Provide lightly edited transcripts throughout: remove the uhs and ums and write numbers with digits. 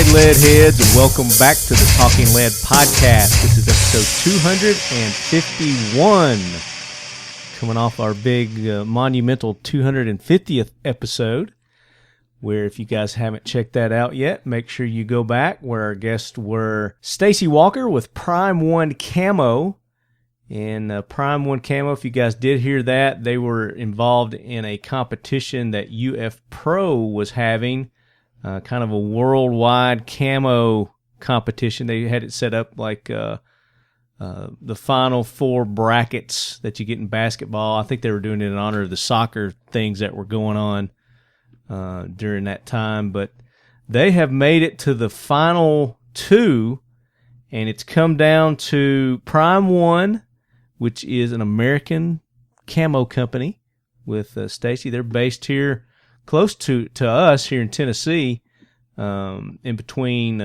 Howdy, lead heads, and welcome back to the Talking Lead podcast. This is episode 251, coming off our big monumental 250th episode, where if you guys haven't checked that out yet, make sure you go back, where our guests were Stacy Walker with Prime 1 Camo. And Prime 1 Camo, if you guys did hear that, they were involved in a competition that UF Pro was having, kind of a worldwide camo competition. They had it set up like the final four brackets that you get in basketball. I think they were doing it in honor of the soccer things that were going on during that time. But they have made it to the final two, and it's come down to Prime 1, which is an American camo company with Stacy. They're based here close to us here in Tennessee, in between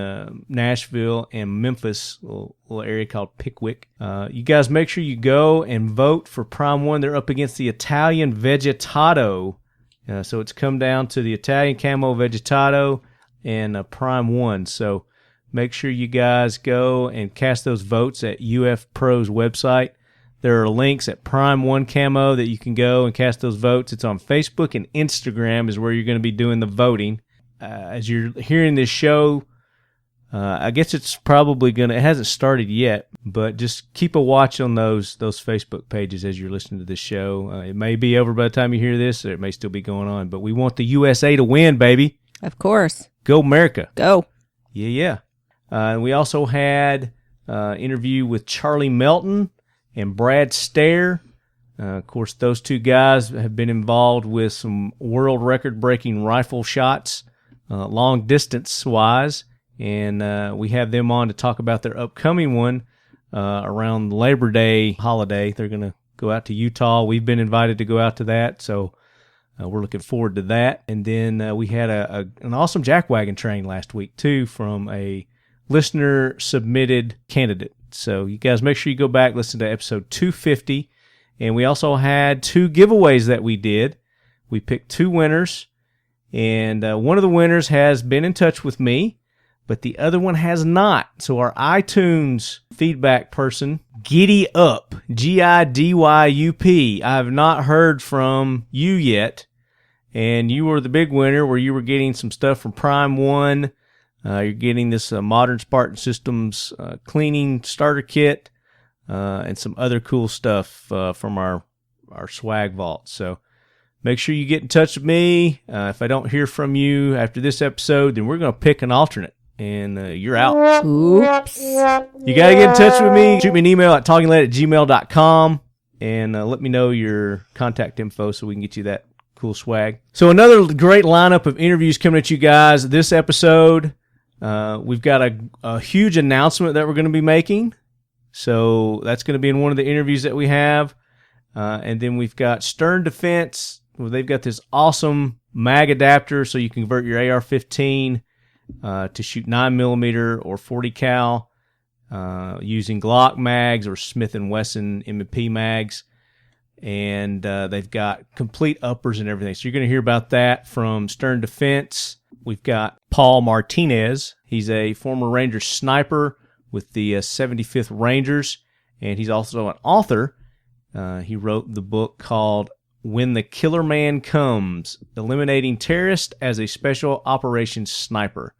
Nashville and Memphis, a little area called Pickwick. You guys make sure you go and vote for Prime 1. They're up against the Italian Vegetato. So it's come down to the Italian Camo Vegetato and Prime 1. So make sure you guys go and cast those votes at UF Pro's website. There are links at Prime 1 Camo that you can go and cast those votes. It's on Facebook and Instagram is where you're going to be doing the voting. As you're hearing this show, I guess it's probably going to, it hasn't started yet, but just keep a watch on those Facebook pages as you're listening to this show. It may be over by the time you hear this, or it may still be going on, but we want the USA to win, baby. Of course. Go America. Go. Yeah. And we also had an interview with Charlie Melton and Brad Stair. Of course, those two guys have been involved with some world record-breaking rifle shots, long distance-wise, and we have them on to talk about their upcoming one around Labor Day holiday. They're going to go out to Utah. We've been invited to go out to that, so we're looking forward to that. And then we had an awesome jackwagon train last week, too, from a listener-submitted candidate. So you guys make sure you go back, listen to episode 250. And we also had two giveaways that we did. We picked two winners, and one of the winners has been in touch with me, but the other one has not. So our iTunes feedback person, Giddy Up, Gidyup, I have not heard from you yet, and you were the big winner where you were getting some stuff from Prime 1. You're getting this Modern Spartan Systems cleaning starter kit and some other cool stuff from our swag vault. So make sure you get in touch with me. If I don't hear from you after this episode, then we're going to pick an alternate, and you're out. Oops. You got to get in touch with me. Shoot me an email at talkingled@gmail.com and let me know your contact info so we can get you that cool swag. So another great lineup of interviews coming at you guys this episode. We've got a huge announcement that we're going to be making. So that's going to be in one of the interviews that we have. And then we've got Stern Defense. Well, they've got this awesome mag adapter so you can convert your AR-15 to shoot 9mm or 40 cal using Glock mags or Smith & Wesson M&P mags. And they've got complete uppers and everything. So you're going to hear about that from Stern Defense. We've got Paul Martinez. He's a former Ranger sniper with the 75th Rangers, and he's also an author. He wrote the book called When the Killer Man Comes, Eliminating Terrorists as a Special Operations Sniper.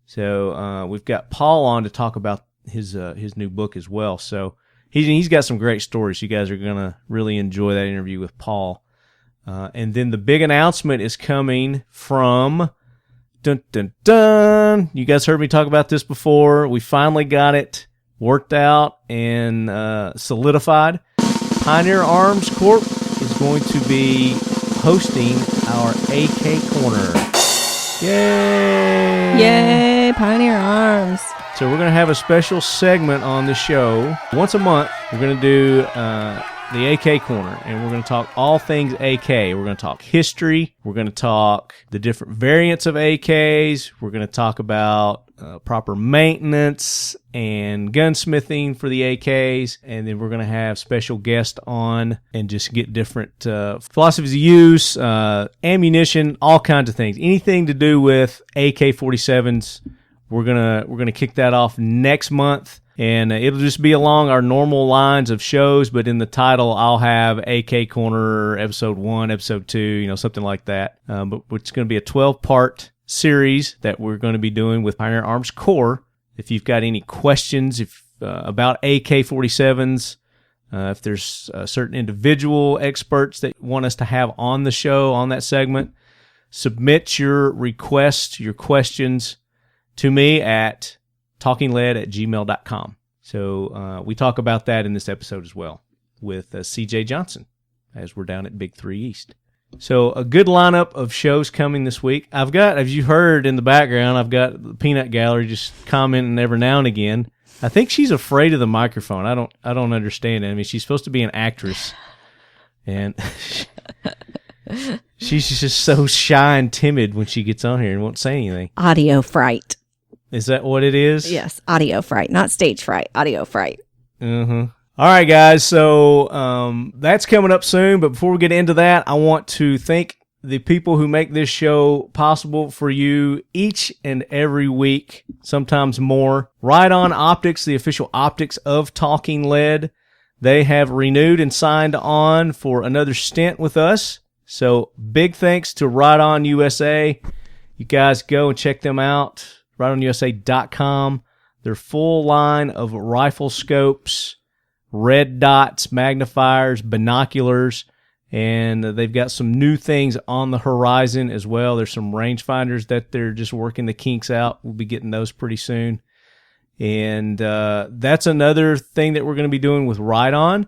So we've got Paul on to talk about his new book as well. So he's got some great stories. You guys are going to really enjoy that interview with Paul. And then the big announcement is coming from... Dun, dun, dun. You guys heard me talk about this before. We finally got it worked out and solidified. Pioneer Arms Corp is going to be hosting our AK Corner. Yay! Yay, Pioneer Arms. So we're going to have a special segment on the show. Once a month, we're going to do the AK Corner, and we're going to talk all things AK. We're going to talk history. We're going to talk the different variants of AKs. We're going to talk about proper maintenance and gunsmithing for the AKs. And then we're going to have special guests on and just get different philosophies of use, ammunition, all kinds of things. Anything to do with AK-47s, we're gonna kick that off next month. And it'll just be along our normal lines of shows, but in the title, I'll have AK Corner Episode 1, Episode 2, something like that. But it's going to be a 12-part series that we're going to be doing with Pioneer Arms Corps. If you've got any questions about AK-47s, if there's certain individual experts that want us to have on the show, on that segment, submit your requests, your questions to me at talkinglead@gmail.com. So we talk about that in this episode as well with CJ Johnson as we're down at Big 3 East. So a good lineup of shows coming this week. I've got, as you heard in the background, I've got the Peanut Gallery just commenting every now and again. I think she's afraid of the microphone. I don't understand it. I mean, she's supposed to be an actress, and she's just so shy and timid when she gets on here and won't say anything. Audio fright. Is that what it is? Yes, audio fright, not stage fright, audio fright. All right, guys, so that's coming up soon, but before we get into that, I want to thank the people who make this show possible for you each and every week, sometimes more. Right On Optics, the official optics of Talking Lead, they have renewed and signed on for another stint with us, so big thanks to Right On USA. You guys go and check them out. RightOnUSA.com. Their full line of rifle scopes, red dots, magnifiers, binoculars, and they've got some new things on the horizon as well. There's some rangefinders that they're just working the kinks out. We'll be getting those pretty soon. And that's another thing that we're going to be doing with Right On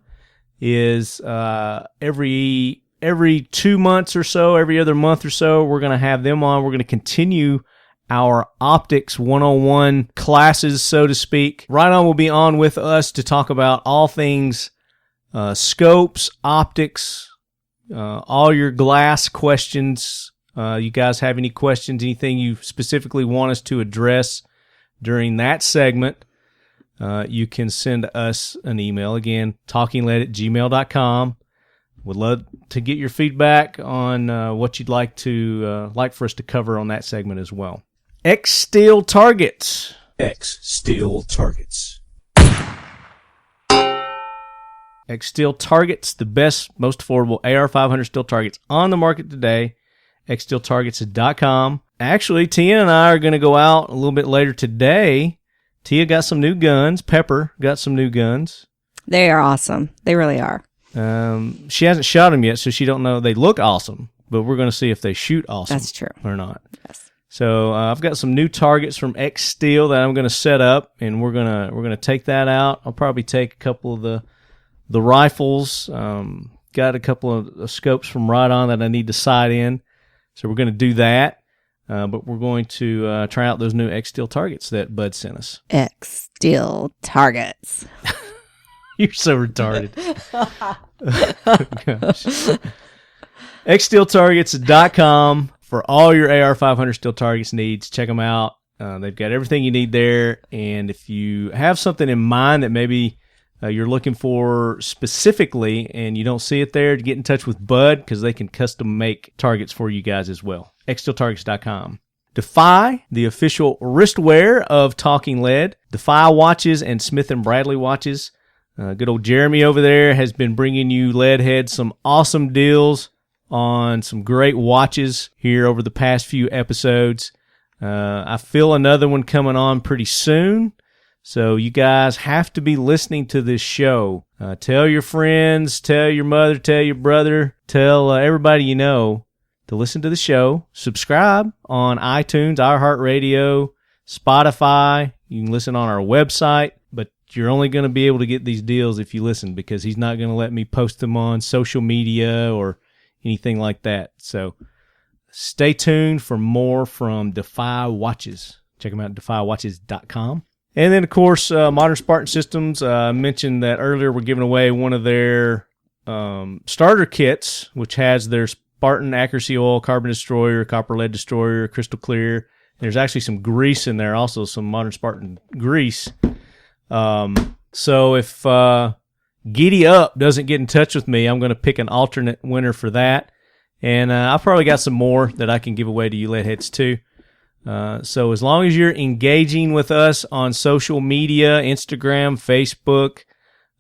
is every 2 months or so, every other month or so, we're going to have them on. We're going to continue our Optics 101 classes, so to speak. Right On will be on with us to talk about all things scopes, optics, all your glass questions. You guys have any questions, anything you specifically want us to address during that segment, you can send us an email. Again, talkinglead@gmail.com. Would love to get your feedback on what you'd like for us to cover on that segment as well. X-Steel Targets. X-Steel Targets. X-Steel Targets, the best, most affordable AR-500 steel targets on the market today. xsteeltargets.com. Actually, Tia and I are going to go out a little bit later today. Tia got some new guns. Pepper got some new guns. They are awesome. They really are. She hasn't shot them yet, so she don't know. They look awesome, but we're going to see if they shoot awesome. That's true. Or not. Yes. So I've got some new targets from X-Steel that I'm going to set up, and we're gonna take that out. I'll probably take a couple of the rifles. Got a couple of scopes from Right On that I need to sight in, so we're going to do that. But we're going to try out those new X-Steel targets that Bud sent us. X-Steel Targets. You're so retarded. xsteeltargets.com for all your AR-500 steel targets needs. Check them out. They've got everything you need there. And if you have something in mind that maybe you're looking for specifically and you don't see it there, to get in touch with Bud because they can custom make targets for you guys as well. xsteeltargets.com. Defy, the official wristwear of Talking Lead. Defy watches and Smith & Bradley watches. Good old Jeremy over there has been bringing you Leadhead some awesome deals on some great watches here over the past few episodes. I feel another one coming on pretty soon. So you guys have to be listening to this show. Tell your friends, tell your mother, tell your brother, tell everybody you know to listen to the show. Subscribe on iTunes, iHeartRadio, Spotify. You can listen on our website, but you're only going to be able to get these deals if you listen because he's not going to let me post them on social media or anything like that. So stay tuned for more from Defy Watches. Check them out at defywatches.com. And then, of course, Modern Spartan Systems. I mentioned that earlier we're giving away one of their starter kits, which has their Spartan Accuracy Oil, Carbon Destroyer, Copper Lead Destroyer, Crystal Clear, There's actually some grease in there, also some Modern Spartan grease. So if Giddy Up doesn't get in touch with me, I'm going to pick an alternate winner for that. And I've probably got some more that I can give away to you leadheads too. So as long as you're engaging with us on social media, Instagram, Facebook,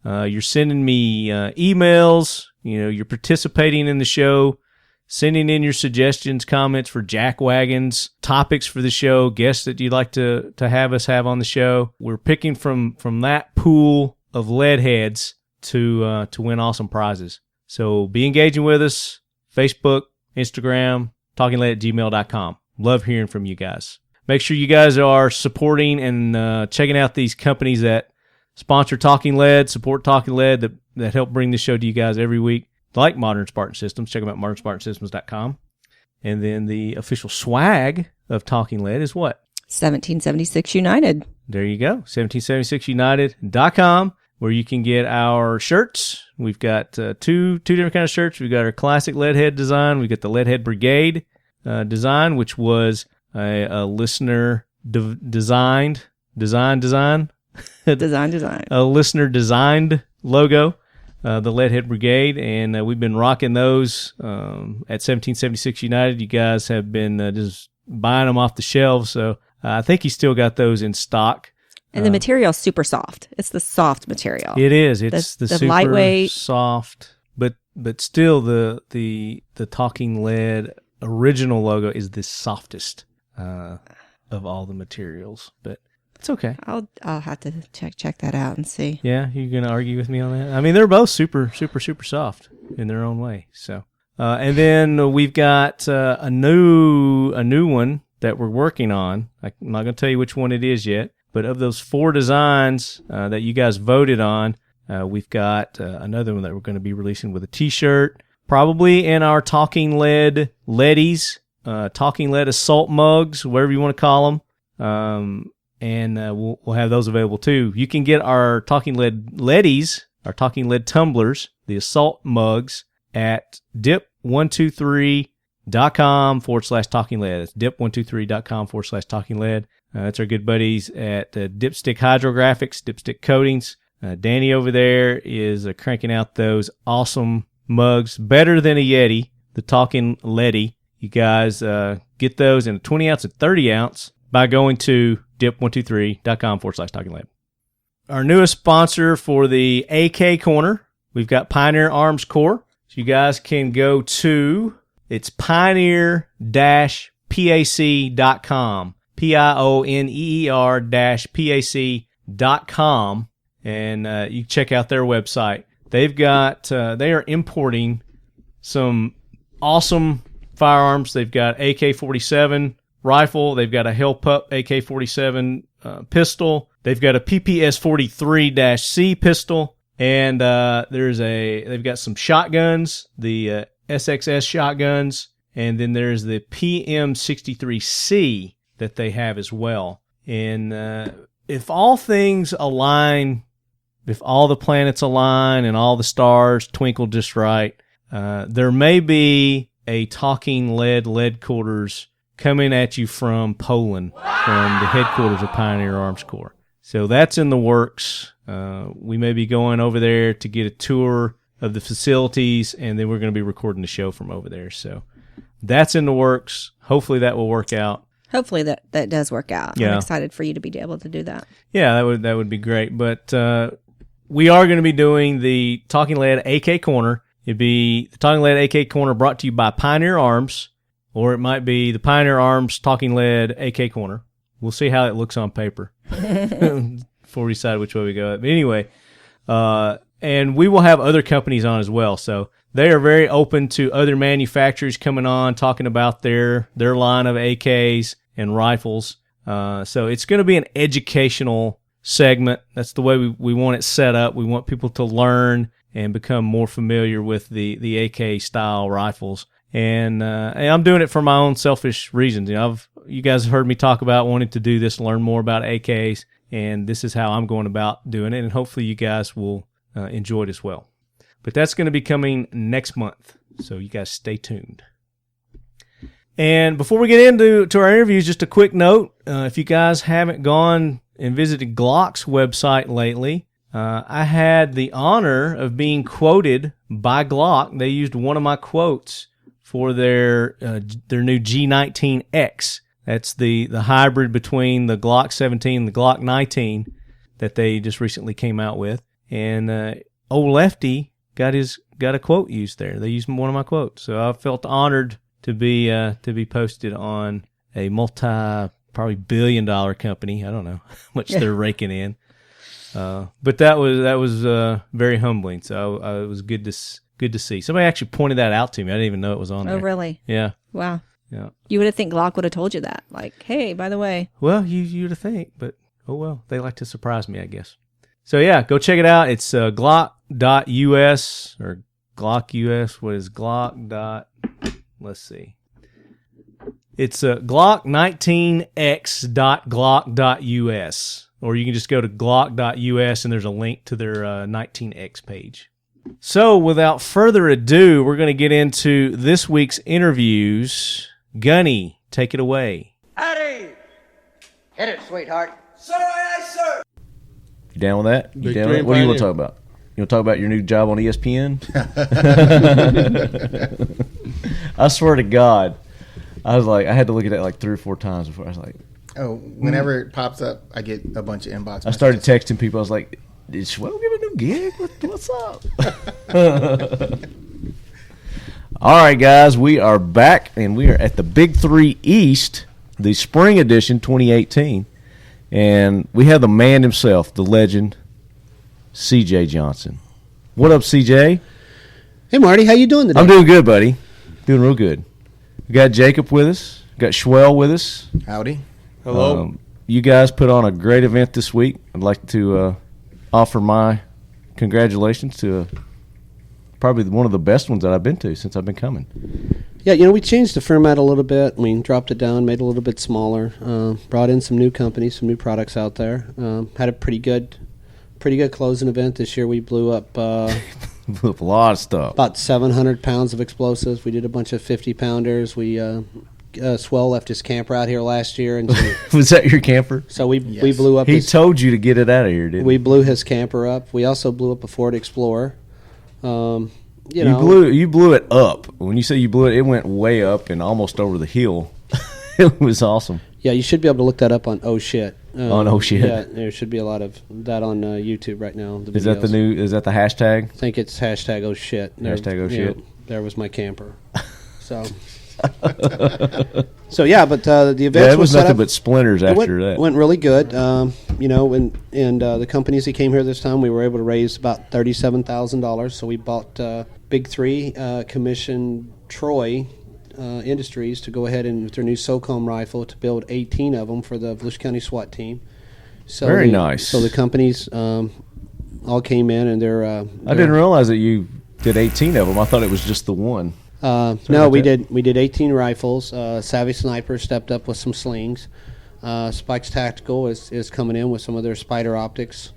you're sending me emails, you're participating in the show, sending in your suggestions, comments for jack wagons, topics for the show, guests that you'd like to have us have on the show. We're picking from that pool of lead heads to win awesome prizes. So be engaging with us, Facebook, Instagram, talkinglead@gmail.com. Love hearing from you guys. Make sure you guys are supporting and checking out these companies that sponsor Talking Lead, support Talking Lead, that help bring this show to you guys every week, like Modern Spartan Systems. Check them out, modernspartansystems.com. And then the official swag of Talking Lead is what? 1776 United. There you go, 1776united.com, where you can get our shirts. We've got two different kind of shirts. We've got our classic Leadhead design. We've got the Leadhead Brigade design, which was a listener designed. A listener designed logo, the Leadhead Brigade, and we've been rocking those at 1776 United. You guys have been just buying them off the shelves, so I think you still got those in stock. And the material's super soft. It's the soft material. It is. It's the super lightweight, soft, but still the Talking Lead original logo is the softest of all the materials, but it's okay. I'll have to check that out and see. Yeah, you're gonna argue with me on that? I mean, they're both super soft in their own way. So, and then we've got a new one that we're working on. I'm not gonna tell you which one it is yet, but of those 4 designs that you guys voted on, we've got another one that we're going to be releasing with a T-shirt, probably in our Talking Lead Leadies, Talking Lead Assault mugs, whatever you want to call them. And we'll have those available too. You can get our Talking Lead Leadies, our Talking Lead tumblers, the assault mugs at dip123.com/Talking Lead. That's dip123.com/Talking Lead. That's our good buddies at Dipstick Hydrographics, Dipstick Coatings. Danny over there is cranking out those awesome mugs, better than a Yeti, the Talking Leady. You guys get those in a 20 ounce and 30 ounce by going to dip123.com/Talking Lead. Our newest sponsor for the AK Corner, we've got Pioneer Arms Corps. So you guys can go to, it's pioneer-pac.com, pioneer-pac.com, and you can check out their website. They've got, they are importing some awesome firearms. They've got AK-47 rifle. They've got a Hellpup AK-47 pistol. They've got a PPS-43-C pistol, and they've got some shotguns, the SXS shotguns, and then there's the PM63C that they have as well. And if all things align, if all the planets align and all the stars twinkle just right, there may be a Talking Leadquarters coming at you from Poland, from the headquarters of Pioneer Arms Corps. So that's in the works. We may be going over there to get a tour of the facilities, and then we're going to be recording the show from over there. So that's in the works. Hopefully that will work out. Hopefully that does work out. Yeah. I'm excited for you to be able to do that. Yeah, that would be great. But we are going to be doing the Talking Lead AK Corner. It'd be the Talking Lead AK Corner brought to you by Pioneer Arms, or it might be the Pioneer Arms Talking Lead AK Corner. We'll see how it looks on paper before we decide which way we go. But anyway, and we will have other companies on as well. So they are very open to other manufacturers coming on, talking about their line of AKs and rifles. So it's going to be an educational segment. That's the way we want it set up. We want people to learn and become more familiar with the AK style rifles. And I'm doing it for my own selfish reasons. You guys have heard me talk about wanting to do this, learn more about AKs, and this is how I'm going about doing it. And hopefully you guys will enjoy it as well. But that's going to be coming next month, so you guys stay tuned. And before we get into our interviews, just a quick note. If you guys haven't gone and visited Glock's website lately, I had the honor of being quoted by Glock. They used one of my quotes for their new G19X. That's the hybrid between the Glock 17 and the Glock 19 that they just recently came out with. And old Lefty got a quote used there. They used one of my quotes, so I felt honored to be posted on a probably $billion company. I don't know how much they're raking in, but that was very humbling. So it was good to see. Somebody actually pointed that out to me. I didn't even know it was on there. Oh, really? Yeah. Wow. Yeah. You would have think Glock would have told you that. Like, hey, by the way. Well, you'd have think, but oh well. They like to surprise me, I guess. So yeah, go check it out. It's Glock.us or Glock.us. What is Glock. Let's see. It's Glock19x.glock.us, or you can just go to glock.us and there's a link to their 19x page. So without further ado, we're going to get into this week's interviews. Gunny, take it away. Howdy! Hit it, sweetheart. Sir, aye, sir. You down with that? Big Down with dream that? What do you want to pioneer. talk about? You want to talk about your new job on ESPN? I swear to God, I had to look at it like 3 or 4 times before I was like. Oh, whenever it pops up, I get a bunch of inbox. I started texting people. I was like, "Did Schwell get a new gig? What's up?" All right, guys, we are back, and we are at the Big 3 East, the Spring Edition 2018, and we have the man himself, the legend, C.J. Johnson. What up, C.J.? Hey, Marty, how you doing today? I'm doing good, buddy. Doing real good. We got Jacob with us. We got Schwell with us. Howdy. Hello. You guys put on a great event this week. I'd like to offer my congratulations to probably one of the best ones that I've been to since I've been coming. Yeah, we changed the format a little bit. We dropped it down, made it a little bit smaller, brought in some new companies, some new products out there. Had a pretty good closing event this year. We blew up With a lot of stuff. about 700 pounds of explosives. We did a bunch of 50-pounders. We Swell left his camper out here last year, and Was that your camper? so we Yes. blew up. He told you to get it out of here, didn't we he? blew his camper up. We also blew up a Ford Explorer. You blew it up. When you say you blew it, it went way up and almost over the hill. It was awesome. Yeah, you should be able to look that up on Oh Shit. On Oh Shit. Yeah, there should be a lot of that on YouTube right now. Is that the videos. new? Is that the hashtag? I think it's hashtag Oh Shit. Hashtag Oh Shit. There was my camper. So, yeah, but the event Yeah, it was set nothing up. but splinters It after that. went really good. And the companies that came here this time, we were able to raise about $37,000. So we bought Big 3 commissioned Troy Industries to go ahead and with their new SOCOM rifle to build 18 of them for the Volusia County SWAT team. So Very nice. So the companies all came in and they're. I didn't realize that you did 18 of them. I thought it was just the one. No, we did 18 rifles. Savvy Sniper stepped up with some slings. Spikes Tactical is coming in with some of their spider optics.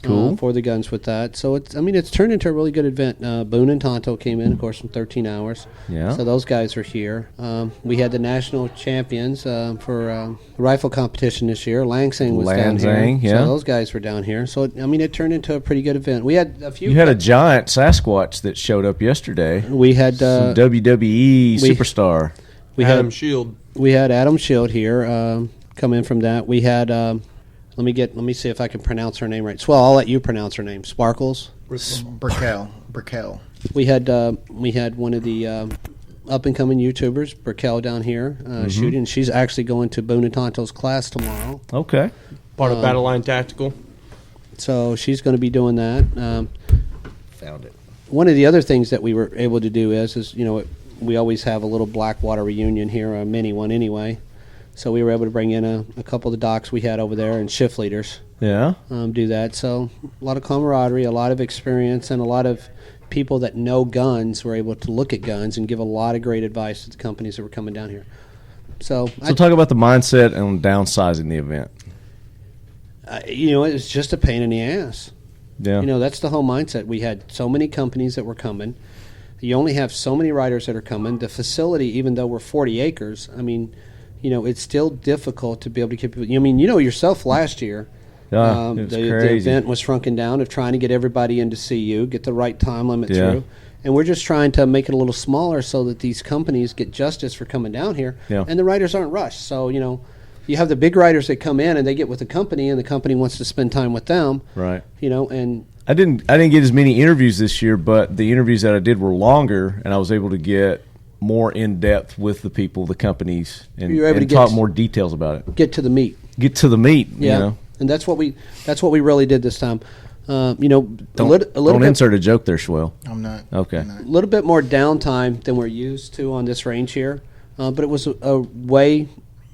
Cool. For the guns with that. So it's turned into a really good event. Boone and Tonto came in, of course, from 13 Hours. Yeah. So those guys are here. We had the national champions for the rifle competition this year. Lansing was down here. Lansing, yeah. So those guys were down here. So it turned into a pretty good event. We had a few. You had a giant Sasquatch that showed up yesterday. We had Some WWE superstar. we Adam had Shield. we had Adam Shield here come in from that. We had let me see if I can pronounce her name right. Swell, I'll let you pronounce her name. Sparkles. Brickell. We had one of the up and coming YouTubers, Brickell, down here shooting. She's actually going to Boone and Tonto's class tomorrow, Okay. Part of Battle Line Tactical. so she's going to be doing that. Found it. One of the other things that we were able to do is we always have a little Blackwater reunion here, a mini one anyway. So we were able to bring in a couple of the docs we had over there and shift leaders Yeah. do that. So a lot of camaraderie, a lot of experience, and a lot of people that know guns were able to look at guns and give a lot of great advice to the companies that were coming down here. So Talk about the mindset and downsizing the event. it was just a pain in the ass. Yeah. That's the whole mindset. We had so many companies that were coming. You only have so many riders that are coming. The facility, even though we're 40 acres, I mean, it's still difficult to be able to keep people. I mean, yourself last year. The event was shrunken down of trying to get everybody in to see you, get the right time limit through. And we're just trying to make it a little smaller so that these companies get justice for coming down here. Yeah. And the riders aren't rushed. So, you have the big riders that come in and they get with the company and the company wants to spend time with them. Right. And I didn't get as many interviews this year, but the interviews that I did were longer, and I was able to get more in depth with the people, the companies, and talk more details about it. Get to the meat. Yeah. And that's what we really did this time. Don't insert a joke there, Schwell. I'm not. Okay. A little bit more downtime than we're used to on this range here, but it was a way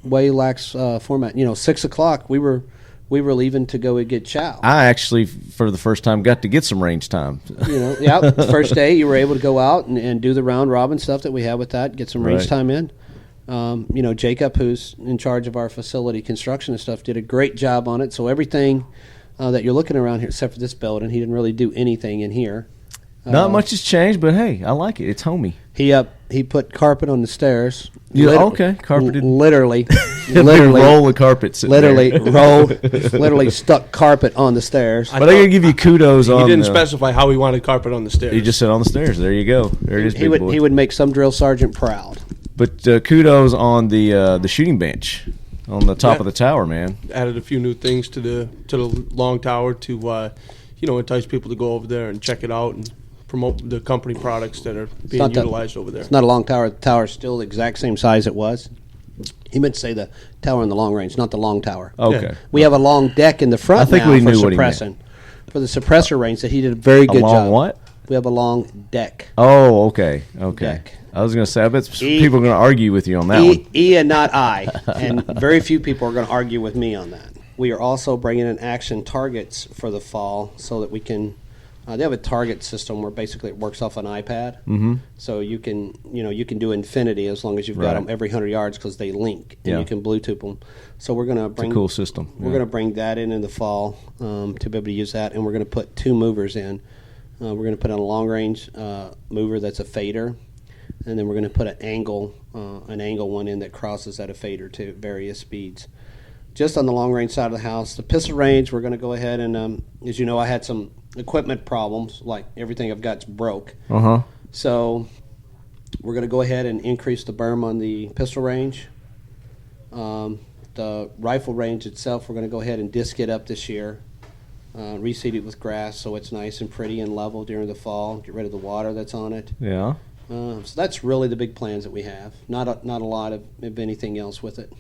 lax format. 6 o'clock we were leaving to go and get chow. I actually, for the first time, got to get some range time. The first day you were able to go out and do the round robin stuff that we have with that, get some range time in. Jacob, who's in charge of our facility construction and stuff, did a great job on it. So everything that you're looking around here, except for this building, he didn't really do anything in here. Not much has changed, but hey, I like it. It's homey. He put carpet on the stairs. Okay, carpeted. Literally roll the carpet. Literally stuck carpet on the stairs. But I gotta give you kudos on. He didn't specify how he wanted carpet on the stairs. He just said on the stairs. There you go. There it is. He would make some drill sergeant proud. But kudos on the shooting bench on the top of the tower, man. Added a few new things to the long tower to entice people to go over there and check it out and promote the company products that are being utilized over there. It's not a long tower. The tower's still the exact same size it was. He meant to say the tower in the long range, not the long tower. Okay. Yeah. We have a long deck in the front for suppressing. For the suppressor range that he did a very good job. A long what? We have a long deck. Oh, okay. Deck. I was going to say, I bet people are going to argue with you on that one. And not I. And very few people are going to argue with me on that. We are also bringing in action targets for the fall so that we can they have a target system where basically it works off an iPad. Mm-hmm. So you can do infinity as long as you've got them every 100 yards because they link and you can Bluetooth them. So we're going to bring it's a cool system. We're going to bring that in the fall to be able to use that, and we're going to put 2 movers in. We're going to put on a long range mover that's a fader, and then we're going to put an angle one in that crosses at a fader to various speeds. Just on the long range side of the house, the pistol range, we're going to go ahead and, as you know, I had some equipment problems, like everything I've got's broke. So we're going to go ahead and increase the berm on the pistol range. The rifle range itself, we're going to go ahead and disc it up this year, reseed it with grass so it's nice and pretty and level during the fall. Get rid of the water that's on it. Yeah. So that's really the big plans that we have. Not a lot of anything else with it.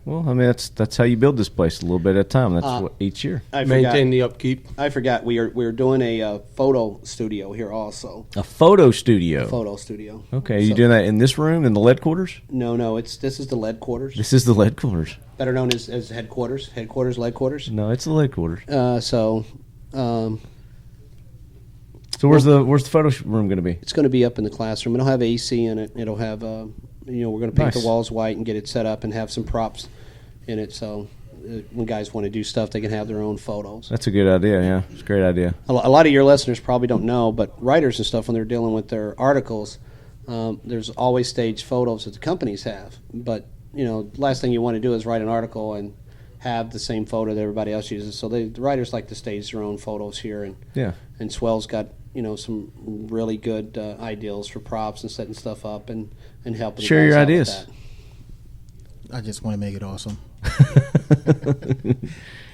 Well, I mean that's how you build this place a little bit at a time. That's each year. Maintain the upkeep. I forgot we're doing a photo studio here also. A photo studio. Photo studio. Okay, you doing that in this room in the Leadquarters? No. This is the Leadquarters. This is the Leadquarters. Better known as headquarters. Leadquarters. No, it's the Leadquarters. So where's the photo room going to be? It's going to be up in the classroom. It'll have AC in it. It'll have we're going to paint the walls white and get it set up and have some props in it. So when guys want to do stuff, they can have their own photos. That's a good idea. Yeah, it's a great idea. A lot of your listeners probably don't know, but writers and stuff when they're dealing with their articles, there's always staged photos that the companies have. But last thing you want to do is write an article and have the same photo that everybody else uses. So the writers like to stage their own photos here, and Swell's got some really good ideals for props and setting stuff up and helping. Share your ideas. I just want to make it awesome.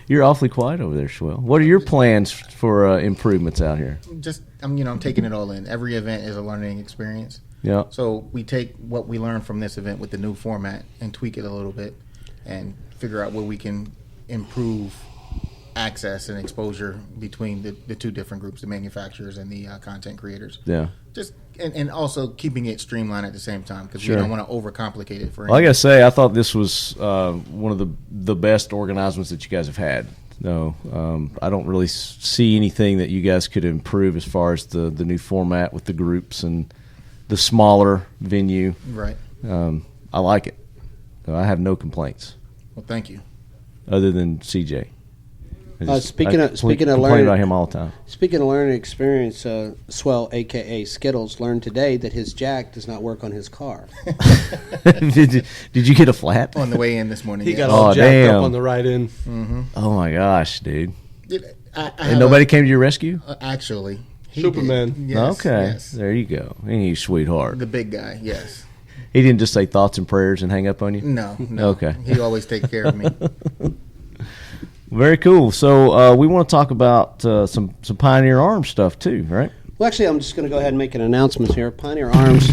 You're awfully quiet over there, Schwell. What are your plans for improvements out here? Just I'm taking it all in. Every event is a learning experience. Yeah. So we take what we learned from this event with the new format and tweak it a little bit and figure out where we can improve access and exposure between the two different groups, the manufacturers and the content creators. Yeah. Just and also keeping it streamlined at the same time because we don't want to overcomplicate it for anyone. Well, I gotta say, I thought this was one of the best organized ones that you guys have had. No, I don't really see anything that you guys could improve as far as the new format with the groups and the smaller venue. Right. I like it. I have no complaints. Well, thank you. Other than CJ. Speaking of complain learning about him all the time. Speaking of learning experience, Swell, a.k.a. Skittles, learned today that his jack does not work on his car. Did you get a flat? On the way in this morning. He yes. got all jacked damn. up on the ride in. Oh my gosh, dude! I And have nobody came to your rescue? actually. He Superman. did. Yes, Okay, yes. there you go. And you sweetheart. The big guy, yes. He didn't just say thoughts and prayers and hang up on you? No. Okay. He always takes care of me. Very cool. So we want to talk about some Pioneer Arms stuff too, right? Well, actually, I'm just going to go ahead and make an announcement here. Pioneer Arms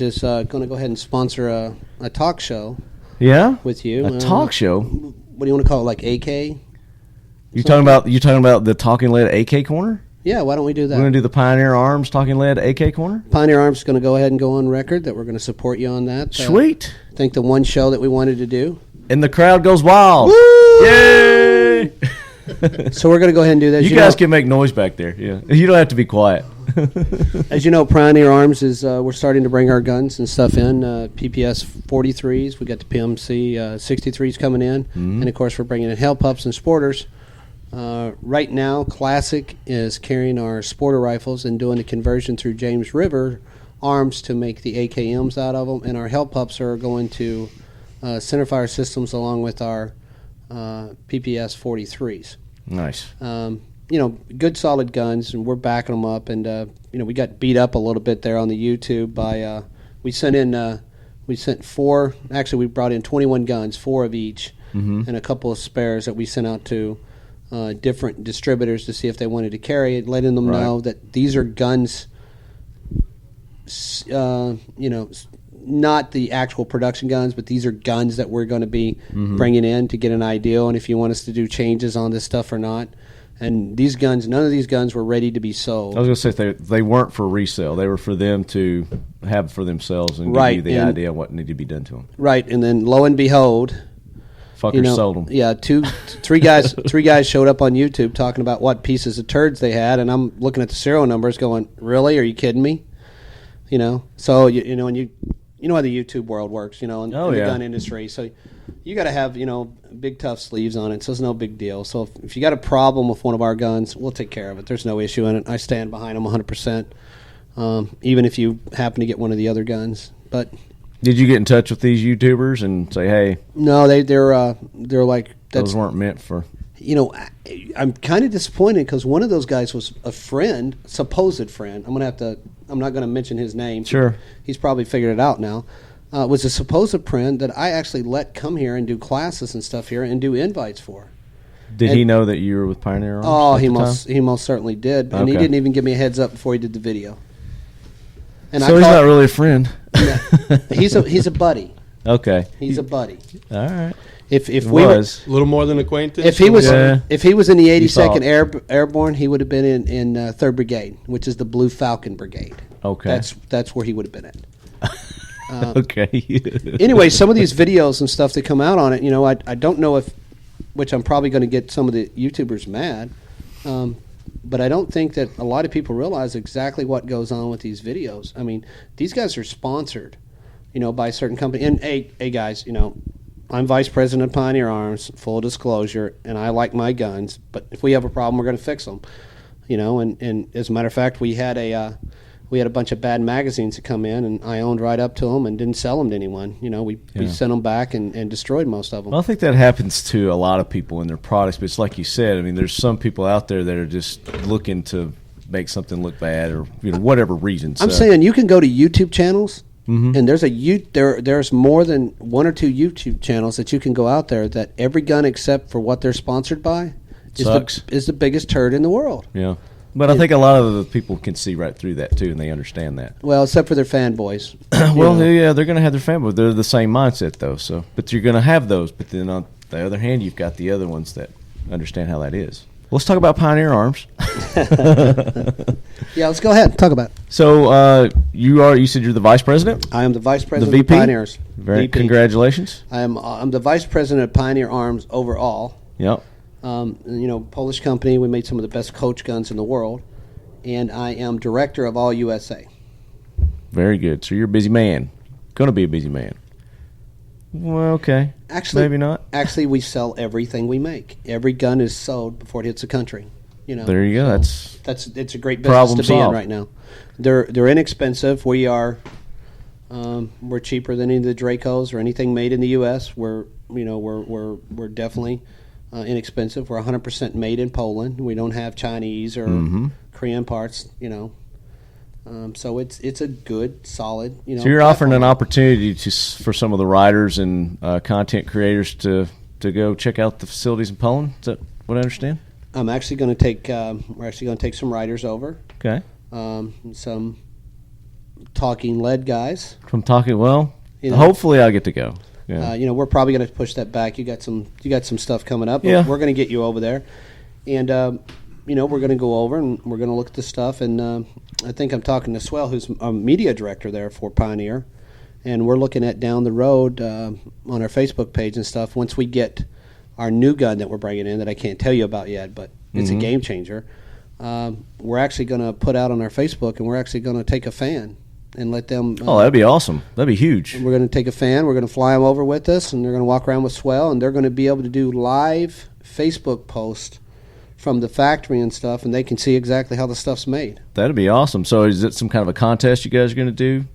is going to go ahead and sponsor a talk show Yeah? with you. A talk show? What do you want to call it, like AK? You talking about the Talking Lead AK Corner? Yeah, why don't we do We're going that? to do the Pioneer Arms Talking Lead AK Corner? Pioneer Arms is going to go ahead and go on record that we're going to support you on that. Sweet. I think the one show that we wanted to do. And the crowd goes wild. Woo! Yay! So we're going to go ahead and do that. You guys can make noise back there. Yeah, you don't have to be quiet. As you know, Pioneer Arms is we're starting to bring our guns and stuff in. PPS 43s, we got the PMC 63s coming in, and of course we're bringing in Hell Pups and Sporters. Right now, Classic is carrying our Sporter rifles and doing the conversion through James River Arms to make the AKMs out of them, and our Hell Pups are going to centerfire systems along with our PPS 43s. Nice. Good solid guns, and we're backing them up. And we got beat up a little bit there on the YouTube by we sent four. Actually, we brought in 21 guns, 4 of each, and a couple of spares that we sent out to different distributors to see if they wanted to carry it, letting them know that these are guns. Not the actual production guns, but these are guns that we're going to be bringing in to get an idea on if you want us to do changes on this stuff or not. And these guns, none of these guns were ready to be sold. I was going to say they weren't for resale. They were for them to have for themselves and give you the idea of what needed to be done to them. Right, and then lo and behold, Fuckers sold them. Yeah, three guys showed up on YouTube talking about what pieces of turds they had, and I'm looking at the serial numbers, going, "Really? Are you kidding me?" So and you know how the YouTube world works, in the gun industry. So you got to have, big tough sleeves on it. So it's no big deal. So if you got a problem with one of our guns, we'll take care of it. There's no issue in it. I stand behind them 100%. Even if you happen to get one of the other guns. But did you get in touch with these YouTubers and say, "Hey"? No, they're like those weren't meant for. I'm kind of disappointed because one of those guys was a friend, supposed friend. I'm not going to mention his name. Sure. He's probably figured it out now. Was a supposed friend that I actually let come here and do classes and stuff here and do invites for. Did he know that you were with Pioneer Arms? Oh, at he most certainly did, and he didn't even give me a heads up before he did the video. And so he's not really a friend. He's a buddy. Okay. He's a buddy. All right. If we was a little more than acquaintance. If he was in the 82nd Airborne, he would have been in 3rd Brigade, which is the Blue Falcon Brigade. Okay. That's where he would have been at. Okay. Anyway, some of these videos and stuff that come out on it, I don't know which I'm probably going to get some of the YouTubers mad, but I don't think that a lot of people realize exactly what goes on with these videos. I mean, these guys are sponsored, by a certain company. And hey guys, I'm vice president of Pioneer Arms, full disclosure, and I like my guns. But if we have a problem, we're going to fix them. And as a matter of fact, we had a bunch of bad magazines that come in, and I owned right up to them and didn't sell them to anyone. We sent them back and destroyed most of them. Well, I think that happens to a lot of people in their products, but it's like you said. I mean, there's some people out there that are just looking to make something look bad or whatever reason. I'm saying you can go to YouTube channels. And there's more than 1 or 2 YouTube channels that you can go out there that every gun except for what they're sponsored by is the biggest turd in the world. Yeah. But I think a lot of the people can see right through that too, and they understand that. Well, except for their fanboys. Yeah, they're going to have their fanboys. They're the same mindset though. So, but you're going to have those. But then on the other hand, you've got the other ones that understand how that is. Let's talk about Pioneer Arms. Yeah, let's go ahead. Talk about it. So you said you're the vice president? I am the vice president the of Pioneers. Very VP. Congratulations. I'm the vice president of Pioneer Arms overall. Yep. Polish company. We made some of the best coach guns in the world, and I am director of All USA. Very good. So you're a busy man. Going to be a busy man. Well, okay. Actually, maybe not. Actually, we sell everything we make. Every gun is sold before it hits the country. There you go. So it's a great business to be in solved. right now. They're inexpensive. We're cheaper than any of the Dracos or anything made in the U.S. We're definitely inexpensive. We're 100% made in Poland. We don't have Chinese or Korean parts. So it's a good, solid. So you're offering an opportunity for some of the writers and content creators to go check out the facilities in Poland. Is that what I understand? I'm actually going to take. We're actually going to take some writers over. Okay. Some talking lead guys. From talking, hopefully I'll get to go. Yeah. We're probably going to push that back. You got some stuff coming up. Yeah. We're going to get you over there, and we're going to go over and we're going to look at the stuff. And I think I'm talking to Swell, who's a media director there for Pioneer, and we're looking at down the road on our Facebook page and stuff. Once we get our new gun that we're bringing in that I can't tell you about yet, but it's a game changer. We're actually going to put out on our Facebook, and we're actually going to take a fan and let them. That'd be awesome. That'd be huge. We're going to take a fan. We're going to fly them over with us, and they're going to walk around with Swell, and they're going to be able to do live Facebook posts from the factory and stuff, and they can see exactly how the stuff's made. That'd be awesome. So is it some kind of a contest you guys are going to do?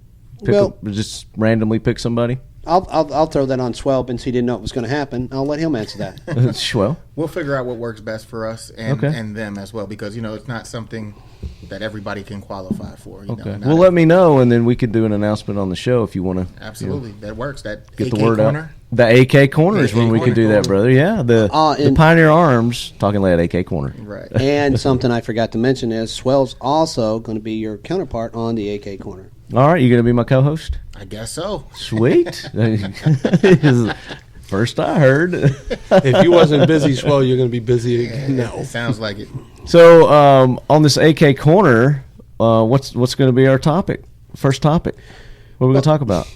Just randomly pick somebody? I'll throw that on Swell, since he didn't know it was going to happen. I'll let him answer that. Swell. We'll figure out what works best for us and them as well, because it's not something that everybody can qualify for. Well, let me know, and then we could do an announcement on the show if you want to. Absolutely, that works. That get AK the word corner. out. The AK corner is when we can do that, brother. Yeah, the Pioneer Arms talking lead AK corner. Right. And something I forgot to mention is Swell's also going to be your counterpart on the AK corner. All right, you going to be my co-host? I guess so. Sweet. First I heard. If you wasn't busy, Swell, you're going to be busy again now. It sounds like it. So on this AK corner, what's going to be our topic? First topic. What are we going to talk about?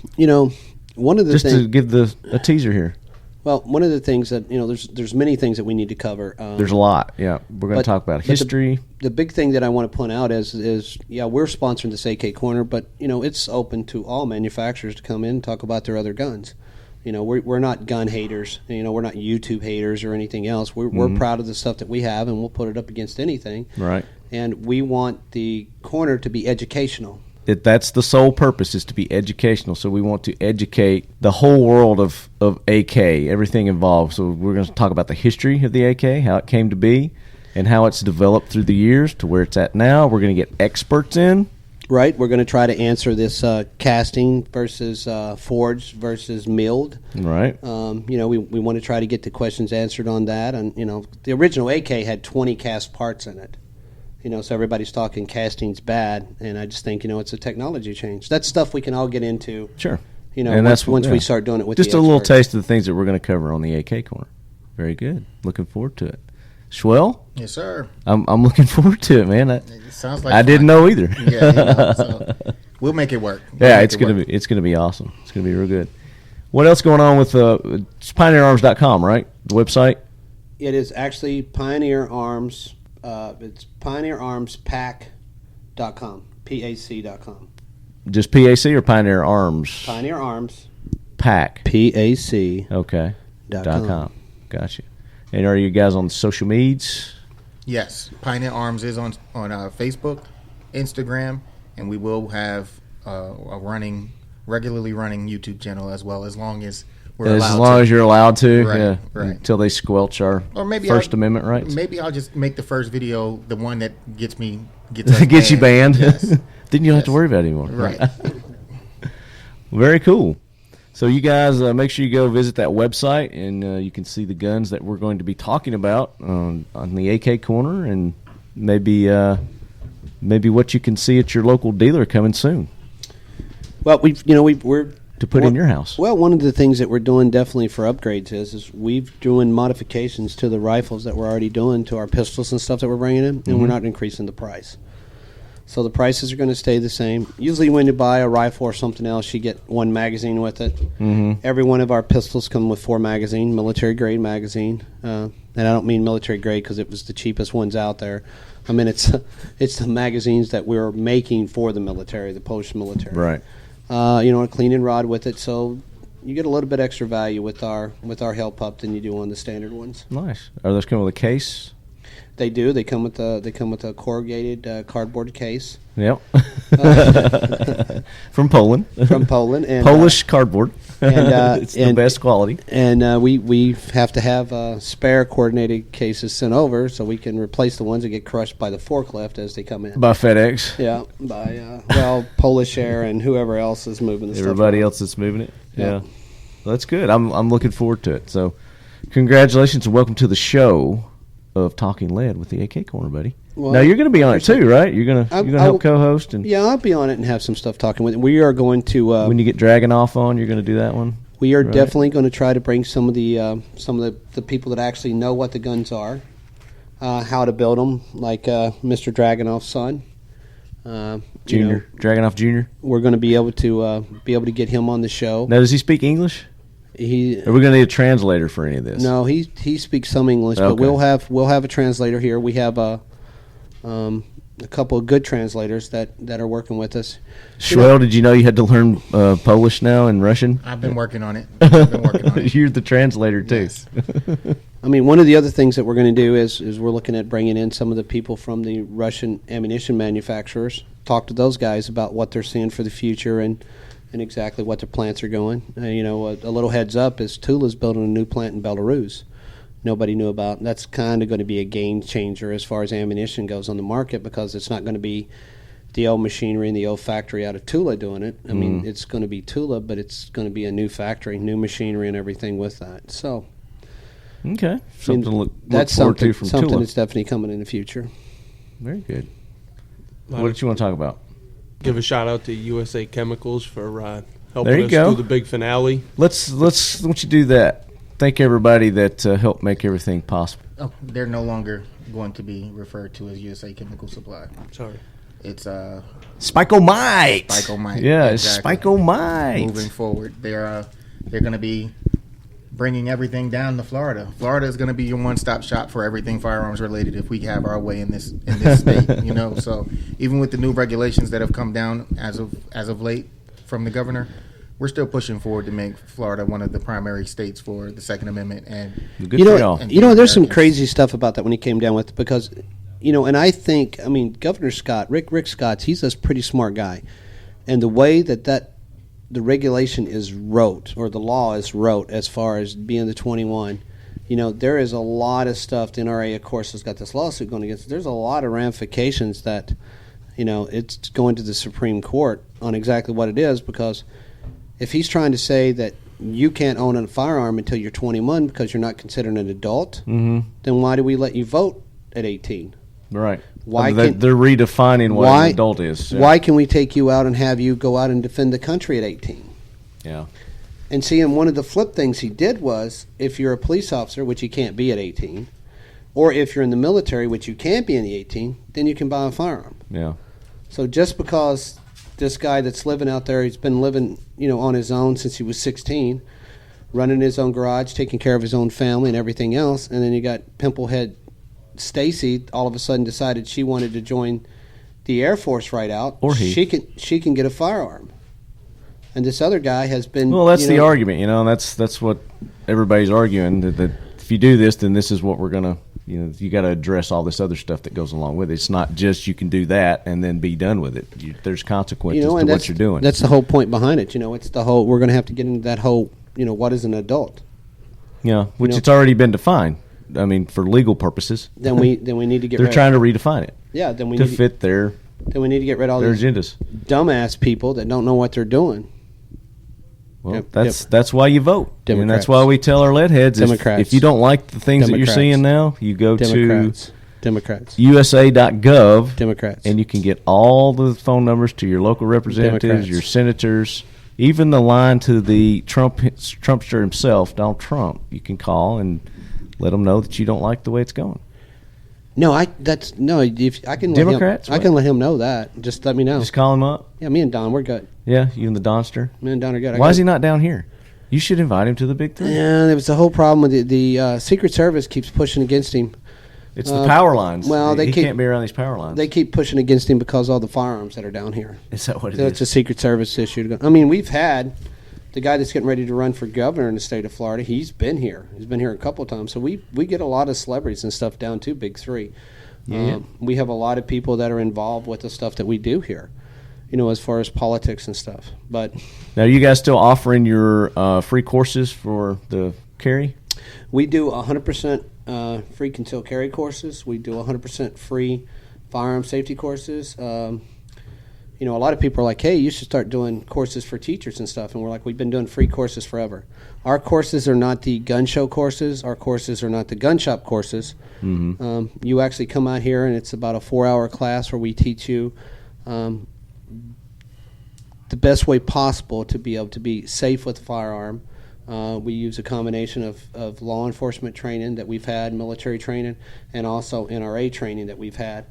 One of the just to give a teaser here. Well, one of the things that there's many things that we need to cover. There's a lot. Yeah, we're going to talk about history. The big thing that I want to point out is we're sponsoring this AK corner, but it's open to all manufacturers to come in and talk about their other guns. We're not gun haters. We're not YouTube haters or anything else. We're proud of the stuff that we have, and we'll put it up against anything. Right. And we want the corner to be educational. That's the sole purpose, is to be educational. So we want to educate the whole world of AK, everything involved. So we're going to talk about the history of the AK, how it came to be, and how it's developed through the years to where it's at now. We're going to get experts in. Right. We're going to try to answer this casting versus forged versus milled. Right. We want to try to get the questions answered on that. And, the original AK had 20 cast parts in it. So everybody's talking casting's bad, and I just think it's a technology change. That's stuff we can all get into. Sure. And once we start doing it with just the a little experts. taste of the things that we're going to cover on the AK corner. Very good. Looking forward to it. Swell? Yes, sir. I'm looking forward to it, man. It sounds like I didn't know either. Yeah, so we'll make it work. It's gonna be awesome. It's gonna be real good. What else going on with it's pioneerarms.com, right? The website. It is actually Pioneer Arms. It's pioneerarmspack.com, PAC.com. Just PAC or Pioneer Arms? Pioneer Arms. Pack. PAC. Okay. .com. Gotcha. And are you guys on social medias? Yes. Pioneer Arms is on Facebook, Instagram, and we will have a regularly running YouTube channel as well, as long as we're allowed to. As long as you're allowed to. Right, yeah. right. Until they squelch our First Amendment rights. Maybe I'll just make the first video the one that gets us you banned. Yes. Then you don't have to worry about it anymore. Right. Very cool. So you guys make sure you go visit that website, and you can see the guns that we're going to be talking about on the AK corner, and maybe what you can see at your local dealer coming soon. Well, we're to put in your house. Well, one of the things that we're doing definitely for upgrades is we've doing modifications to the rifles that we're already doing to our pistols and stuff that we're bringing in, and we're not increasing the price. So the prices are going to stay the same. Usually when you buy a rifle or something else, you get one magazine with it. Mm-hmm. Every one of our pistols come with 4 magazine, military-grade magazine. And I don't mean military-grade because it was the cheapest ones out there. I mean, it's the magazines that we're making for the military, the Polish military. Right. A cleaning rod with it. So you get a little bit extra value with our Hell Pup than you do on the standard ones. Nice. Are those coming with a case? They do. They come with a corrugated cardboard case. Yep. From Poland. From Poland. And, Polish cardboard. And it's the best quality. And we have to have spare coordinated cases sent over so we can replace the ones that get crushed by the forklift as they come in. By FedEx. Yeah, by Polish Air and whoever else is moving the stuff. Everybody else that's moving it. Yeah. Well, that's good. I'm looking forward to it. So, congratulations and welcome to the show of Talking Lead with the AK Corner, buddy. Well, now you're going to be on it too, right? You're going to help co-host and yeah, I'll be on it and have some stuff talking with it. We are going to when you get Dragonoff on, you're going to do that one. We are definitely going to try to bring some of the people that actually know what the guns are, how to build them, like Mr. Dragonoff's son, Junior Dragonoff Junior. We're going to be able to get him on the show. Now, does he speak English? Are we going to need a translator for any of this? No, he speaks some English, but we'll have a translator here. We have a couple of good translators that are working with us. Shmuel, did you know you had to learn Polish now and Russian? I've been working on it. You're the translator too. Yes. I mean, one of the other things that we're going to do is we're looking at bringing in some of the people from the Russian ammunition manufacturers, talk to those guys about what they're seeing for the future and exactly what their plants are going. A little heads up is Tula's building a new plant in Belarus. Nobody knew about. And that's kind of going to be a game changer as far as ammunition goes on the market because it's not going to be the old machinery and the old factory out of Tula doing it. I mean, it's going to be Tula, but it's going to be a new factory, new machinery and everything with that. So, okay, something to look that's forward something, to from something Tula. that's definitely coming in the future. Very good. What did you want to talk about? Give a shout out to USA Chemicals for There helping you us go. do the big finale. Let's you do that. Thank everybody that helped make everything possible. Oh, they're no longer going to be referred to as USA Chemical Supply. Sorry. It's Spicomite. Spicomite. Yeah, exactly. it's Spicomite. Moving forward, they're going to be bringing everything down to Florida. Florida is going to be your one-stop shop for everything firearms related if we have our way in this state. So even with the new regulations that have come down as of late from the governor, we're still pushing forward to make Florida one of the primary states for the Second Amendment. And Good for y'all. There's some crazy stuff about that when he came down with it because, and I think, Governor Scott, Rick Scott, he's a pretty smart guy, and the way that the regulation is wrote or the law is wrote as far as being the 21, there is a lot of stuff. The NRA, of course, has got this lawsuit going against it. There's a lot of ramifications that, it's going to the Supreme Court on exactly what it is because if he's trying to say that you can't own a firearm until you're 21 because you're not considered an adult, then why do we let you vote at 18? Right. Why they're redefining what an adult is. Yeah. Why can we take you out and have you go out and defend the country at 18? Yeah. And see, and one of the flip things he did was if you're a police officer, which you can't be at 18, or if you're in the military, which you can't be in the 18, then you can buy a firearm. Yeah. So just because this guy that's living out there, he's been living, on his own since he was 16, running his own garage, taking care of his own family and everything else, and then you got Pimplehead Stacy all of a sudden decided she wanted to join the Air Force right out. Or he. She can get a firearm. And this other guy has been... Well, that's the argument, that's what everybody's arguing, that if you do this, then this is what we're going to... you got to address all this other stuff that goes along with it. It's not just you can do that and then be done with it. There's consequences to what you're doing. That's the whole point behind it. It's the whole. We're going to have to get into that whole. What is an adult? Yeah, which it's already been defined. For legal purposes. Then we need to get. They're trying to redefine it. Yeah, then we to need fit their. Then we need to get rid of all their these agendas. Dumbass people that don't know what they're doing. Well, that's why you vote. Democrats. And that's why we tell our lead heads if you don't like the things that you're seeing now, you go to Democrats. USA.gov. Democrats. And you can get all the phone numbers to your local representatives, Democrats. Your senators, even the line to the Trumpster himself, Donald Trump. You can call and let them know that you don't like the way it's going. No, if I can Democrats. I can let him know that. Just let me know. Just call him up. Yeah, me and Don, we're good. Yeah, you and the Donster. Me and Don are good. Why is he not down here? You should invite him to the Big Three. Yeah, there was a whole problem with the Secret Service keeps pushing against him. It's the power lines. Well, he can't be around these power lines. They keep pushing against him because of all the firearms that are down here. Is that what it so is? It's a Secret Service issue. We've had the guy that's getting ready to run for governor in the state of Florida, he's been here. He's been here a couple of times. So we get a lot of celebrities and stuff down to Big 3. Yeah. We have a lot of people that are involved with the stuff that we do here, as far as politics and stuff. But now, are you guys still offering your free courses for the carry? we do 100% free concealed carry courses. We do 100% free firearm safety courses. A lot of people are like, hey, you should start doing courses for teachers and stuff. And we're like, we've been doing free courses forever. Our courses are not the gun show courses. Our courses are not the gun shop courses. Mm-hmm. You actually come out here, and it's about a 4-hour class where we teach you the best way possible to be able to be safe with a firearm. We use a combination of law enforcement training that we've had, military training, and also NRA training that we've had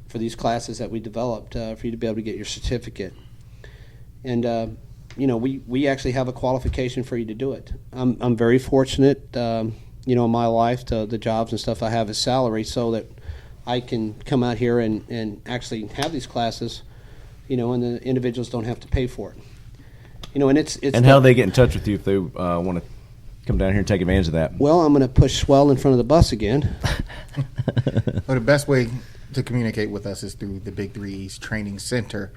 for these classes that we developed for you to be able to get your certificate. And we actually have a qualification for you to do it. I'm very fortunate, in my life, to the jobs and stuff I have as salary, so that I can come out here and actually have these classes, and the individuals don't have to pay for it. And it's and how do they get in touch with you if they want to come down here and take advantage of that? Well, I'm going to push Swell in front of the bus again. Well, the best way to communicate with us is through the Big 3 East Training Center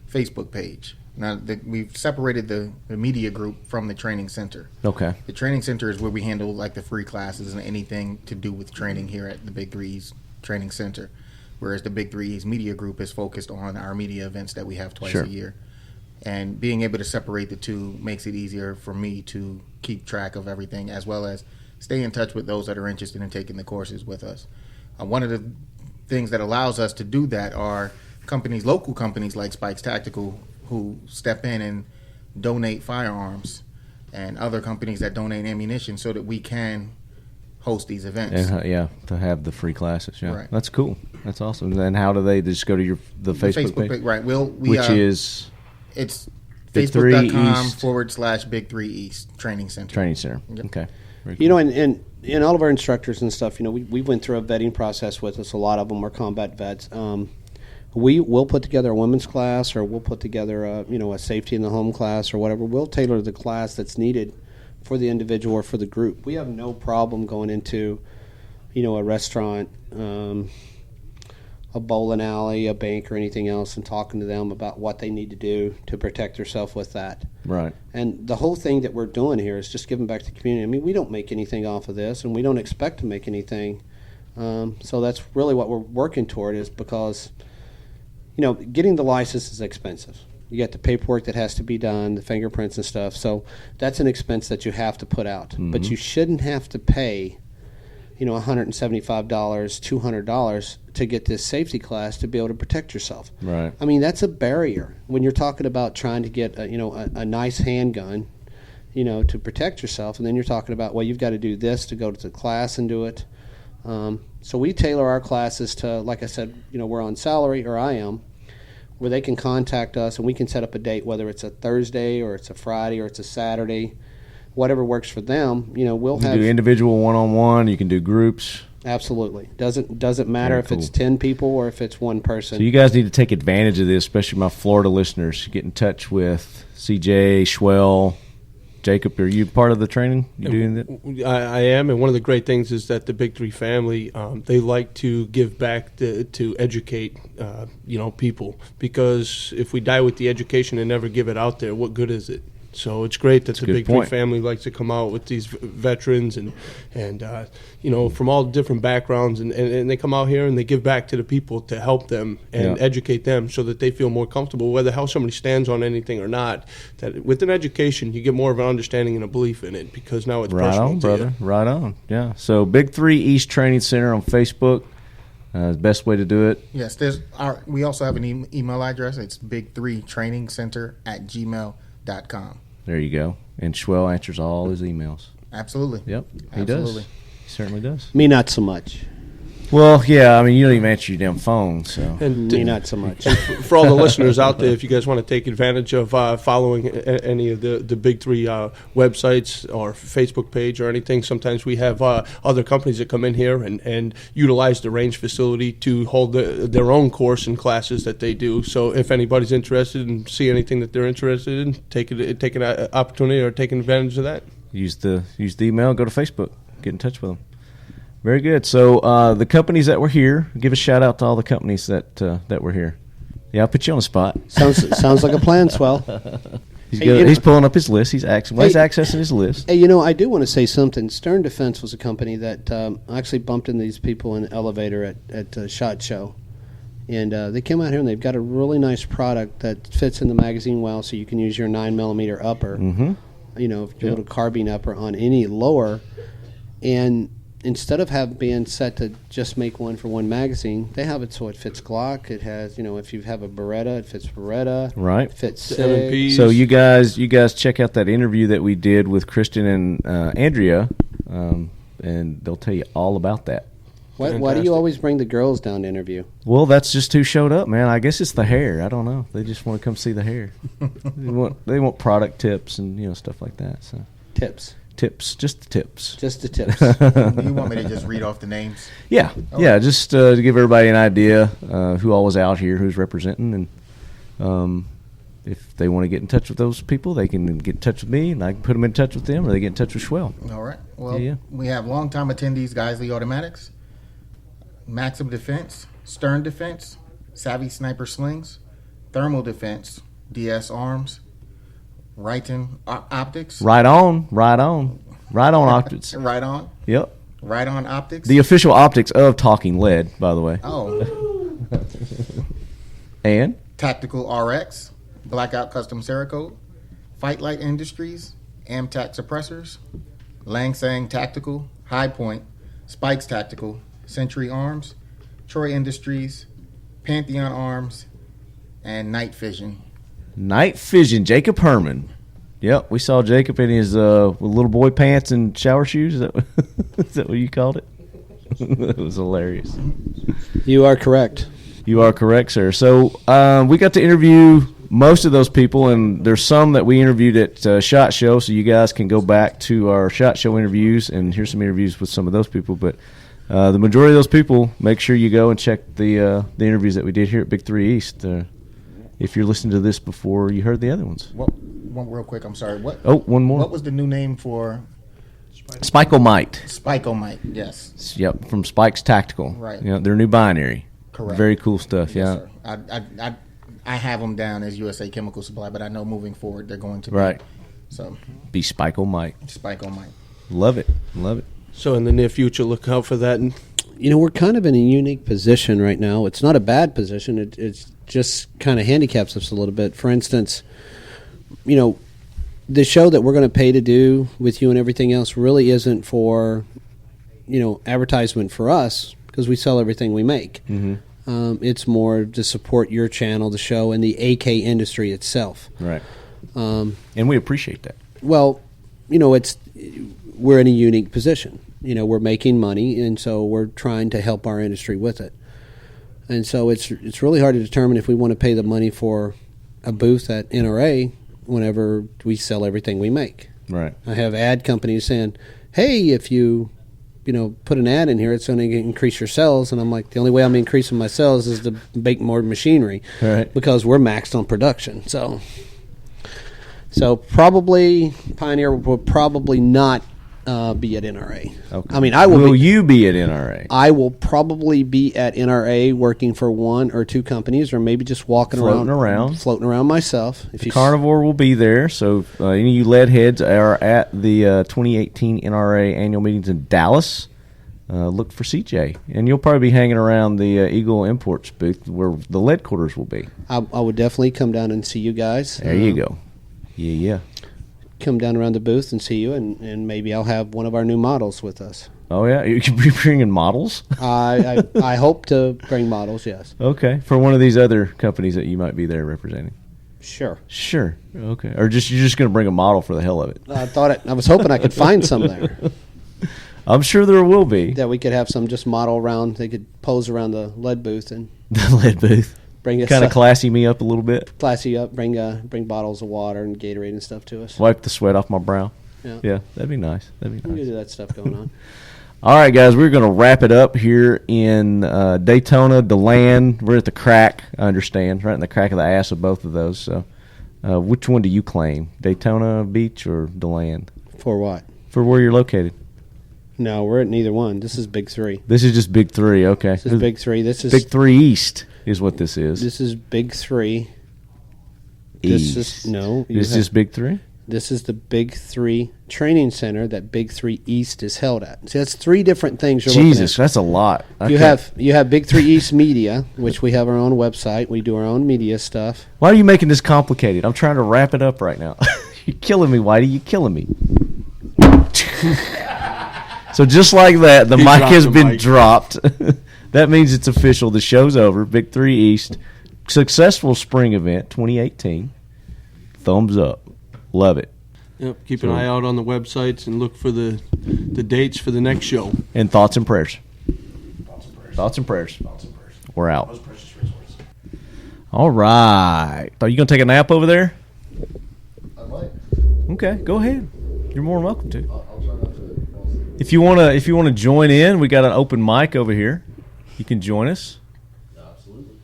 Facebook page. Now, we've separated the media group from the training center. Okay. The training center is where we handle like the free classes and anything to do with training here at the Big 3 East Training Center, whereas the Big 3 East media group is focused on our media events that we have twice Sure. a year. And being able to separate the two makes it easier for me to keep track of everything, as well as stay in touch with those that are interested in taking the courses with us. One of the things that allows us to do that are local companies like Spikes Tactical, who step in and donate firearms, and other companies that donate ammunition, so that we can host these events. And, to have the free classes. Yeah, Right. That's cool. That's awesome. And how do they just go to the Facebook page? Right. It's Big 3 Facebook.com/Big 3 East Training Center. Training Center. Yep. Okay. Very cool. And all of our instructors and stuff, we went through a vetting process with us. A lot of them are combat vets. We will put together a women's class, or we'll put together a safety in the home class or whatever. We'll tailor the class that's needed for the individual or for the group. We have no problem going into, a restaurant, a bowling alley, a bank, or anything else, and talking to them about what they need to do to protect themselves with that. Right. And the whole thing that we're doing here is just giving back to the community. I mean, we don't make anything off of this, and we don't expect to make anything. So that's really what we're working toward, is because, getting the license is expensive. You got the paperwork that has to be done, the fingerprints and stuff. So that's an expense that you have to put out. Mm-hmm. But you shouldn't have to pay, $175, $200 to get this safety class to be able to protect yourself. Right. I mean, that's a barrier when you're talking about trying to get a nice handgun, to protect yourself, and then you're talking about, well, you've got to do this to go to the class and do it. So we tailor our classes to, like I said, we're on salary, or I am, where they can contact us and we can set up a date, whether it's a Thursday or it's a Friday or it's a Saturday, whatever works for them. We'll You have can do individual one-on-one. You can do groups. Absolutely. Doesn't matter Very if it's cool. 10 people or if it's one person. So you guys need to take advantage of this, especially my Florida listeners. Get in touch with CJ, Schwell, Jacob. Are you part of the training? You doing that? I am, and one of the great things is that the Big 3 family, they like to give back to educate, people. Because if we die with the education and never give it out there, what good is it? So it's great that the Big 3 family likes to come out with these veterans and from all different backgrounds, and they come out here and they give back to the people to help them and educate them so that they feel more comfortable, whether how somebody stands on anything or not. That with an education, you get more of an understanding and a belief in it, because now it's Right personal on, to brother. you. Right on. Yeah. So Big 3 East Training Center on Facebook. The best way to do it. Yes, we also have an email address. It's big3trainingcenter@gmail.com. There you go. And Schwell answers all his emails. Absolutely. Yep. He Absolutely. does. He certainly does. Me, not so much. Well, yeah, I mean, you don't even answer your damn phone, so. And Me, not so much. for all the listeners out there, if you guys want to take advantage of following any of the big three websites or Facebook page or anything, sometimes we have other companies that come in here and utilize the range facility to hold their own course and classes that they do. So if anybody's interested and see anything that they're interested in, take an opportunity or taking advantage of that. Use the email, go to Facebook, get in touch with them. Very good. So the companies that were here, give a shout out to all the companies that were here. Yeah, I'll put you on the spot. Sounds like a plan, Swell. He's pulling up his list. He's accessing his list. Hey, I do want to say something. Stern Defense was a company that I actually bumped into these people in the elevator at SHOT Show. And they came out here, and they've got a really nice product that fits in the magazine well, so you can use your 9mm upper, your little carbine upper on any lower. And instead of being set to just make one for one magazine, they have it so it fits Glock. It has, if you have a Beretta, it fits Beretta. Right. It fits The SIG. M&Ps. So you guys check out that interview that we did with Kristin and Andrea, and they'll tell you all about that. Why do Fantastic. you always bring the girls down to interview? Well, that's just who showed up, man. I guess it's the hair. I don't know. They just want to come see the hair. They want product tips and stuff like that. So Tips. tips, just the tips. Just the tips. You want me to just read off the names? Yeah, yeah, just to give everybody an idea who all was out here, who's representing, and if they want to get in touch with those people, they can get in touch with me, and I can put them in touch with them, or they get in touch with Schwell. All right. Well, Yeah. we have longtime attendees, Geisley Automatics, Maxim Defense, Stern Defense, Savvy Sniper Slings, Thermal Defense, DS Arms, Righton Optics. Right on optics. Right on. Yep. Right on Optics. The official optics of Talking Lead, by the way. Oh. And Tactical RX, Blackout Custom Cerakote, Fight Light Industries, Amtac Suppressors, Langsang Tactical, High Point, Spikes Tactical, Century Arms, Troy Industries, Pantheon Arms, and Night Vision. Night Vision, Jacob Herman. Yep, we saw Jacob in his little boy pants and shower shoes. Is that what you called it? That was hilarious. You are correct. You are correct, sir. So we got to interview most of those people, and there's some that we interviewed at SHOT Show, so you guys can go back to our SHOT Show interviews and hear some interviews with some of those people. But the majority of those people, make sure you go and check the interviews that we did here at Big 3 East. If you're listening to this before you heard the other ones. One real quick, I'm sorry. One more. What was the new name for Spike-O-Mite. Spike-O-Mite? Yes. Yep, from Spike's Tactical. Right. Their new binary. Correct. Very cool stuff, Yes, yeah. sir. I have them down as USA Chemical Supply, but I know moving forward they're going to be. Right. So, Be Spike-O-Mite. Spike-O-Mite. Love it. Love it. So in the near future, look out for that. And We're kind of in a unique position right now. It's not a bad position. It's just kind of handicaps us a little bit. For instance, the show that we're going to pay to do with you and everything else really isn't for, advertisement for us because we sell everything we make. Mm-hmm. It's more to support your channel, the show, and the AK industry itself. Right. And we appreciate that. Well, we're in a unique position. We're making money, and so we're trying to help our industry with it. And so it's really hard to determine if we want to pay the money for a booth at NRA whenever we sell everything we make. Right. I have ad companies saying, hey, if you put an ad in here, it's going to increase your sales. And I'm like, the only way I'm increasing my sales is to make more machinery. Right. Because we're maxed on production. So probably Pioneer will probably not be at NRA. Okay. I mean, I will. Will you be at NRA? I will probably be at NRA working for one or two companies, or maybe just floating around myself. Carnivore will be there, so any of you lead heads are at the 2018 NRA annual meetings in Dallas. Look for CJ, and you'll probably be hanging around the Eagle Imports booth where the Leadquarters will be. I would definitely come down and see you guys. There you go. Yeah. Come down around the booth and see you, and maybe I'll have one of our new models with us. Oh, yeah? You could be bringing models? I hope to bring models, yes. Okay. For one of these other companies that you might be there representing. Sure. Okay. Or you're just going to bring a model for the hell of it. I was hoping I could find some there. I'm sure there will be. that we could have some just model around. They could pose around the lead booth and The lead booth. bring us Kind of classy me up a little bit. classy up. Bring bottles of water and Gatorade and stuff to us. Wipe the sweat off my brow. Yeah. Yeah, that'd be nice. That'd be We nice. could do that stuff going on. All right, guys, we're going to wrap it up here in Daytona, DeLand. We're at the crack, I understand, right in the crack of the ass of both of those. So which one do you claim, Daytona Beach or DeLand? For what? For where you're located. No, we're at neither one. This is Big 3. This is just Big 3, okay. This is Big 3. This is Big 3 East is what this is. This is Big 3. East. This is no. This is Big 3? This is the Big 3 training center that Big 3 East is held at. See, that's 3 different things you're Jesus, looking that's a lot. at. You have Big 3 East Media, which we have our own website. We do our own media stuff. Why are you making this complicated? I'm trying to wrap it up right now. You're killing me, Whitey. You're killing me. So just like that, the He mic dropped has the been mic. dropped. That means it's official. The show's over. Big 3 East. Successful spring event, 2018. Thumbs up. Love it. Yep. Keep an eye out on the websites and look for the dates for the next show. And thoughts and prayers. Thoughts and prayers. We're out. All right. Are you going to take a nap over there? I might. Okay, go ahead. You're more than welcome to. I'll try not to. If you wanna join in, we got an open mic over here. You can join us. Absolutely.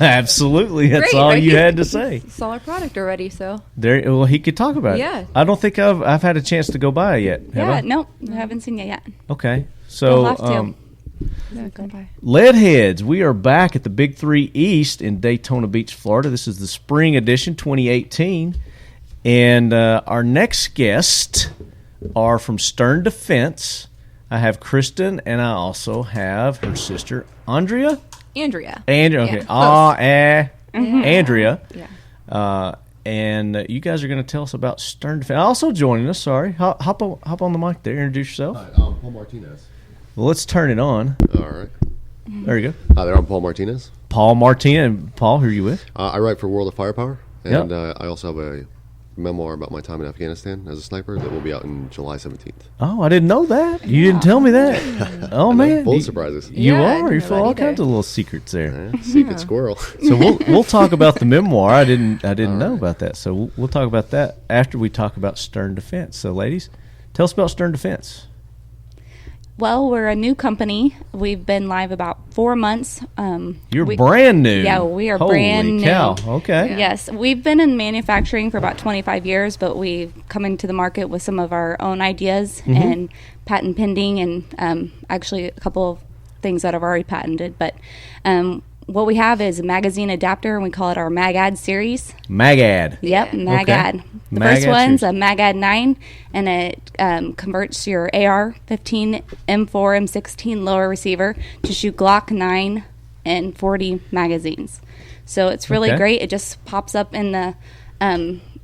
Absolutely. That's Great, all right? you had to say. Saw our product already, so There. Well, he could talk about Yeah. it. I don't think I've had a chance to go by it yet. Have I? Nope, I haven't seen it yet. Okay. So We'll have to. yeah, come by. Leadheads, we are back at the Big 3 East in Daytona Beach, Florida. This is the spring edition, 2018. And our next guests are from Stern Defense. I have Kristin, and I also have her sister, Andrea. Andrea. Andrea, okay. Yeah, Andrea. Yeah. And you guys are going to tell us about Stern Defense. Also joining us, sorry. Hop on the mic there. Introduce yourself. Hi, I'm Paul Martinez. Well, let's turn it on. All right. There you go. Hi there, I'm Paul Martinez. Paul Martinez. And Paul, who are you with? I write for World of Firepower, and Yep. I also have a memoir about my time in Afghanistan as a sniper that will be out in July 17th. Oh, I didn't know that. You didn't tell me that. Oh, man. Full of surprises. You Yeah, I are. didn't You're know full that all either. kinds of little secrets there. Secret squirrel. So we'll talk about the memoir. I didn't know about that. So we'll talk about that after we talk about Stern Defense. So, ladies, tell us about Stern Defense. Well, we're a new company. We've been live about 4 months. You're brand new. Yeah, we are Holy brand new. cow. Okay. Yes, we've been in manufacturing for about 25 years, but we've come into the market with some of our own ideas Mm-hmm. and patent pending, and actually a couple of things that I've already patented. But what we have is a magazine adapter, and we call it our MagAd series. MagAd. Yep, MagAd. Okay. The first MagAd one's series. a MagAd 9, and it converts your AR-15, M4, M16 lower receiver to shoot Glock 9 and 40 magazines. So it's really Okay. great. It just pops up in the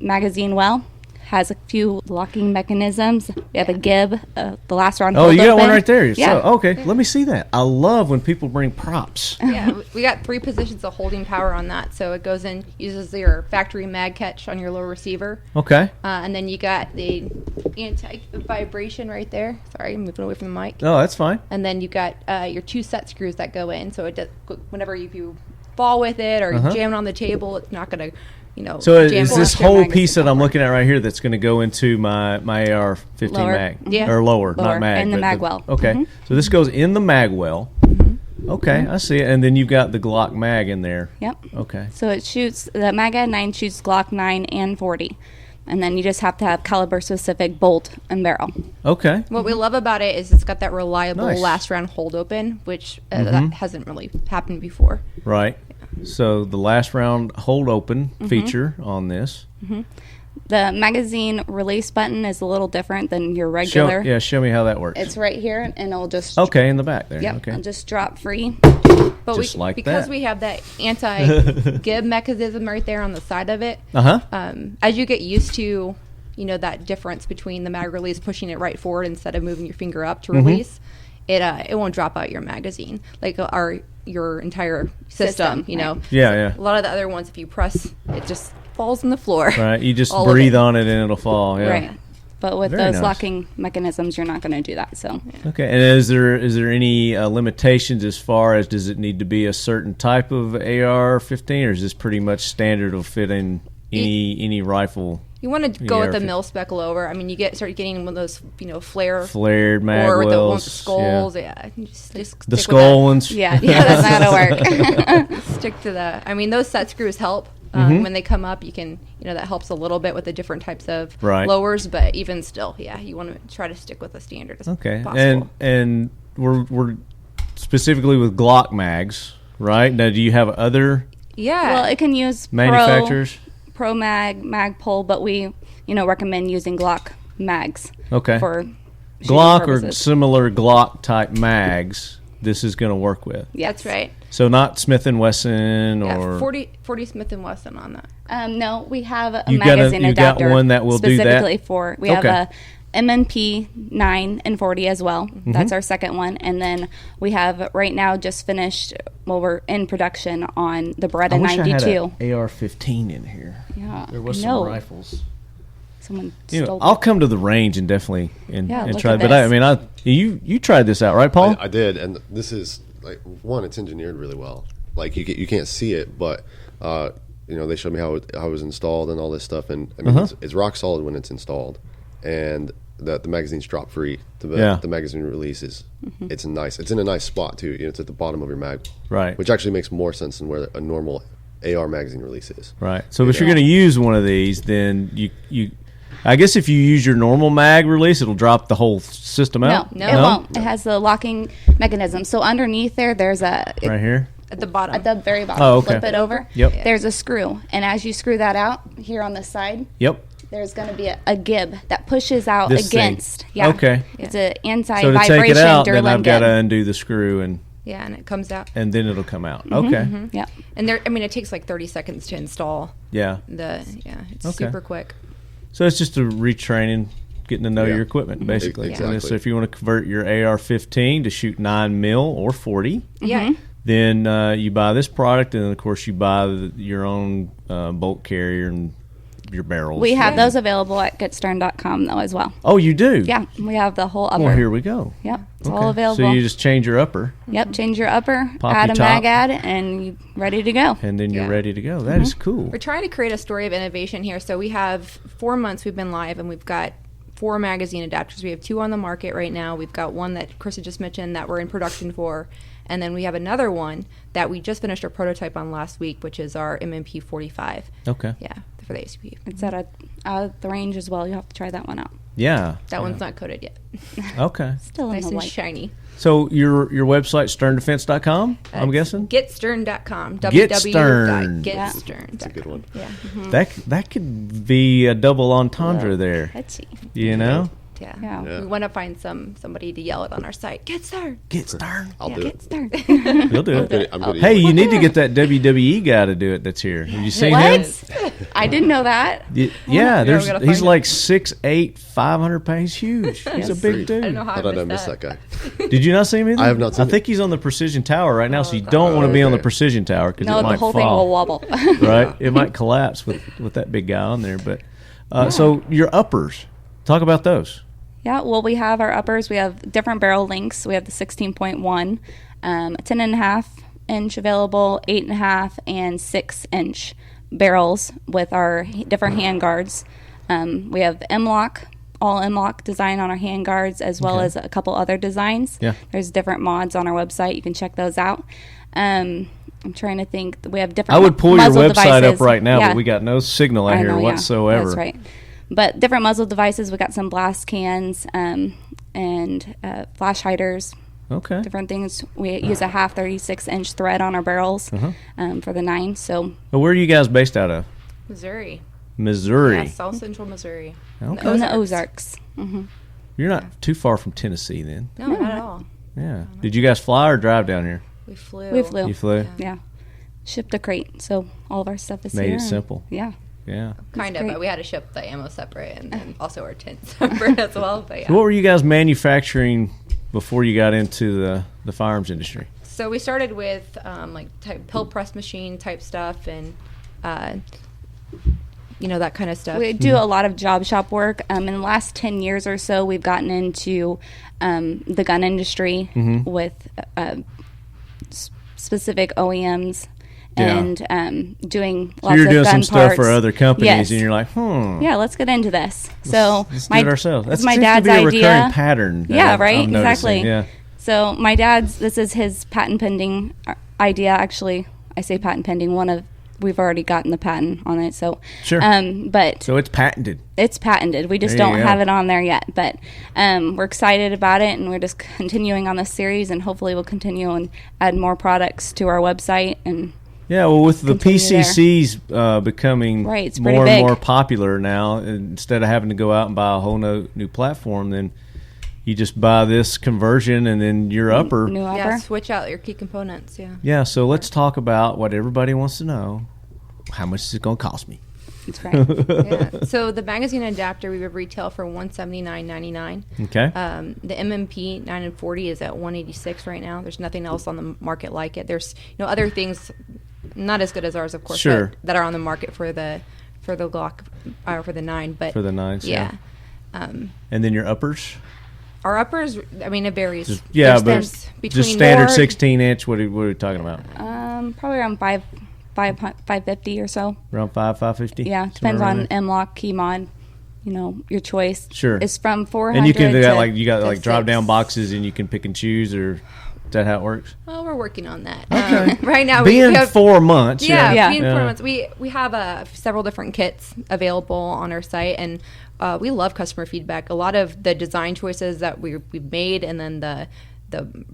magazine well. Has a few locking mechanisms. We have a gib, the last round. Oh, hold you got one open. right there. Yeah. So, okay, let me see that. I love when people bring props. Yeah, we got 3 positions of holding power on that. So it goes in, uses your factory mag catch on your lower receiver. Okay. And then you got the anti-vibration right there. Sorry, I'm moving away from the mic. Oh, that's fine. And then you got your 2 set screws that go in. So it does, whenever you fall with it or Uh-huh. jam it on the table, it's not going to, So jam is this past your whole magazine. piece that I'm looking at right here that's going to go into my AR-15 Lower. mag? Yeah. Or lower, not Lower, mag. in the but mag well. Okay. Mhm. So this goes in the mag well. Okay, I see it. And then you've got the Glock mag in there. Yep. Okay. So it shoots, the MagAd 9 shoots Glock 9 and 40. And then you just have to have caliber specific bolt and barrel. Okay. What we love about it is it's got that reliable Nice. last round hold open, which that hasn't really happened before. Right. So the last round hold open feature on this. The magazine release button is a little different than your regular. Show me how that works. It's right here, and it'll just Okay, in the back there. Yep, Okay. and just drop free. But Just like because that. we have that anti-gib mechanism right there on the side of it. Uh-huh. As you get used to, that difference between the mag release pushing it right forward instead of moving your finger up to release, it won't drop out your magazine like your entire system. Right. Yeah. A lot of the other ones, if you press, it just falls on the floor. Right. You just All of breathe it. on it and it'll fall. Yeah. Right. But with Very those nice. locking mechanisms, you're not going to do that. So Okay, and is there any limitations as far as does it need to be a certain type of AR-15, or is this pretty much standard will fit in any rifle? You want to go with the AR-15. mil spec lower. I mean, start getting one of those, Flared mag or the wells, ones with skulls. Yeah, just the stick with skull ones. yeah, that's not going to work. Stick to the. I mean, those set screws help when they come up. You can, that helps a little bit with the different types of Right. lowers. But even still, you want to try to stick with the standard as Okay, possible. and we're specifically with Glock mags, right? Now, do you have other Yeah. Well, it can use manufacturers? Pro mag, Magpul, but we, recommend using Glock mags. Okay. For shooting Glock or purposes. similar Glock type mags, this is going to work with. Yes. That's right. So not Smith and Wesson Yeah, or 40 Smith and Wesson on that. No, we have a You got a- magazine you got adapter one that will do that? specifically for. We have Okay. a M&P 9 and 40 as well. Mm-hmm. That's our second one, and then we have right now just finished. Well, we're in production on the Beretta I wish 92. I had an AR-15 in here. Yeah, There was I some know. rifles. Someone You know, stole. I'll come to the range and definitely and Yeah, look try. at But this. you tried this out, right, Paul? I did, and this is like one. It's engineered really well. Like you can't see it, but they showed me how it was installed and all this stuff. And I mean, it's rock solid when it's installed, and the magazine's drop free. The magazine release is it's nice. It's in a nice spot too. It's at the bottom of your mag, Right. Which actually makes more sense than where a normal AR magazine release is. Right. So if you're going to use one of these, then you I guess if you use your normal mag release, it'll drop the whole system out. No, it won't. It has the locking mechanism. So underneath there's a Right here. At the bottom. At the very bottom. Oh, okay. Flip it over. Yep. There's a screw, and as you screw that out here on the side, Yep. there's going to be a gib that pushes out This thing. against. Yeah. Okay. It's an So to anti-vibration take it out, Durlin then I've got gib. to undo the screw and and it comes out. then it'll come out. Okay. Yeah. And it takes like 30 seconds to install. Yeah. It's Okay. super quick. So it's just a retraining, getting to know Yeah. your equipment, basically. Exactly. And so if you want to convert your AR-15 to shoot 9 mil or 40, Yeah. then you buy this product, and then of course you buy your own bolt carrier and your barrels. We have those available at getstern.com though as well. Oh, you do? Yeah, we have the whole upper. Well, here we go. Yep, it's Okay. all available. So you just change your upper, Yep, change your upper, Pop add your a mag top. ad, and you're ready to go. and then you're Yeah. ready to go. That is cool. We're trying to create a story of innovation here. So we have 4 months we've been live, and we've got 4 magazine adapters. We have 2 on the market right now. We've got one that Chris had just mentioned that we're in production for. And then we have another one that we just finished our prototype on last week, which is our M&P 45. Okay. Yeah, for the ACP. It's at the range as well. You have to try that one out. Yeah. That one's not coated yet. Okay. Still in Nice the and white. shiny. So your website, sterndefense.com, I'm guessing? Getstern.com. Get Stern. Getstern.com. It's a good one. Yeah. That could be a double entendre there. Let's see. You know? Yeah. Yeah. We want to find somebody to yell it on our site. Get Stern. Get Stern. I'll do it. Get started. He'll do it. I'm good at Hey, it. you need to get that WWE guy to do it that's here. Have you seen him? What? I didn't know that. Yeah, we gotta he's find like 6'8", 500 pounds. He's huge. He's a big I don't dude. know how How did I I miss missed that that. guy? Did you not see him either? I have not seen I think he's on the Precision Tower right now, so you God. don't want to be on the Okay. Precision Tower because No, it the might whole thing will fall. wobble. Right? It might collapse with that big guy on there. But so your uppers, talk about those. Yeah, well, we have our uppers. We have different barrel lengths. We have the 16.1, 10.5-inch available, 8.5, and 6-inch barrels with our different hand guards. We have M-lock, all M-lock design on our hand guards, as well as a couple other designs. Yeah. There's different mods on our website. You can check those out. I'm trying to think. We have different I would pull your muzzle website devices. up right now, Yeah. but we got no signal out I here know, yeah. whatsoever. That's right. But different muzzle devices. We got some blast cans and flash hiders. Okay. Different things. We use a half 36-inch thread on our barrels for the 9. So Well, where are you guys based out of? Missouri. Missouri. Yeah, South Central Missouri. Okay. in the Ozarks. hmm You're not too far from Tennessee then. No, not at all. Yeah. Did you guys fly or drive down here? We flew. We flew. You flew? Yeah. Shipped a crate, so all of our stuff is Made here. it simple. Yeah. Yeah. Kind of, great. but we had to ship the ammo separate and then also our tent separate as well. But So what yeah. were you guys manufacturing before you got into the firearms industry? So we started with like type pill press machine type stuff and that kind of stuff. We do a lot of job shop work. In the last 10 years or so, we've gotten into the gun industry with specific OEMs and doing lots you're of doing gun some parts. stuff for other companies, Yes. and you're like, yeah, let's get into this. So let's do it ourselves. That it's my seems dad's to be a idea. recurring pattern. Yeah, I'm right. noticing. Exactly. Yeah. So my this is his patent pending idea. Actually, I say patent pending. We've already gotten the patent on it. So sure. But so it's patented. It's patented. We just There you don't go. have it on there yet. But we're excited about it, and we're just continuing on this series, and hopefully we'll continue and add more products to our website. And yeah, well, with the continue PCCs becoming Right, it's more pretty and big. more popular now, instead of having to go out and buy a whole new platform, then you just buy this conversion, and then your upper. New upper. Yeah, switch out your key components. Yeah. Yeah, so let's talk about what everybody wants to know. How much is it going to cost me? That's right. Yeah. So the magazine adapter we would retail for $179.99. Okay. The M&amp 9 and 40 is at $186 right now. There's nothing else on the market like it. There's other things not as good as ours, of course, Sure. but that are on the market for the Glock or for the 9. But For the 9s, yeah. And then your uppers? our uppers, I mean, it varies. Yeah, There's but just standard more- 16-inch. What are we talking about? Probably around 550 or so. Around 550? Yeah, depends on M-lock, key mod. Your choice. Sure. It's from 400. And you can do to, that you got to like drop down 6. boxes, and you can pick and choose, or is that how it works? Well, we're working on that. Okay. Right now, being we have 4 months. Yeah, Yeah. 4 months. We have several different kits available on our site, and we love customer feedback. A lot of the design choices that we've made, and then the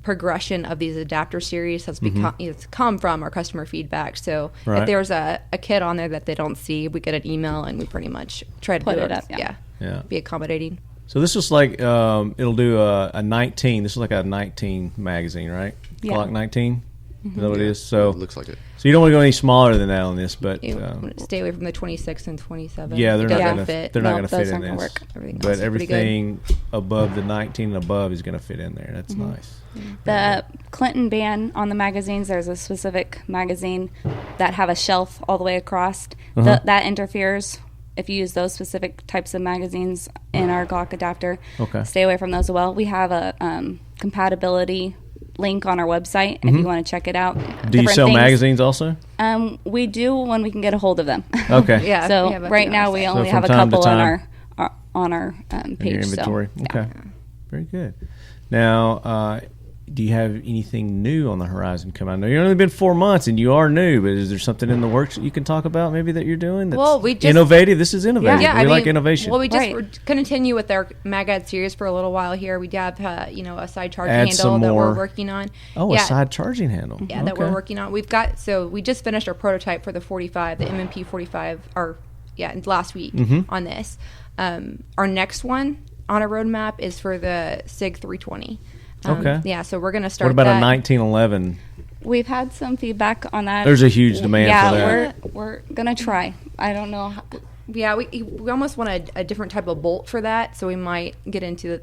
progression of these adapter series has it's come from our customer feedback. So Right. if there's a kit on there that they don't see, we get an email, and we pretty much try to Put do it up, yeah. be accommodating. So this is like it'll do a 19. This is like a 19 magazine, right? Yeah. Glock 19. Is that what it is? So It looks like it. So you don't want to go any smaller than that on this, but You stay away from the 26 and 27. yeah, they're It not doesn't gonna fit. they're not No, going to those fit in aren't gonna this. work. Everything else But is pretty good. everything above the 19 and above is going to fit in there. That's nice. The Clinton band on the magazines, there's a specific magazine that have a shelf all the way across. That interferes if you use those specific types of magazines in our Glock adapter. Okay. Stay away from those as well. We have a compatibility link on our website if you want to check it out. Do you Different sell things. magazines also? We do when we can get a hold of them. Okay. Yeah. we So have a right few on now our we site. only from have a time to couple on time. our In page. your inventory. So, Okay. Very good. Now, do you have anything new on the horizon coming? I know you've only been 4 months and you are new, but is there something in the works that you can talk about maybe that you're doing that's Well, we just- innovative? This is innovative. Yeah, we like innovation. Well, we just Right. we're continue with our MagAd series for a little while here. We have a side charging Add handle some that more. we're working on. Oh, yeah, a side charging handle. Yeah, that we're working on. We just finished our prototype for the 45, the M&amp 45, last week on this. Our next one on our roadmap is for the SIG 320. Okay. Yeah, so we're going to start What about that. a 1911? We've had some feedback on that. There's a huge demand yeah, for that. we're gonna try. I don't know. Yeah, we almost want a different type of bolt for that, so we might get into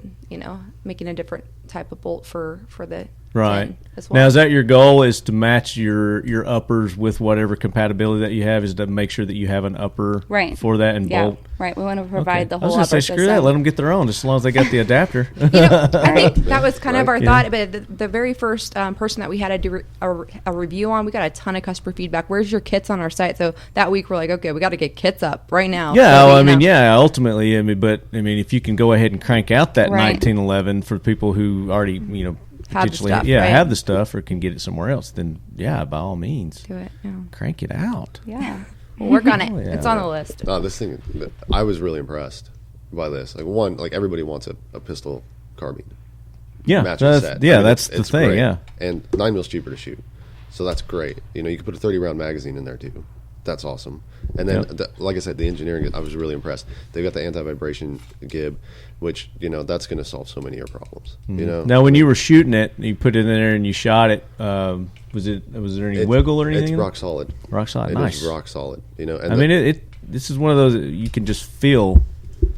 making a different type of bolt for the Right. 10 as well. Now, is that your goal, is to match your uppers with whatever compatibility that you have, is to make sure that you have an upper Right. for that and Yeah, bolt? right. We want to provide the I was whole going upper to say, screw system. that. Let them get their own, just as long as they got the adapter. I think that was kind of our thought. But the very first person that we had to do a review on, we got a ton of customer feedback. Where's your kits on our site? So that week we're like, okay, we got to get kits up right now. Yeah, So well, we know. ultimately, if you can go ahead and crank out that Right. 1911 for people who already, Have the potentially, stuff, yeah, right. have the stuff or can get it somewhere else, then yeah, by all means, Do it. Yeah. crank it out. Yeah. We'll work on it. Oh, yeah. It's on the list. No, this thing, I was really impressed by this. Like everybody wants a pistol carbine. Yeah, Match your that's, set. yeah, I mean, that's the it's thing. great. Yeah, And 9 mil cheaper to shoot, so that's great. You can put a 30-round magazine in there too. That's awesome. And then, Yep. like I said, the engineering, I was really impressed. They got the anti-vibration gib, which that's going to solve so many of your problems. Now, when you were shooting it, you put it in there and you shot it. Was there any wiggle or anything? It's rock solid. Rock solid. It Nice. is rock solid. And I mean, this is one of those that you can just feel.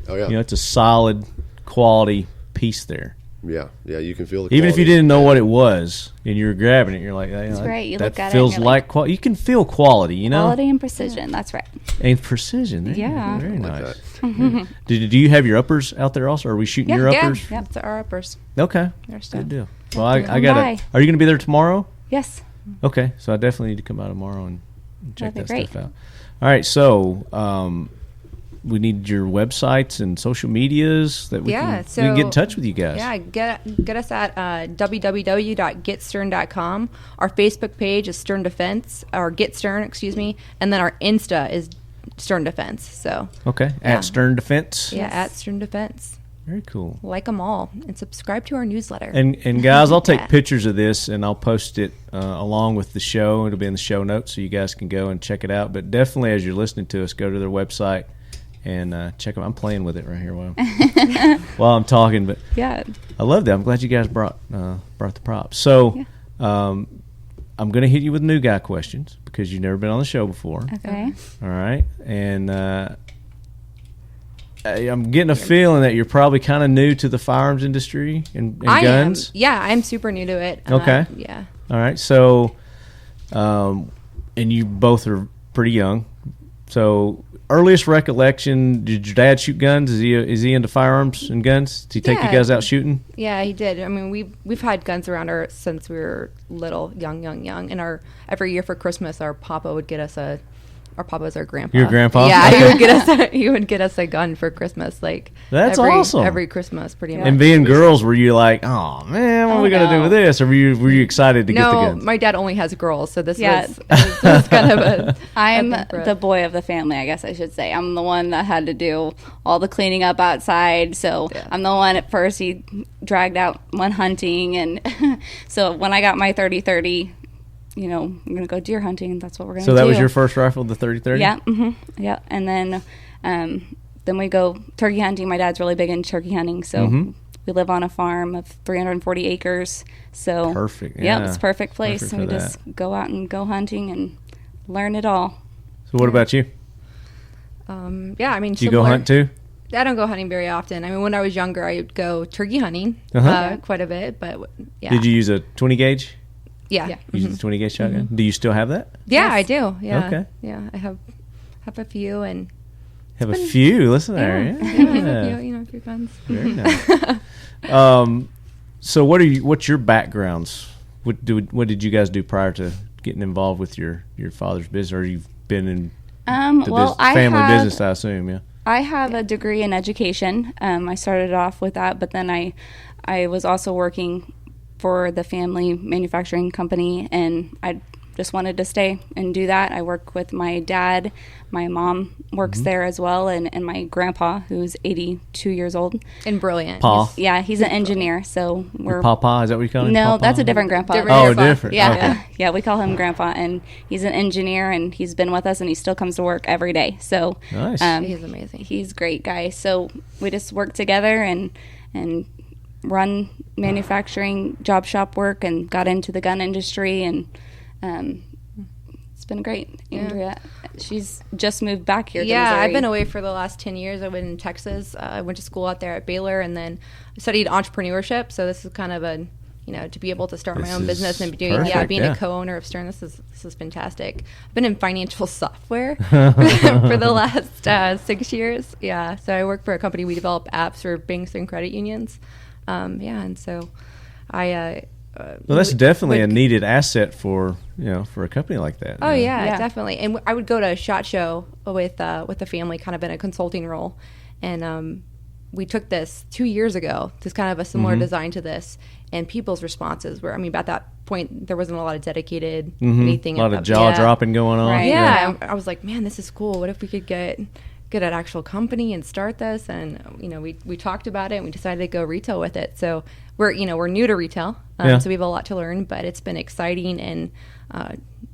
Oh yeah. It's a solid quality piece there. Yeah, you can feel the Even if you quality. didn't know what it was and you were grabbing it, you're like, That's right. You that look at it and feels you're like quality. You can feel quality, you know? Quality and precision. That's right. And precision. There you Yeah. go. Very Like nice. that. Do you have your uppers out there also? Are we shooting your uppers? Yeah, it's our uppers. Okay. Our stuff. Good deal. Well, I Come got by. to. Are you going to be there tomorrow? Yes. Okay. So I definitely need to come out tomorrow and check That'd that be great. stuff out. All right. So we need your websites and social medias that we can get in touch with you guys. Yeah, get us at www.getstern.com. Our Facebook page is Stern Defense, or Get Stern, excuse me, and then our Insta is Stern Defense. So Okay. Yeah. At Stern Defense. yeah, at Stern Defense. Very cool. Like them all, and subscribe to our newsletter. And guys, I'll take Yeah. pictures of this and I'll post it along with the show. It'll be in the show notes so you guys can go and check it out. But definitely, as you're listening to us, go to their website and check them. I'm playing with it right here while I'm talking. But Yeah. I love that. I'm glad you guys brought the props. So I'm going to hit you with new guy questions because you've never been on the show before. Okay. All right, and I'm getting a feeling that you're probably kind of new to the firearms industry and guns. Yeah, I'm super new to it. Okay. Yeah. All right. So, and you both are pretty young. So, earliest recollection: did your dad shoot guns? Is he into firearms and guns? Did he take you guys out shooting? Yeah, he did. I mean, we've had guns around our since we were little, young, and every year for Christmas, our papa would get us our papa's our grandpa. Your grandpa? Yeah, Okay. he would get us a gun for Christmas. Like That's awesome. Every Christmas, pretty much. And being girls, were you like, oh man, what are we gonna do with this? Or were you excited to get the No, guns? my dad only has girls, so this Yeah. was kind of a. I'm a thing for us. the boy of the family, I guess I should say. I'm the one that had to do all the cleaning up outside. So I'm the one at first he dragged out one hunting. And so when I got my 30-30, I'm going to go deer hunting, and that's what we're going to do. So that was your first rifle, the 30-30? Yeah. Yeah. And then we go turkey hunting. My dad's really big in turkey hunting. So we live on a farm of 340 acres. So Perfect. Yeah, Yeah. it's a perfect place. Perfect and we for just go out and go hunting and learn it all. So what about you? Yeah, I mean, Do you go hunt too? I don't go hunting very often. I mean, when I was younger, I would go turkey hunting quite a bit, but yeah. Did you use a 20 gauge? Yeah. You used the 20 gauge shotgun? Do you still have that? Yeah, I do. Yeah. Okay. Yeah, I have a few and Have a few. Listen there. I have a few, a few guns. Very nice. So what's your backgrounds? What did you guys do prior to getting involved with your father's business, or you've been in the family business, I assume, yeah? I have a degree in education. I started off with that, but then I was also working for the family manufacturing company, and I just wanted to stay and do that. I work with my dad. My mom works there as well, and my grandpa, who's 82 years old. And brilliant. Pa? He's an engineer, so we're... Papa, is that what you call him? No, Papa? that's a different grandpa. Different. Yeah, Okay. yeah, we call him Grandpa, and he's an engineer, and he's been with us, and he still comes to work every day. So Nice. He's amazing. He's a great guy. So we just work together and run manufacturing job shop work, and got into the gun industry, and it's been great. Andrea, she's just moved back here. Yeah, to Missouri. I've been away for the last 10 years. I've been in Texas. I went to school out there at Baylor, and then I studied entrepreneurship. So this is kind of a, to be able to start my This own business and is be doing, perfect, being yeah. a co-owner of Stern. This is fantastic. I've been in financial software for the last 6 years. Yeah, so I work for a company. We develop apps for banks and credit unions. And so I. Well, that's definitely a needed asset for a company like that. Oh you know? yeah, definitely. And I would go to a SHOT Show with the family, kind of in a consulting role, and we took this 2 years ago. This kind of a similar design to this, and people's responses were, at that point there wasn't a lot of dedicated anything. A lot of jaw dropping going on. Right. Yeah, I was like, man, this is cool. What if we could get an actual company and start this? And we talked about it, and we decided to go retail with it. So we're new to retail, so we have a lot to learn, but it's been exciting. And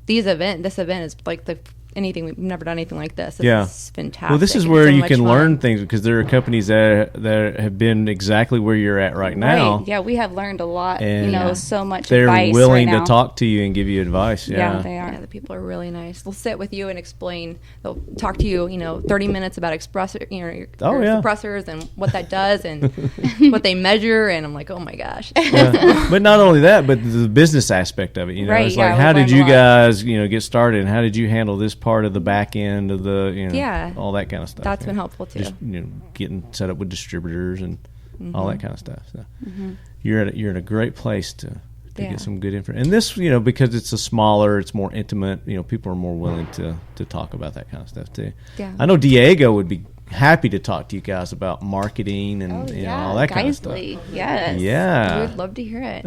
this event is like the anything. We've never done anything like this. Yeah. It's fantastic. Well, this is It's where so you much can fun. learn things, because there are companies that have been exactly where you're at right now. Right. Yeah, we have learned a lot. And So much they're advice willing right to now. talk to you and give you advice. Yeah, Yeah. they are. Yeah, the people are really nice. They'll sit with you and explain. They'll talk to you, 30 minutes about your suppressors and what that does and what they measure. And I'm like, oh my gosh. Yeah. But not only that, but the business aspect of it. Right, It's yeah, like, we how did learned a you lot. guys, get started, and how did you handle this part of the back end of the, Yeah. all that kind of stuff. That's been helpful too. Just, getting set up with distributors and all that kind of stuff. So Mm-hmm. you're in a great place to Yeah. get some good information. And this, because it's a smaller, it's more intimate. People are more willing to talk about that kind of stuff too. Yeah. I know Diego would be happy to talk to you guys about marketing and yeah, all that kind of stuff. Geisley, yes. Yeah. We'd love to hear it.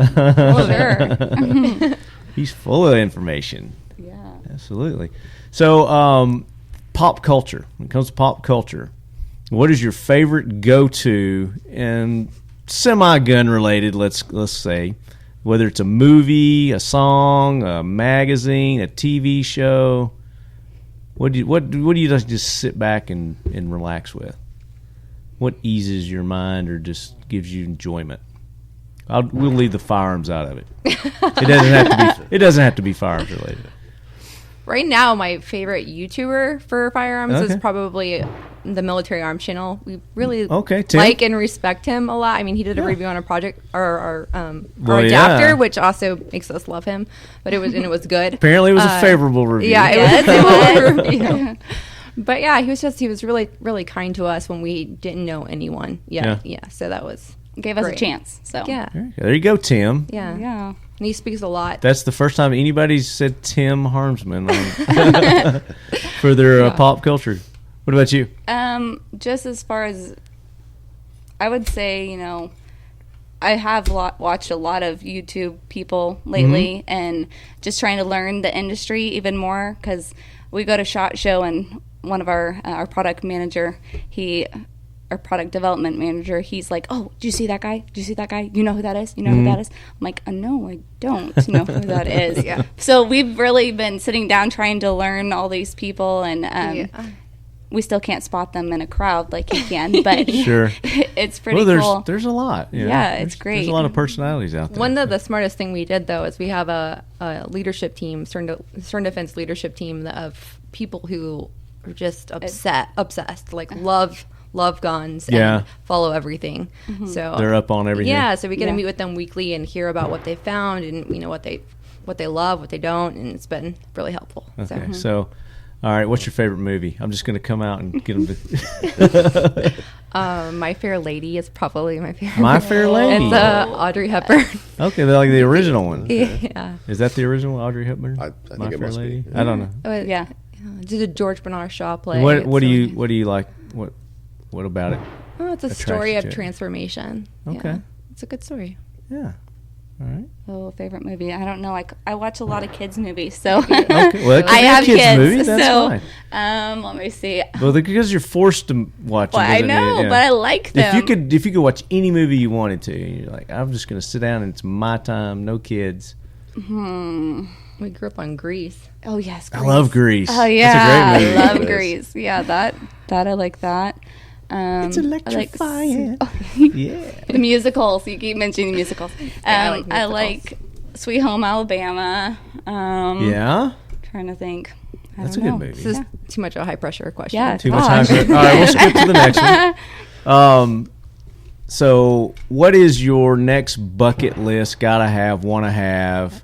Sure. He's full of information. Yeah. Absolutely. So, pop culture. When it comes to pop culture, what is your favorite go-to and semi-gun related? Let's say, whether it's a movie, a song, a magazine, a TV show. What do you just sit back and relax with? What eases your mind or just gives you enjoyment? We'll leave the firearms out of it. It doesn't have to be firearms related. Right now, my favorite YouTuber for firearms Okay. is probably the Military Arms Channel. We really Tim. like and respect him a lot. I mean, he did a review on a project, our Well, adapter, yeah. which also makes us love him. But it was good. Apparently, it was a favorable review. Yeah, it Yes, was a it favorable was. review. But yeah, he was really, really kind to us when we didn't know anyone yet. Yeah, so that was Gave us great. a chance. So Yeah, There you go, Tim. yeah, Yeah. And he speaks a lot. That's the first time anybody's said Tim Harmsman for their pop culture. What about you? Just as far as I would say, I have watched a lot of YouTube people lately, and just trying to learn the industry even more, because we go to SHOT Show, and one of our product manager, our product development manager, he's like, "Oh, did you see that guy? Did you see that guy? You know who that is? You know who that is?" I'm like, "No, I don't know who that is." Yeah. So we've really been sitting down trying to learn all these people, and we still can't spot them in a crowd like he can, but Sure. it's pretty Well, cool. there's a lot. Yeah, There's it's great. a lot of personalities out there. One of the smartest thing we did though is we have a leadership team, Stern Defense leadership team of people who are just obsessed, like love guns and follow everything. So They're up on everything. yeah, so we get to meet with them weekly and hear about what they found and what they love, what they don't, and it's been really helpful. Okay, so all right, what's your favorite movie? I'm just going to come out and get them to... My Fair Lady is probably my favorite. My Fair Lady. It's Audrey Hepburn. Okay, they're like the original one. Yeah. Is that the original Audrey Hepburn? I think My it Fair must be. Lady? I don't know. Yeah. Did a George Bernard Shaw play. What do It's you like? What about it? Oh, it's a attracts story you of to it? transformation. Okay. Yeah. It's a good story. Yeah. All right. Oh, favorite movie? I don't know. I watch a lot of kids movies, so Okay. Well, it could I be a have kids kids. movie. That's so fine. let me see. Well, because you're forced to watch them. Well, I doesn't mean- know, yeah. but I like them. If you could watch any movie you wanted to, and you're like, I'm just going to sit down and it's my time, no kids. We grew up on Grease. Oh yes, I love Grease. Oh yeah, That's a great movie. I love It is. Grease. Yeah, that I like that. It's I like electrifying. Yeah. the musicals. You keep mentioning musicals. I like I musicals. like Sweet Home Alabama. Yeah. Trying to think. I That's a don't good know. movie. This is too much of a high pressure question. Yeah. Too much time. Gosh. All right, we'll skip to the next one. So what is your next bucket list? Gotta have, wanna have,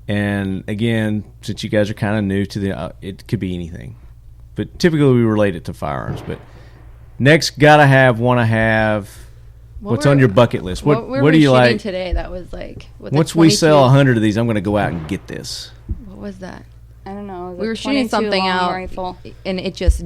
and again, since you guys are kind of new to the, it could be anything, but typically we relate it to firearms. But next, gotta have, wanna have. What's on your bucket list? What were do we you shooting like? today? That was like with the Once we 22 sell 100 of these, I'm gonna go out and get this. What was that? I don't know. We were shooting something out, Rifle. and it just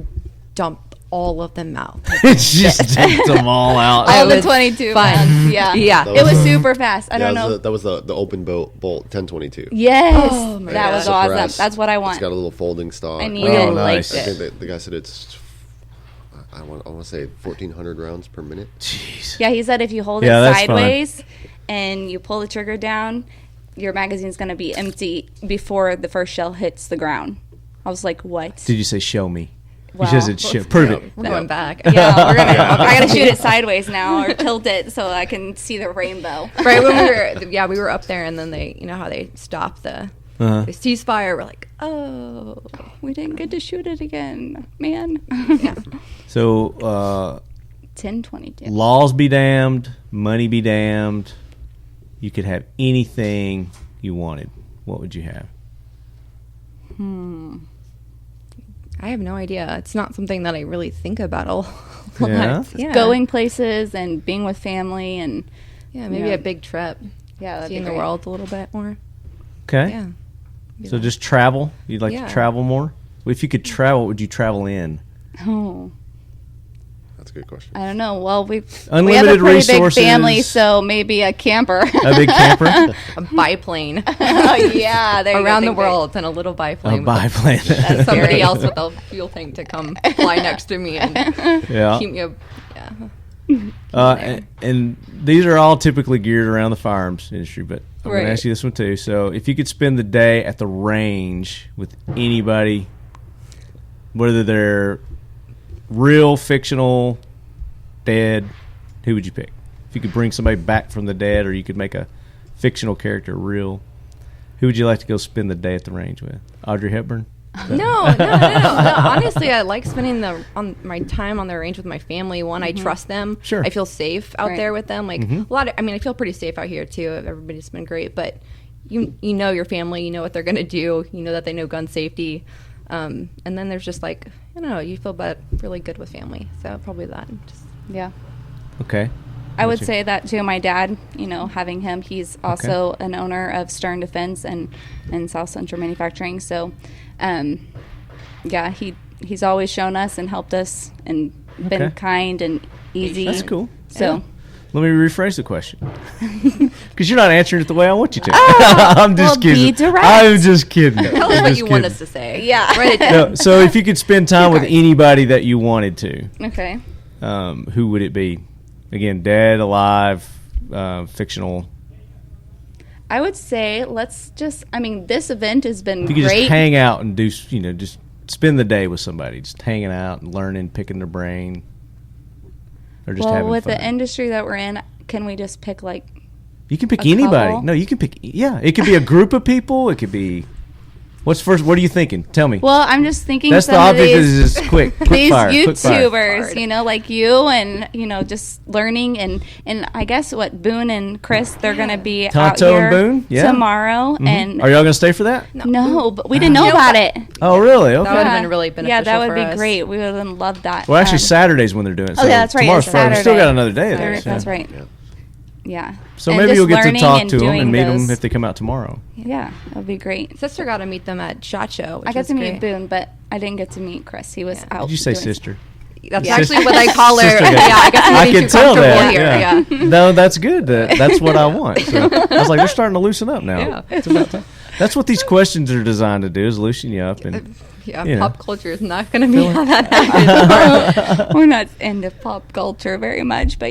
dumped all of them out. It's just dumped them all out. All the was 22 fun. rounds. Yeah. Yeah. It was super fast. I don't know. That was the open bolt 1022. Yes. Oh, my that God. was awesome. Suppressed. That's what I It's want. got a little folding stock. I need We it. nice. I Liked think it. the guy said it's. I want to say 1,400 rounds per minute. Jeez. Yeah, he said if you hold Yeah, it that's fine. sideways and you pull the trigger down, your magazine's going to be empty before the first shell hits the ground. I was like, what? Did you say show me? Wow. You said show. Prove it. We're going back. Yeah, we're gonna. I gotta shoot it sideways now, or tilt it so I can see the rainbow. Right when we were up there, and then they, you know how they stop the ceasefire. We're like, oh, We didn't get to shoot it again, man. yeah. So 10:22. laws be damned, money be damned. You could have anything you wanted. What would you have? I have no idea. It's not something that I really think about a lot. Yeah? Yeah. Going places and being with family and maybe a big trip. yeah, that'd be Seeing the great. world a little bit more. Okay. Yeah. So just travel. You'd like Yeah. to travel more? Well, if you could travel, what would you travel in? Oh, That's a good question. I don't know. Well, we have Unlimited a pretty resources. big family, so maybe a camper. A big camper? A biplane Oh, yeah, there you go. around the Think big. world and a little biplane. A biplane. With somebody else with a fuel tank to come fly next to me and Yeah. keep me up. And these are all typically geared around the firearms industry, but I'm going Right. to ask you this one too. So if you could spend the day at the range with anybody, whether they're real, fictional, dead, who would you pick? If you could bring somebody back from the dead, or you could make a fictional character real, who would you like to go spend the day at the range with? Audrey Hepburn? No. Honestly, I like spending my time on the range with my family. One, I trust them. Sure. I feel safe out Right. there with them. Like a lot of, I feel pretty safe out here too. Everybody's been great, but you know your family. You know what they're gonna do. You know that they know gun safety. And then there's just like, I don't know, you feel really good with family. So probably that. Just, Yeah. Okay. I would What's your- say that too. My dad, having him, he's also an owner of Stern Defense and South Central Manufacturing. So, he's always shown us and helped us and been Okay. kind and easy. That's cool. So, Let me rephrase the question. Because you're not answering it the way I want you to. Oh, I'm just well, kidding. be direct. I'm just kidding. tell us what you want us to say. Yeah. Write it down. No, so if you could spend time with anybody that you wanted to, okay. who would it be? Again, dead, alive, fictional. I would say this event has been If you could great. just hang out and do, just spend the day with somebody, just hanging out and learning, picking their brain, or just well, having with fun. the industry that we're in, can we just pick You can pick a anybody. couple? No, you can pick. Yeah, it could be a group of people. It could be. What's first? What are you thinking? Tell me. Well, I'm just thinking That's the some of object. these, Is just quick these fire, quick fire. YouTubers, like you, and just learning, and I guess what Boone and Chris, they're gonna be out Tonto here and Boone? Yeah. tomorrow, and Are y'all gonna stay for that? no, but we didn't know about it. Oh, really? Okay. That would have been really beneficial. Yeah, that would for be us. great. We would have loved that. Well, actually, Saturday's when they're doing it. So yeah, that's right, Tomorrow's it's Friday. We still Saturday. got another day of this. That's yeah. right. Yeah. So And maybe just you'll get to learning talk and to them and doing meet them those- if they come out tomorrow. Yeah, that would be great. Sister got to meet them at SHOT Show. Which I got was to meet great. Boone, but I didn't get to meet Chris. He was out. Did you say doing sister? That's Yeah. actually what I call her. Sister guy. Yeah, I guess I'm I getting can too tell comfortable that. here. Yeah. No, that's good. That's what I want. So I was like, they're starting to loosen up now. Yeah. It's about time. That's what these questions are designed to do: is loosen you up and. Yeah, You know. pop culture is not going to be how that happens. We're not into pop culture very much, but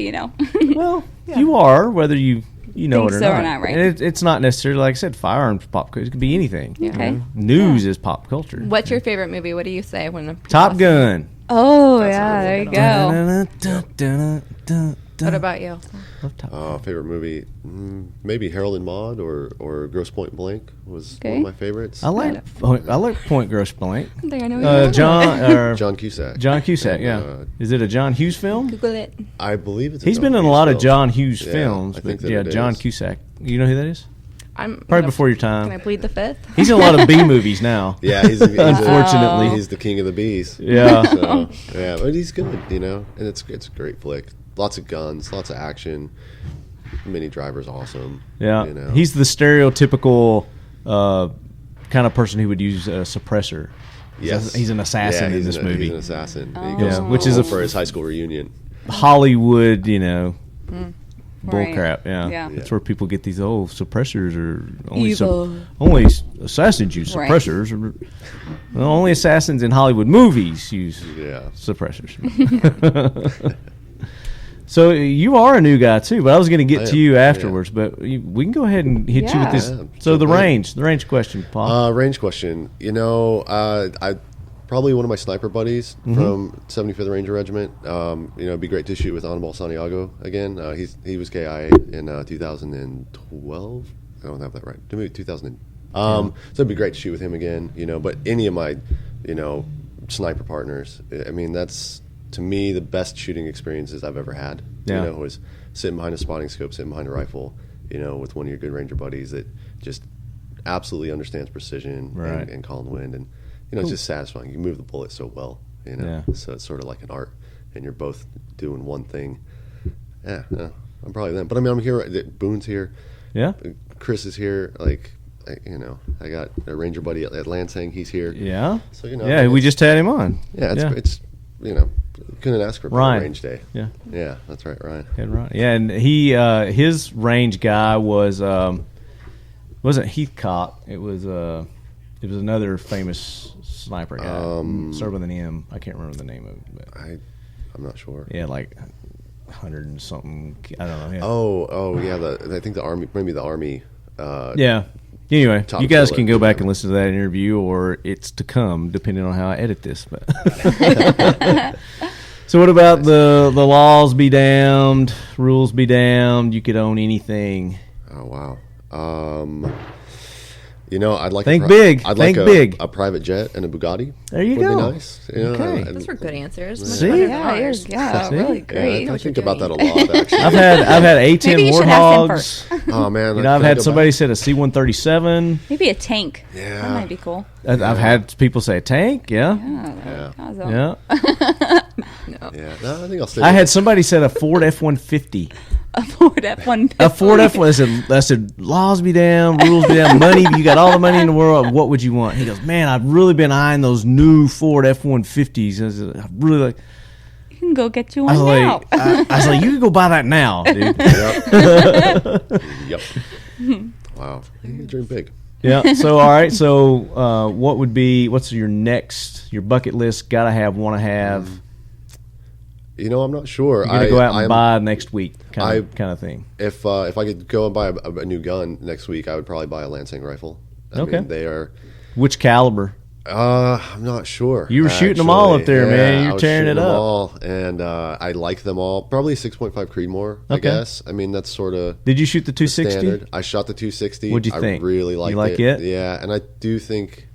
Well, you are, whether you know Think it or so not. or not, right? And it's not necessarily, like I said, firearms pop culture. It could be anything. you Okay. know. News is pop culture. What's your favorite movie? What do you say when people Top ask Gun. Oh, yeah, there you go. What about you? Favorite movie? Maybe Harold and Maude or Grosse Point Blank was one Okay. of my favorites. I like Point Grosse Blank. I think I know you John Cusack. John Cusack, And, yeah. Is it a John Hughes film? Google it. I believe it's. He's been in a lot of John Hughes Yeah, films, I think but that yeah, it John is. Cusack. You know who that is? I'm Probably gonna- before your Can I time. plead the fifth? He's in a lot of B movies now. Yeah, he's Unfortunately. he's the king of the bees. Yeah. So, yeah, but he's good, and it's a great flick. Lots of guns, lots of action. Minnie Driver's awesome. Yeah, you know. he's the stereotypical kind of person who would use a suppressor. Yes. He's an assassin Yeah, in this movie. He's an assassin. And Oh. he goes Yeah, which is home a for his high school reunion. Hollywood, bull Right. crap. Yeah. Yeah. That's where people get these suppressors are only Evil. only assassins use Right. suppressors. Well, only assassins in Hollywood movies use Yeah. suppressors. So you are a new guy too, but I was going to get to you afterwards. Yeah. But we can go ahead and hit you with this. Yeah, So the range question, Paul. Range question. I probably one of my sniper buddies from 75th Ranger Regiment. It'd be great to shoot with Anibal Santiago again. He was KIA in 2012. I don't have that right. Maybe 2000. So it'd be great to shoot with him again. But any of my, sniper partners. I mean, that's to me the best shooting experiences I've ever had. Yeah. Was sitting behind a spotting scope, sitting behind a rifle. With one of your good Ranger buddies that just absolutely understands precision and calling wind, and it's just satisfying. You move the bullet so well, So it's sort of like an art, and you're both doing one thing. Yeah, I'm probably them. But I mean, I'm here. Boone's here. Yeah. Chris is here. I got a Ranger buddy at Lansing. He's here. Yeah. So Yeah, we just had him on. Yeah, it's couldn't ask for a better range day. Yeah. Yeah, that's right, Ryan. Yeah, and he his range guy wasn't Heathcock. It was another famous sniper guy. Started with an M. I can't remember the name of it. But I'm not sure. Yeah, like 100 and something. I don't know. Yeah. Oh yeah. I think the Army, maybe the Army. Yeah. Anyway, Top you guys killer. can go back and listen to that interview, or it's to come, depending on how I edit this. But so, what about the laws be damned, rules be damned? You could own anything. Oh wow. I'd like Think big. I'd Think like big. a private jet and a Bugatti. There you would go. Be nice. Okay. Those were good answers. See? Really great. I think about that a lot. Actually, I've had A-10 Maybe you should ask him Warthogs. Oh man, I've had somebody say a C-137. Maybe a tank. Yeah. That might be cool. I've had people say tank. Yeah. Yeah. Yeah, no, I think I'll stay. I with had somebody said a Ford F-150. A Ford F-150. A Ford F-150. I said, laws be damned, rules be damned, money. You got all the money in the world. What would you want? He goes, man, I've really been eyeing those new Ford F-150s. I said, I really like. You can go get you one now. I was like, you can go buy that now, dude. Yep. Wow, you dream big. Yeah. So all right. So what's your bucket list? Gotta have, wanna have. I'm not sure. You're gonna go out and buy next week, kind of thing. If I could go and buy a new gun next week, I would probably buy a Lansing rifle. I mean, they are. Which caliber? I'm not sure. You were shooting them all up there, man. You're tearing it up. Them all, and I like them all. Probably 6.5 Creedmoor, I guess. I mean, that's sort of. Did you shoot the 260? Standard. I shot the 260. What'd you think? I really liked it. You like it? Yeah, and I do think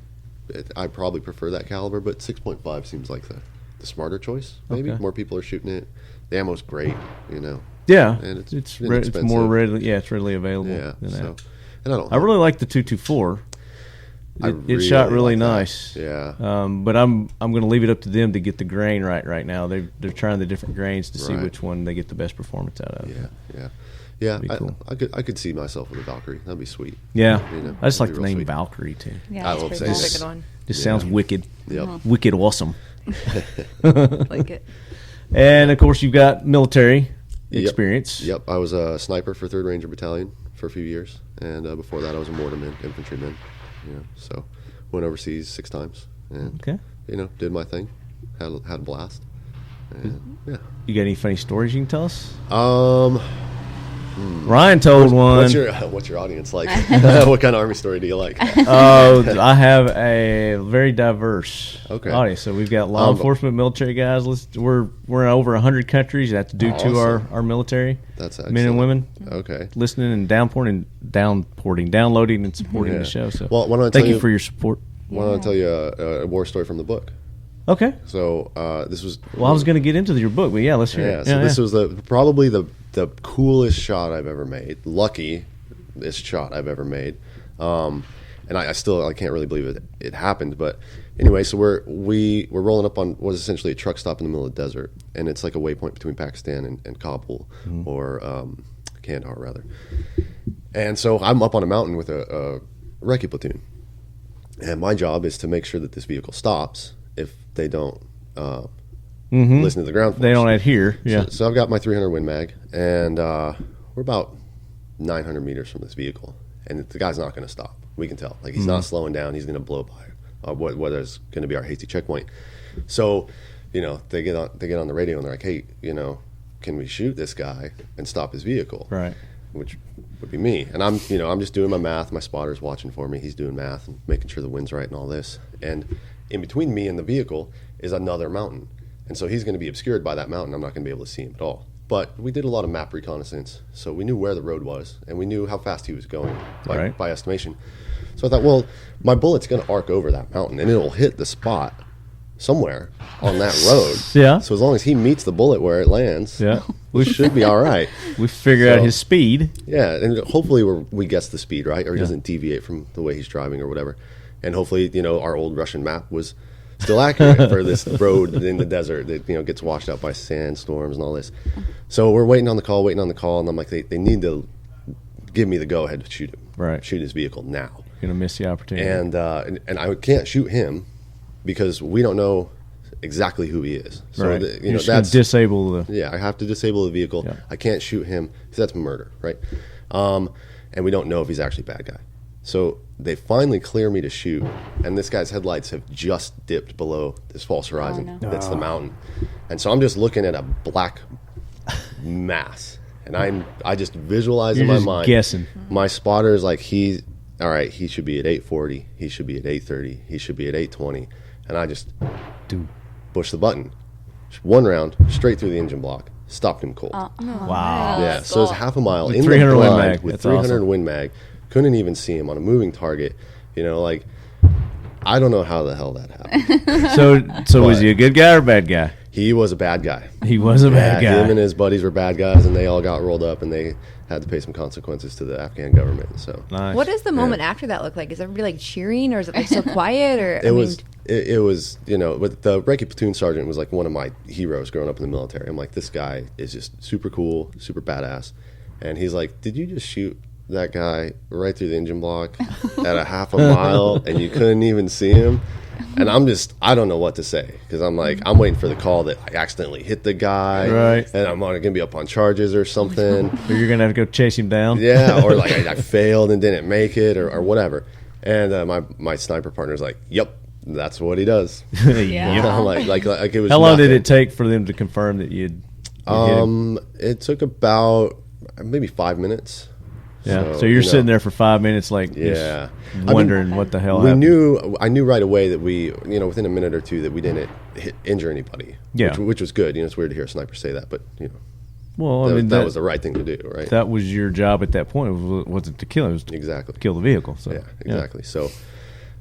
I probably prefer that caliber, but 6.5 seems like the smarter choice. Maybe more people are shooting it. The ammo's great, Yeah, and it's more readily. Yeah, it's readily available. Yeah, and I really like the 224. It shot really nice. Yeah. But I'm going to leave it up to them to get the grain right now. They're trying the different grains to see which one they get the best performance out of. Yeah. Cool. I could see myself with a Valkyrie. That'd be sweet. Yeah. I just like the name sweet. Valkyrie too. Yeah, I love that's saying pretty it. Good one. Just sounds wicked. Yep. Wicked awesome. Like it. And of course you've got military experience. Yep. I was a sniper for 3rd Ranger Battalion for a few years, and before that I was a mortarman, infantryman. So went overseas 6 times, and did my thing, had a blast. And, You got any funny stories you can tell us? Hmm. Ryan told one. What's your audience like? What kind of Army story do you like? Oh, I have a very diverse audience. So we've got law enforcement, military guys. We're in over 100 countries. That to do to our military. That's men and women. Okay, listening and downloading and supporting the show. So, thank you for your support. Why don't I tell you a war story from the book? Okay. So this was. Well, I was going to get into your book, but let's hear it. So this was probably the coolest shot I've ever made. Luckiest shot I've ever made. And I still can't really believe it happened. But anyway, so we're rolling up on what is essentially a truck stop in the middle of the desert, and it's like a waypoint between Pakistan and Kabul, or Kandahar rather. And so I'm up on a mountain with a recce platoon, and my job is to make sure that this vehicle stops if they don't listen to the ground force. They don't adhere. Yeah. So I've got my 300 Win Mag, and we're about 900 meters from this vehicle, and the guy's not going to stop. We can tell. Like, he's not slowing down. He's going to blow by what is going to be our hasty checkpoint. So, they get on the radio and they're like, hey, can we shoot this guy and stop his vehicle? Right. Which would be me. And I'm just doing my math. My spotter's watching for me. He's doing math and making sure the wind's right and all this. And in between me and the vehicle is another mountain. And so he's going to be obscured by that mountain. I'm not going to be able to see him at all. But we did a lot of map reconnaissance, so we knew where the road was, and we knew how fast he was going by estimation. So I thought, well, my bullet's going to arc over that mountain, and it'll hit the spot somewhere on that road. Yeah. So as long as he meets the bullet where it lands, we should be all right. We figure out his speed. Yeah, and hopefully we guess the speed right, or he doesn't deviate from the way he's driving or whatever. And hopefully, our old Russian map was still accurate for this road in the desert that gets washed out by sandstorms and all this. So we're waiting on the call, and I'm like, they need to give me the go ahead to shoot him, shoot his vehicle now. You're gonna miss the opportunity. And I can't shoot him because we don't know exactly who he is. So You're just gonna disable the. Yeah, I have to disable the vehicle. Yeah. I can't shoot him because that's murder, right? And we don't know if he's actually a bad guy. So they finally clear me to shoot, and this guy's headlights have just dipped below this false horizon. That's the mountain. And so I'm just looking at a black mass, and I just visualize in my mind. Guessing. My spotter is like, he should be at 840, he should be at 830, he should be at 820, and I just push the button. Just one round straight through the engine block, stopped him cold. Wow. Yeah, so it's half a mile with in 300 the blind Win Mag. with That's 300 awesome. Win Mag. Couldn't even see him on a moving target. I don't know how the hell that happened. So was he a good guy or a bad guy? He was a bad guy. He was a bad guy. Him and his buddies were bad guys, and they all got rolled up, and they had to pay some consequences to the Afghan government. So nice. What does the moment after that look like? Is everybody like cheering, or is it like so quiet? Or it was, but the Recce platoon sergeant was like one of my heroes growing up in the military. I'm like, this guy is just super cool, super badass, and he's like, did you just shoot that guy right through the engine block at a half a mile, and you couldn't even see him? And I don't know what to say, because I'm like, I'm waiting for the call that I accidentally hit the guy, right? And I'm going to be up on charges or something. Or you're going to have to go chase him down. Yeah, or like I failed and didn't make it, or whatever. And my sniper partner's like, yep, that's what he does. Yeah. like it was. How long nothing. did it take for them to confirm that you'd hit him? It took about maybe 5 minutes. Yeah. So you're sitting there for 5 minutes, like, just wondering what the hell happened. I knew right away that we, within a minute or two, that we didn't injure anybody. Yeah. Which was good. It's weird to hear a sniper say that, but well, that was the right thing to do, right? That was your job at that point. It wasn't to kill him. It was to kill the vehicle. So yeah, exactly. So,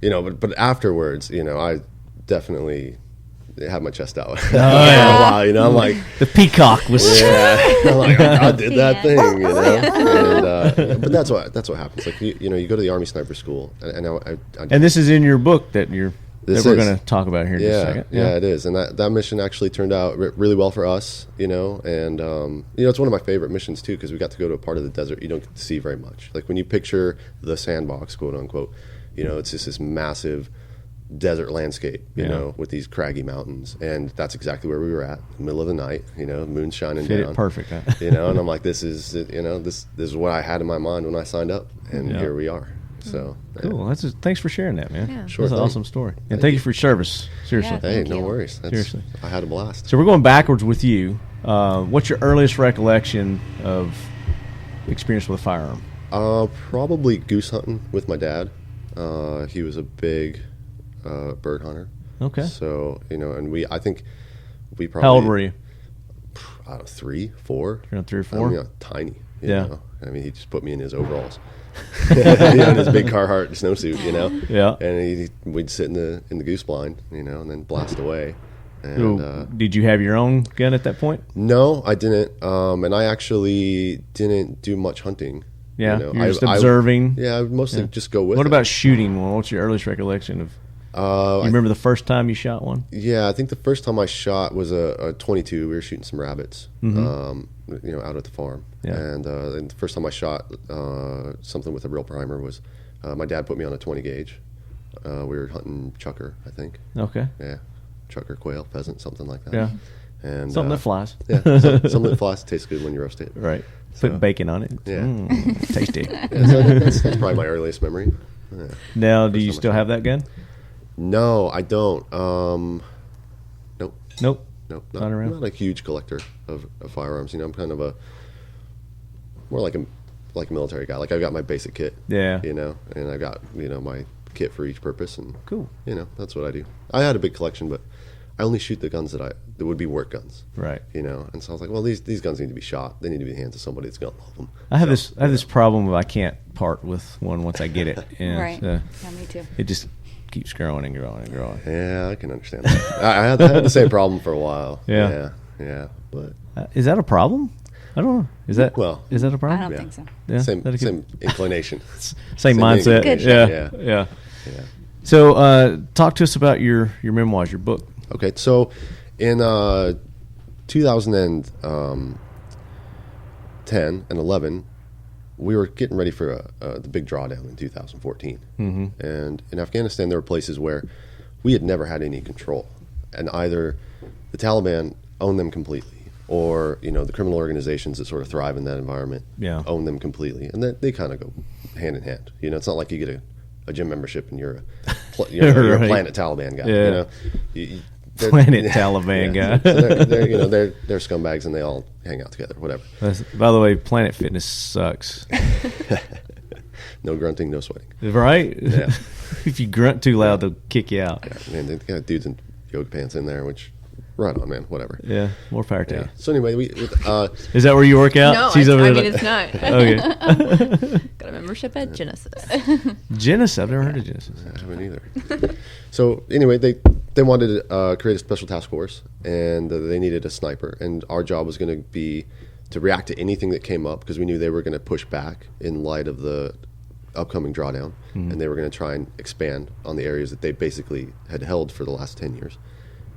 but afterwards, I definitely had my chest out. Wow, I'm like, the peacock was. Yeah, I'm like, I did that thing, And, but that's what happens. Like you go to the Army Sniper School, and this is in your book that we're going to talk about here in just a second. Yeah, it is, and that mission actually turned out really well for us. And it's one of my favorite missions too, because we got to go to a part of the desert you don't get to see very much. Like when you picture the sandbox, quote unquote, it's just this massive desert landscape, with these craggy mountains, and that's exactly where we were at, middle of the night, moon shining Fit down, it perfect, huh? and I'm like, this is this is what I had in my mind when I signed up, and here we are. So cool. Thanks for sharing that, man. Yeah. Sure, that's an awesome story, and thank you for your service. Seriously. Hey, no worries. Seriously, I had a blast. So we're going backwards with you. What's your earliest recollection of experience with a firearm? Probably goose hunting with my dad. He was a big bird hunter. Okay. So, and I think we probably. How old were you? I don't know, 3, 4. You're 3 or 4? Tiny. You Yeah. know? I mean, he just put me in his overalls. In his big Carhartt snowsuit, Yeah. And we'd sit in the goose blind, and then blast away. And, did you have your own gun at that point? No, I didn't. And I actually didn't do much hunting. Yeah, you're just observing. I would mostly just go with What it. about shooting one? What's your earliest recollection of? You remember the first time you shot one? Yeah, I think the first time I shot was a 22. We were shooting some rabbits, out at the farm. Yeah. And the first time I shot something with a real primer was my dad put me on a 20 gauge. We were hunting chucker, I think. Okay. Yeah, chucker, quail, pheasant, something like that. Yeah. And something that flies. Yeah, something that flies. Tastes good when you roast it. Right. Put bacon on it. Yeah. Tasty. Yeah, so that's probably my earliest memory. Yeah. Now, do you still have that gun? No, I don't. Nope. Not a huge collector of firearms. I'm kind of more like a military guy. Like I've got my basic kit. Yeah. And I got my kit for each purpose, and cool. That's what I do. I had a big collection, but I only shoot the guns that would be work guns. Right. And so I was like, well, these guns need to be shot. They need to be in the hands of somebody that's gonna love them. I have this problem of I can't part with one once I get it. Right. Yeah, me too. It just keeps growing and growing and growing. Yeah, I can understand that. I had the same problem for a while. Yeah. Yeah. But is that a problem? I don't know. Is that a problem? I don't think so. Yeah. Same inclination. Same mindset. Good. Yeah. So, talk to us about your memoirs, your book. Okay, so in 2010 and 11, we were getting ready for the big drawdown in 2014. Mm-hmm. And in Afghanistan, there were places where we had never had any control. And either the Taliban owned them completely, or the criminal organizations that sort of thrive in that environment own them completely. And they kind of go hand in hand. It's not like you get a gym membership and you're you're a Planet Taliban guy. Yeah. Planet Taliban guy. So they're scumbags and they all hang out together, whatever. By the way, Planet Fitness sucks. No grunting, no sweating. Right? Yeah. If you grunt too loud, they'll kick you out. Yeah, man, they got dudes in yoga pants in there, which, right on, man, whatever. Yeah, more power to you. So anyway, is that where you work out? No, She's over there it's not. Okay. Got a membership at Genesis. Genesis? I've never heard of Genesis. I haven't either. So anyway, they wanted to create a special task force, and they needed a sniper, and our job was going to be to react to anything that came up, because we knew they were going to push back in light of the upcoming drawdown, and they were going to try and expand on the areas that they basically had held for the last 10 years.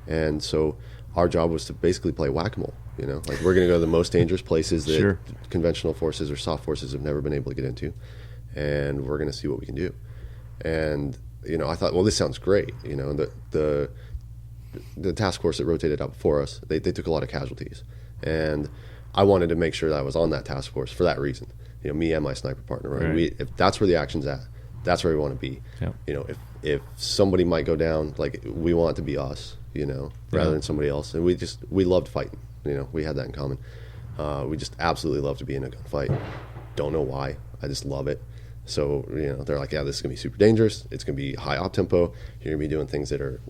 And so our job was to basically play whack-a-mole. Like we're going to go to the most dangerous places that conventional forces or soft forces have never been able to get into, and we're going to see what we can do. And I thought, well, this sounds great. The task force that rotated out before us, they took a lot of casualties, and I wanted to make sure that I was on that task force for that reason. Me and my sniper partner. Right? If that's where the action's at, that's where we want to be. Yep. If somebody might go down, like we want it to be us. Rather than somebody else. And we loved fighting. We had that in common. We just absolutely love to be in a gunfight. Don't know why. I just love it. So, they're like, yeah, this is going to be super dangerous. It's going to be high op tempo. You're going to be doing things that are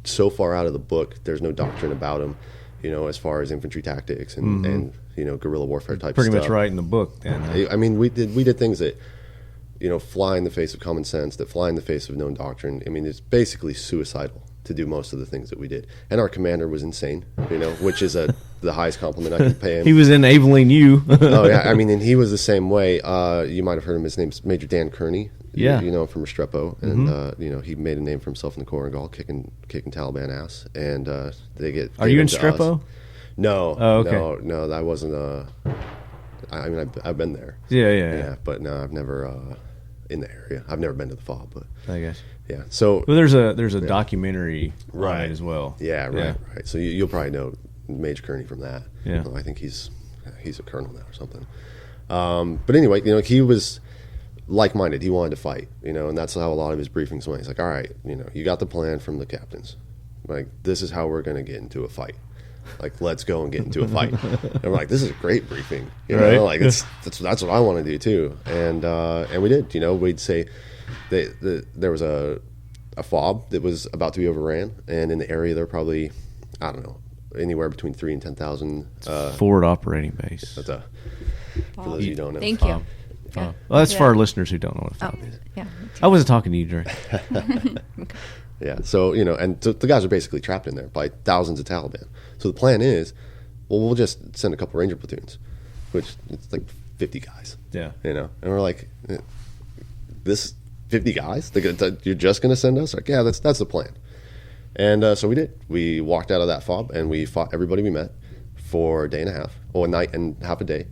so far out of the book. There's no doctrine about them, as far as infantry tactics and guerrilla warfare type stuff. Pretty much right in the book then. Huh? I mean, we did things that, fly in the face of common sense, that fly in the face of known doctrine. I mean, it's basically suicidal to do most of the things that we did. And our commander was insane, which is the highest compliment I can pay him. He was enabling you. Oh, yeah. I mean, and he was the same way. You might have heard him. His name's Major Dan Kearney. Yeah. From Restrepo. And, he made a name for himself in the Corps and Gaul, kicking Taliban ass. And they get... Are you in Restrepo? No. Oh, okay. No, that wasn't... I mean, I've been there. Yeah. But no, I've never... in the area. I've never been to the FOB, but... I guess. Yeah. So well, there's a documentary on it as well. Yeah, right. So you'll probably know Major Kearney from that. Yeah. I think he's a colonel now or something. But anyway, he was like-minded. He wanted to fight, and that's how a lot of his briefings went. He's like, all right, you got the plan from the captains. Like, this is how we're going to get into a fight. Like, let's go and get into a fight. And we're like, this is a great briefing. Like that's what I want to do too. And we did. We'd say there was a FOB that was about to be overran, and in the area there were probably, I don't know, anywhere between 3,000 and 10,000 forward operating base. That's for those of you who don't know. Thank you. Well, that's for our listeners who don't know what a FOB is. Yeah. I wasn't talking to you, Dre. Yeah. So and the guys are basically trapped in there by thousands of Taliban. So the plan is, well, we'll just send a couple Ranger platoons, which it's like 50 guys. Yeah. And we're like, this 50 guys? You're just going to send us? Like, yeah, that's the plan. And so we did. We walked out of that FOB and we fought everybody we met for a day and a half, or a night and half a day,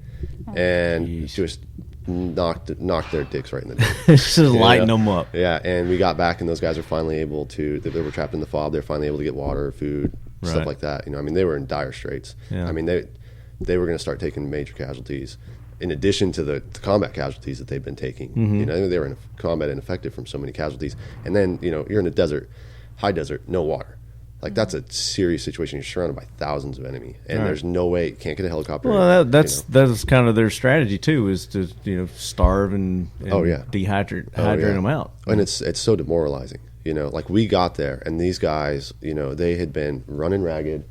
and just knocked their dicks right in the dick. Just lighten them up. Yeah, and we got back and those guys were finally able to, they were trapped in the FOB, they were finally able to get water, food, stuff like that. I mean, they were in dire straits. Yeah. I mean, they were going to start taking major casualties in addition to the combat casualties that they've been taking. Mm-hmm. They were in combat ineffective from so many casualties. And then, you're in a desert, high desert, no water. Like, that's a serious situation. You're surrounded by thousands of enemy, and there's no way, can't get a helicopter. Well, that's kind of their strategy too, is to starve and dehydrate them out. And it's so demoralizing. Like, we got there, and these guys, they had been running ragged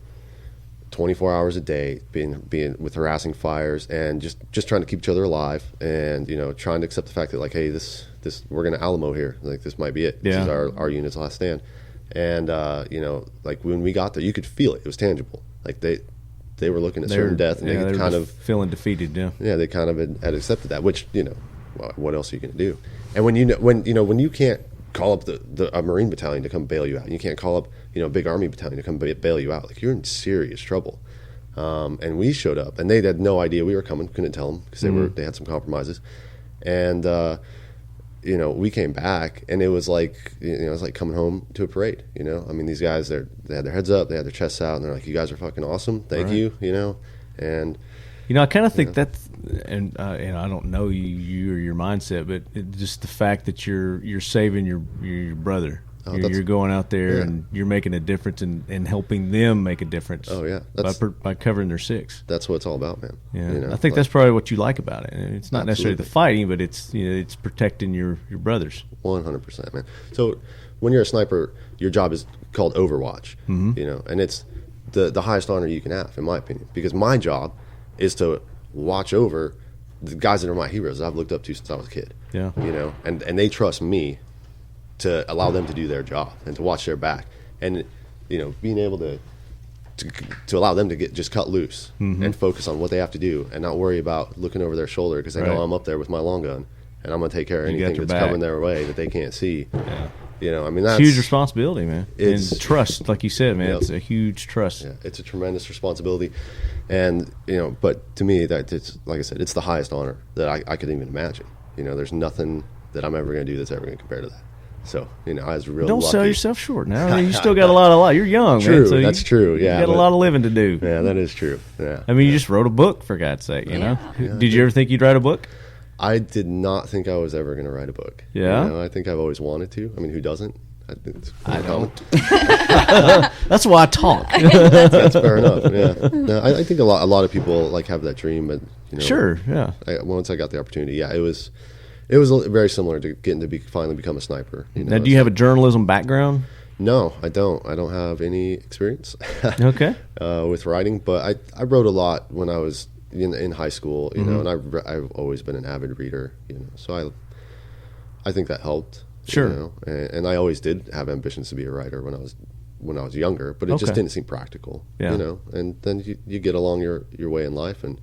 24 hours a day, being with harassing fires, and just trying to keep each other alive, and trying to accept the fact that, like, hey, this we're gonna Alamo here. Like, this might be it. This is our unit's last stand. And like, when we got there, you could feel it. It was tangible. Like, they were looking at certain death, and they kind of feeling defeated. Yeah, they kind of had accepted that. Which well, what else are you going to do? And when you can't call up a Marine battalion to come bail you out, and you can't call up a big Army battalion to come bail you out, like, you're in serious trouble. And we showed up, and they had no idea we were coming. Couldn't tell them because they had some compromises, and we came back, and it was like it was like coming home to a parade. I mean, these guys, they had their heads up, they had their chests out, and they're like, "You guys are fucking awesome, thank you." And I kind of think that's, and I don't know you or your mindset, but just the fact that you're saving your brother. You're going out there and you're making a difference and helping them make a difference. Oh yeah, by covering their six. That's what it's all about, man. Yeah, I think that's probably what you like about it. And it's not necessarily the fighting, but it's it's protecting your brothers. 100%, man. So when you're a sniper, your job is called Overwatch. And it's the highest honor you can have, in my opinion, because my job is to watch over the guys that are my heroes that I've looked up to since I was a kid. Yeah. And they trust me to allow them to do their job and to watch their back, and being able to allow them to just cut loose and focus on what they have to do and not worry about looking over their shoulder, because they know I'm up there with my long gun and I'm going to take care of anything that's coming their way that they can't see. I mean, that's huge responsibility, man. It's trust, like you said, man. It's a huge trust. Yeah, it's a tremendous responsibility, and but to me, that it's, like I said, it's the highest honor that I could even imagine. There's nothing that I'm ever going to do that's ever going to compare to that. So, I was really Don't lucky. Sell yourself short now. I mean, you still got a lot. You're young, true, man. So that's true. Yeah, you got a lot of living to do. Yeah, that is true. Yeah. I mean, you just wrote a book, for God's sake. Yeah, Did you ever think you'd write a book? I did not think I was ever going to write a book. Yeah. I think I've always wanted to. I mean, who doesn't? I don't. That's why I talk. That's fair enough. Yeah. No, I think a lot of people like have that dream, but sure, yeah. Once I got the opportunity, it was very similar to getting to finally become a sniper. Now, do you have a journalism background? No, I don't. I don't have any experience. Okay. With writing, but I wrote a lot when I was in high school. And I've always been an avid reader. So I think that helped. Sure. And I always did have ambitions to be a writer when I was younger, but it just didn't seem practical. Yeah. And then you get along your way in life, and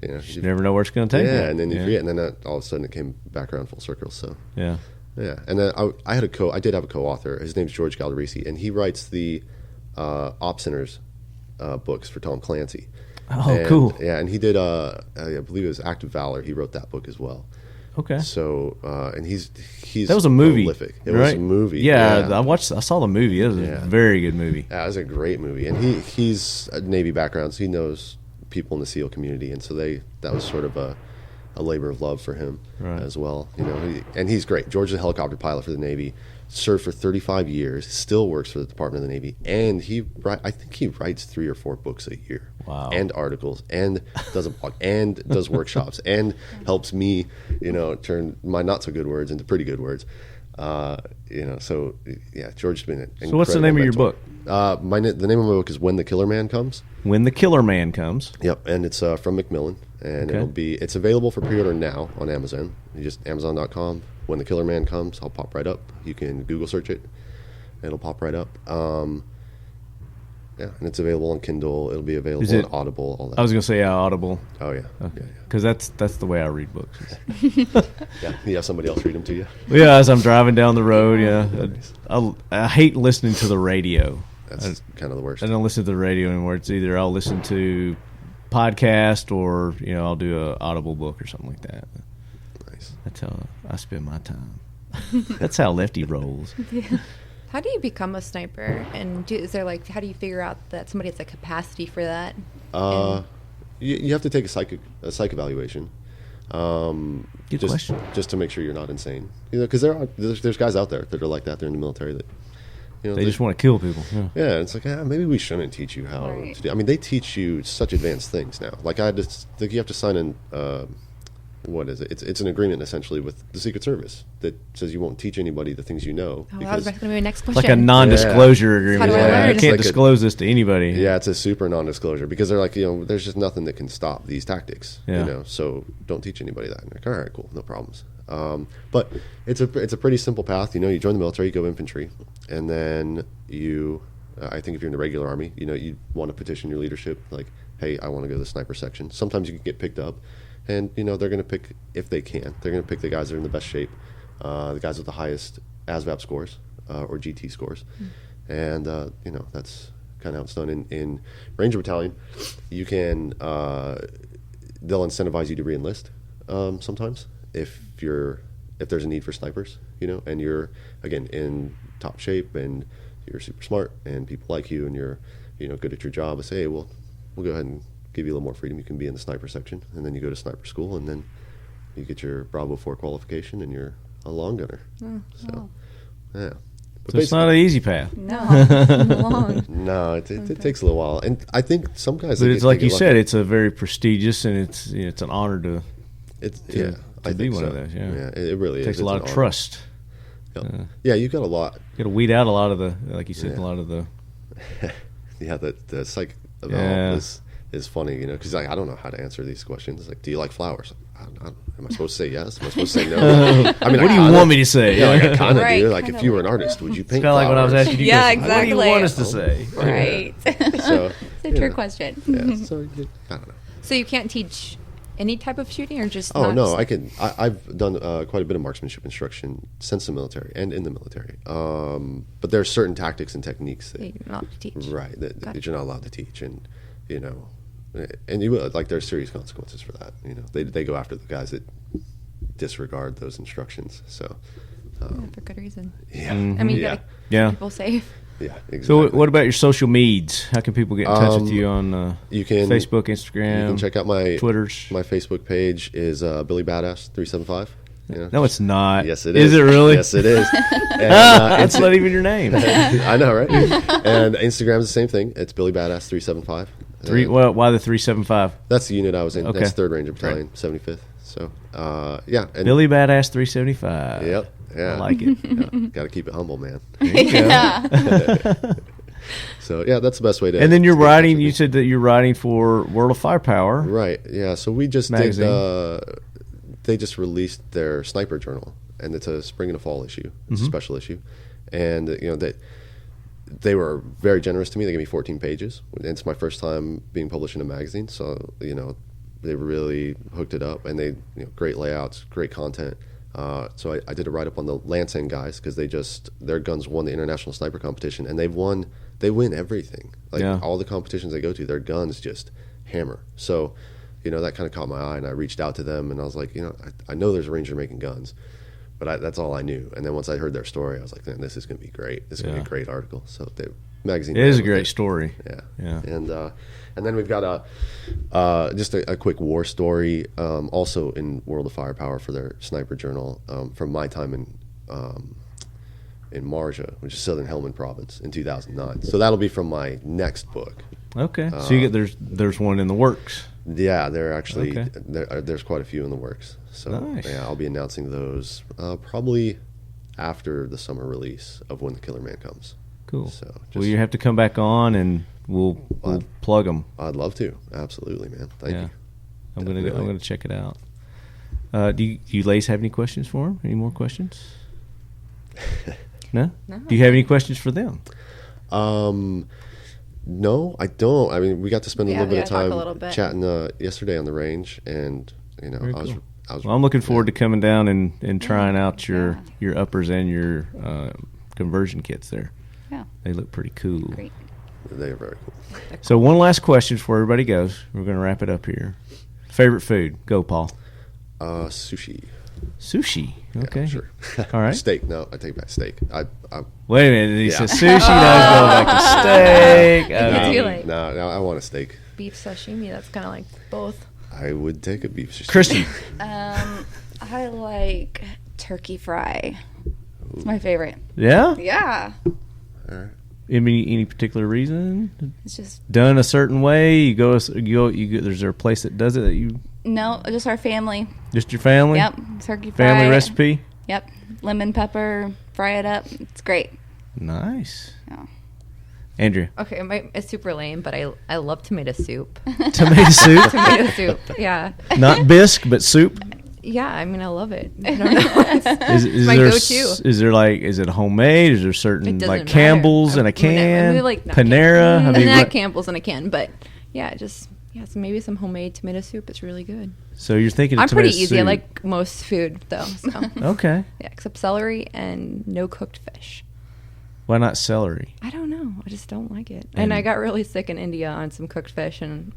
you never know where it's going to take you. Yeah, and then you forget, and then all of a sudden it came back around full circle. So yeah. And then I did have a co-author. His name's George Calderisi, and he writes the Op Centers books for Tom Clancy. Oh, cool. Yeah, and he did I believe it was Act of Valor. He wrote that book as well. Okay. So and he's that was a movie. Prolific. It was a movie. Yeah, I saw the movie. It was a very good movie. Yeah, it was a great movie, and he's a Navy background, so he knows people in the SEAL community, and so that was sort of a labor of love for him as well. And he's great. George is a helicopter pilot for the Navy, served for 35 years, still works for the Department of the Navy, and I think he writes 3 or 4 books a year. Wow. And articles, and does a blog, and does workshops, and helps me, turn my not so good words into pretty good words. So yeah, George's been an incredible So what's the name mentor. of your book? The name of my book is When the Killer Man Comes. When the Killer Man Comes. Yep, and it's from Macmillan, and it's available for pre-order now on Amazon. You just Amazon.com. When the Killer Man Comes, I'll pop right up. You can Google search it, it'll pop right up. Yeah, and it's available on Kindle. It'll be available on Audible. All that. I was gonna say Audible. Oh yeah, okay. Because that's the way I read books. Yeah, you have somebody else read them to you. Yeah, as I'm driving down the road. Yeah, I hate listening to the radio. That's kind of the worst. I don't listen to the radio anymore. It's either I'll listen to podcast or I'll do an Audible book or something like that. Nice. That's how I spend my time. That's how Lefty rolls. Yeah. How do you become a sniper? And how do you figure out that somebody has a capacity for that? You have to take a psych evaluation. Good question. Just to make sure you're not insane. Because there's guys out there that are like that. They're in the military that They just want to kill people. Yeah, it's like maybe we shouldn't teach you how to do. I mean, they teach you such advanced things now. Like you have to sign in. What is it? It's an agreement essentially with the Secret Service that says you won't teach anybody the things you know. Oh, that was going to be my next question. Like a non-disclosure agreement. How do I learn? You can't disclose this to anybody. Yeah, it's a super non-disclosure because they're like, there's just nothing that can stop these tactics. Yeah. So don't teach anybody that. And you're like, all right, cool, no problems. But it's a pretty simple path. You join the military, you go infantry, and then I think if you're in the regular army, you want to petition your leadership, like, hey, I want to go to the sniper section. Sometimes you can get picked up. And, they're going to pick, if they can, they're going to pick the guys that are in the best shape, the guys with the highest ASVAB scores or GT scores. And, that's kind of how it's done. In Ranger Battalion, you can, they'll incentivize you to re-enlist sometimes if there's a need for snipers, and you're, again, in top shape and you're super smart and people like you and you're, good at your job. I say, hey, we'll go ahead and give you a little more freedom. You can be in the sniper section, and then you go to sniper school, and then you get your Bravo 4 qualification, and you're a long gunner. So it's not an easy path. No, long. No, it takes a little while, and I think some guys. But it's like you said, it's a very prestigious, and it's an honor to be one of those. Yeah, it really is. It takes a lot of trust. Yeah, you've got a lot. You got to weed out a lot of the, like you said, a lot of the. The psych is funny, because I don't know how to answer these questions. It's like, do you like flowers? Am I supposed to say yes? Am I supposed to say no? I mean, what do you want me to say? Yeah, I kind of do. Like, if you were an artist, would you paint flowers? Kind of like when I was asking you. Yeah, exactly. What do you want us to say? Right. So, it's a true question. Yeah. So I don't know. So you can't teach any type of shooting, or just? Oh no, I can. I've done quite a bit of marksmanship instruction since the military and in the military. But there are certain tactics and techniques that you're not allowed to teach. Right, that you're not allowed to teach, and and you like there's serious consequences for that. They go after the guys that disregard those instructions. So for good reason. Yeah, I mean, you gotta keep people safe. Yeah, exactly. So what about your social medias? How can people get in touch with you on you can, Facebook, Instagram? You can check out my Twitters. My Facebook page is Billy Badass 375. No, it's not. Yes, it is. Is it really? Yes, it is. And, that's not even your name. I know, right? And Instagram is the same thing. It's Billy Badass 375. Why the 375? That's the unit I was in. Okay. That's 3rd Ranger Battalion, 75th. So, yeah. And Billy Badass 375. Yep. Yeah. I like it. Got to keep it humble, man. There you go. So, yeah, that's the best way to. And then you're writing. You said that you're writing for World of Firepower. Right. Yeah. So we just magazine. did. They just released their sniper journal, and it's a spring and a fall issue. It's a special issue, and they were very generous to me. They gave me 14 pages. It's my first time being published in a magazine, so they really hooked it up, and they great layouts, great content. So I did a write up on the Lance End guys because their guns won the international sniper competition, and they win everything. All the competitions they go to, their guns just hammer. So. That kind of caught my eye, and I reached out to them, and I was like, I know there's a Ranger making guns, but that's all I knew. And then once I heard their story, I was like, man, this is going to be great. This is going to be a great article. So the magazine. It is a great story. Yeah. And then we've got just a quick war story, also in World of Firepower for their sniper journal from my time in Marja, which is Southern Helmand Province in 2009. So that'll be from my next book. Okay. So there's one in the works. Yeah, they're actually there's quite a few in the works. So nice. Yeah, I'll be announcing those probably after the summer release of When the Killer Man comes. Cool. So you have to come back on and we'll plug them. I'd love to. Absolutely, man. Thank you. I'm gonna check it out. Do you ladies have any questions for him? Any more questions? No? Do you have any questions for them? No, I don't. I mean, we got to spend a little bit of time chatting yesterday on the range, and Cool. I'm looking forward to coming down and trying out your uppers and your conversion kits there. Yeah, they look pretty cool. Great. They are very cool. So one last question before everybody goes. We're going to wrap it up here. Favorite food? Go, Paul. Sushi. Sushi. Okay. Yeah, sure. All right. Steak. No, I take back steak. Wait a minute. He said sushi. Now he's going back to steak. No, I want a steak. Beef sashimi. That's kind of like both. I would take a beef sashimi. Kristin. I like turkey fry. It's my favorite. Yeah? Yeah. All right. Any particular reason? It's just Done a certain way? You go. There's there a place that does it that you? no, just our family. Just your family? Yep, turkey fry. Family recipe. Yep, lemon pepper, fry it up. It's great. Nice. Yeah. Andrea. Okay, it's super lame, but I love tomato soup. Tomato soup. Tomato soup. Yeah. Not bisque, but soup. Yeah, I mean, I love it. I don't know. Is my there go-to. Is there like, is it homemade? Is there certain It doesn't like matter. Campbell's in a can? I mean, like, not Panera? I mean, not Campbell's in a can, but yeah, so maybe some homemade tomato soup. It's really good. so you're thinking of I'm pretty tomato easy. I soup. like most food though. So. Okay. Yeah, except celery and no cooked fish. Why not celery? I don't know. I just don't like it. And I got really sick in India on some cooked fish, and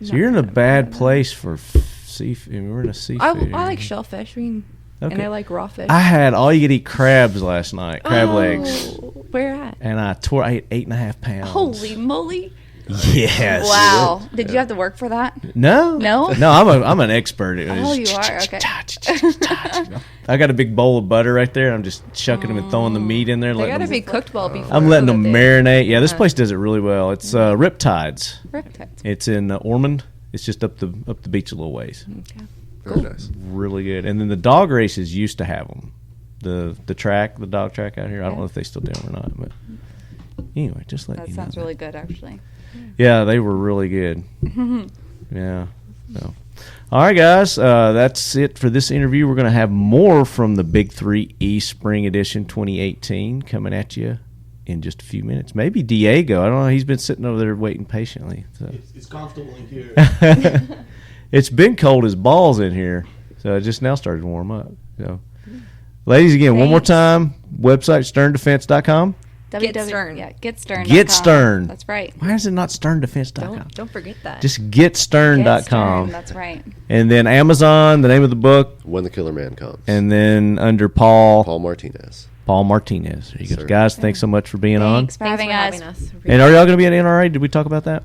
So you're in a bad place for seafood. We're in a seafood. I area. like shellfish. And Okay. I like raw fish. I had all you could eat crabs last night, crab legs, Where at? and I ate 8.5 pounds. Holy moly! Yes. Wow. Did you have to work for that? No. No? No. I'm an expert. Oh, you are? Okay. I got a big bowl of butter right there. I'm just chucking them and throwing the meat in there. They letting gotta them- be cooked well before. I'm letting them they- marinate. Yeah, this place does it really well. It's Riptides. Riptides. It's in Ormond. It's just up the beach a little ways. Okay. Very nice. Really good. And then the dog races used to have them. The dog track out here. I don't know if they still do them or not. But anyway, just let That you sounds know. really good, actually. Yeah, they were really good. Yeah. So. All right, guys. That's it for this interview. We're going to have more from the Big 3E Spring Edition 2018 coming at you in just a few minutes. Maybe Diego. I don't know. He's been sitting over there waiting patiently. So. It's comfortable in here. It's been cold as balls in here, so it just now started to warm up. So, ladies, again, one more time. Website, sterndefense.com. Get Stern. Yeah, GetStern. Get Stern. That's right. Why is it not sterndefense.com? Don't forget that. Just getstern.com. GetStern, that's right. And then Amazon, the name of the book. When the Killer Man Comes. And then under Paul Martinez. Paul Martinez. There you go. Sir. Guys, thanks so much for being Thanks for Thanks having for us. having us. on. And are y'all going to be at NRA? Did we talk about that?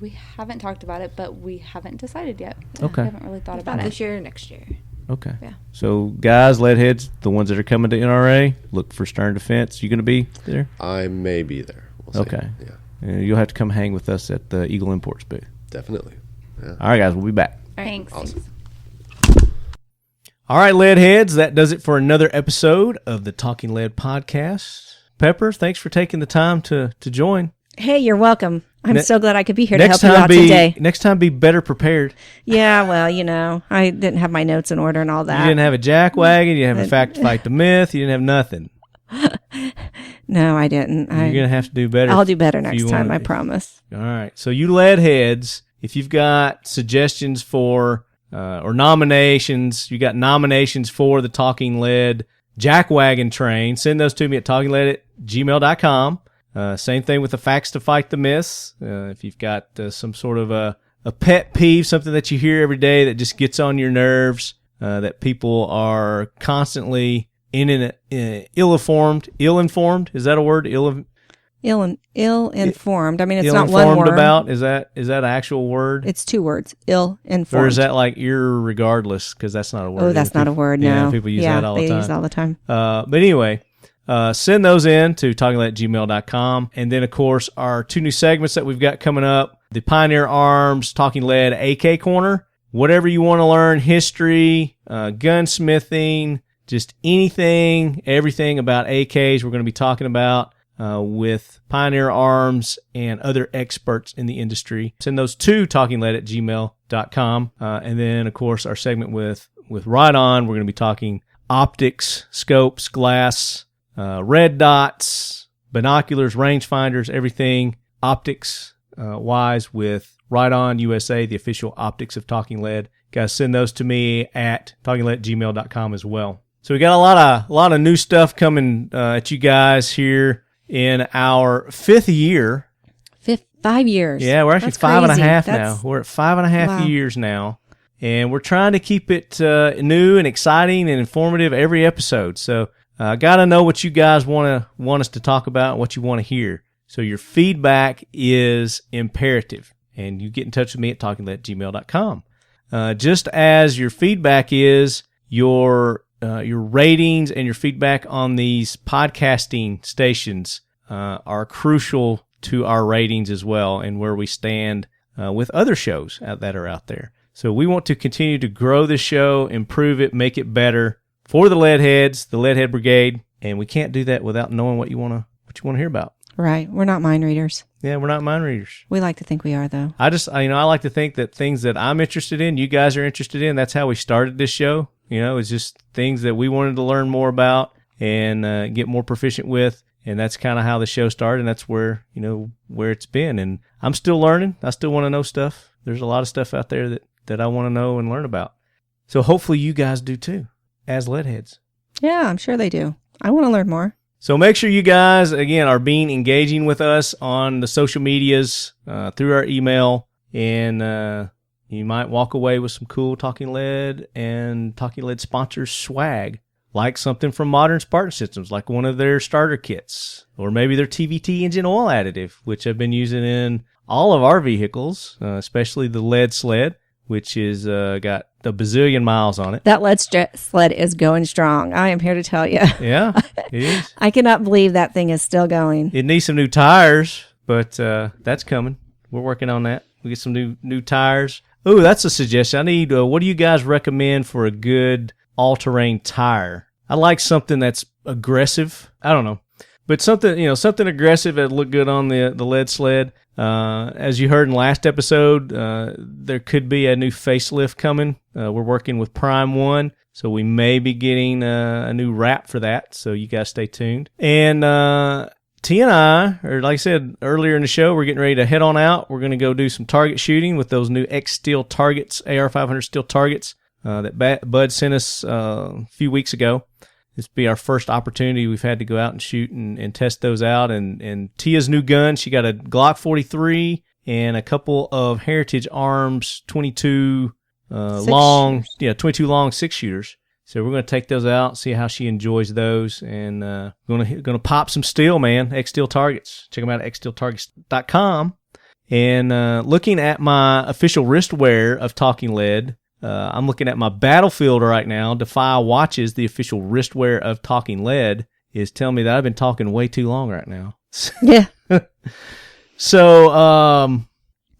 We haven't talked about it, but we haven't decided yet. Okay. We haven't really thought about About it. this year or next year. Okay. Yeah. So, guys, leadheads, the ones that are coming to NRA, look for Stern Defense. You going to be there? I may be there. We'll see. Okay. Yeah. You'll have to come hang with us at the Eagle Imports booth. Definitely. Yeah. All right, guys, we'll be back. Thanks. Awesome. All right, Leadheads, that does it for another episode of the Talking Lead podcast. Pepper, thanks for taking the time to join. Hey, you're welcome. I'm Ne- so glad I could be here to Next help you out time, today. Next time, be better prepared. Yeah, well, you know, I didn't have my notes in order and all that. You didn't have a jack wagon. You didn't have a fact to fight the myth. You didn't have nothing. No, I didn't. You're going to have to do better. I'll do better if next you time, wanna- I promise. All right. So you Leadheads, if you've got suggestions for or nominations, you got nominations for the Talking Lead Jackwagon train, send those to me at talkingled@gmail.com. Same thing with the facts to fight the myths. If you've got some sort of a pet peeve, something that you hear every day that just gets on your nerves, that people are constantly ill-informed. Ill-informed? Is that a word? Ill-informed. I mean, it's not one Ill-informed word. about? Is that an actual word? It's two words. Ill-informed. Or is that like irregardless? Because that's not a word. Oh, that's not a word, no. Yeah, people use Yeah, that all the they time. use it all the time. But anyway, send those in to talkingled@gmail.com. And then, of course, our two new segments that we've got coming up, the Pioneer Arms Talking Lead AK Corner. Whatever you want to learn, history, gunsmithing, just anything, everything about AKs we're going to be talking about with Pioneer Arms and other experts in the industry. Send those to talkingled@gmail.com. And then, of course, our segment with Right On, we're going to be talking optics, scopes, glass, red dots, binoculars, rangefinders, everything optics wise with Right On USA, the official optics of Talking Lead. Guys, send those to me at talkingled@gmail.com as well. So we got a lot of new stuff coming at you guys here in our 5th year. 5 years. Yeah, we're actually That's 5.5 crazy. now. That's- We're at 5.5 Wow. years now. And we're trying to keep it new and exciting and informative every episode. So I got to know what you guys want us to talk about and what you want to hear. So your feedback is imperative. And you get in touch with me at talkingled@gmail.com. Just as your feedback is your your ratings and your feedback on these podcasting stations are crucial to our ratings as well, and where we stand with other shows that are out there. So we want to continue to grow this show, improve it, make it better for the Leadheads, the Leadhead Brigade, and we can't do that without knowing what you want to hear about. Right. We're not mind readers. Yeah, we're not mind readers. We like to think we are, though. I like to think that things that I'm interested in, you guys are interested in. That's how we started this show. It's just things that we wanted to learn more about and get more proficient with. And that's kind of how the show started, and that's where it's been. And I'm still learning. I still want to know stuff. There's a lot of stuff out there that I want to know and learn about. So hopefully you guys do too, as Leadheads. Yeah, I'm sure they do. I want to learn more. So make sure you guys, again, are engaging with us on the social medias, through our email, and you might walk away with some cool Talking Lead and Talking Lead sponsors swag, like something from Modern Spartan Systems, like one of their starter kits, or maybe their TVT engine oil additive, which I've been using in all of our vehicles, especially the lead sled, which is got a bazillion miles on it. That lead sled is going strong. I am here to tell you. Yeah, it is. I cannot believe that thing is still going. It needs some new tires, but that's coming. We're working on that. We get some new tires. Oh, that's a suggestion. I need. What do you guys recommend for a good all-terrain tire? I like something that's aggressive. I don't know, but something aggressive that look good on the lead sled. As you heard in last episode, there could be a new facelift coming. We're working with Prime 1, so we may be getting a new wrap for that, so you guys stay tuned. And T and I, or like I said earlier in the show, we're getting ready to head on out. We're going to go do some target shooting with those new X Steel targets, AR-500 steel targets that Bud sent us a few weeks ago. This will be our first opportunity we've had to go out and shoot and test those out. And Tia's new gun, she got a Glock 43 and a couple of Heritage Arms 22 long 6-shooters. So we're going to take those out, see how she enjoys those, and going to pop some steel, man. X Steel targets. Check them out at xsteeltargets.com. And looking at my official wristwear of Talking Lead, I'm looking at my Battlefield right now. Defy Watches, the official wristwear of Talking Lead, is telling me that I've been talking way too long right now. Yeah. So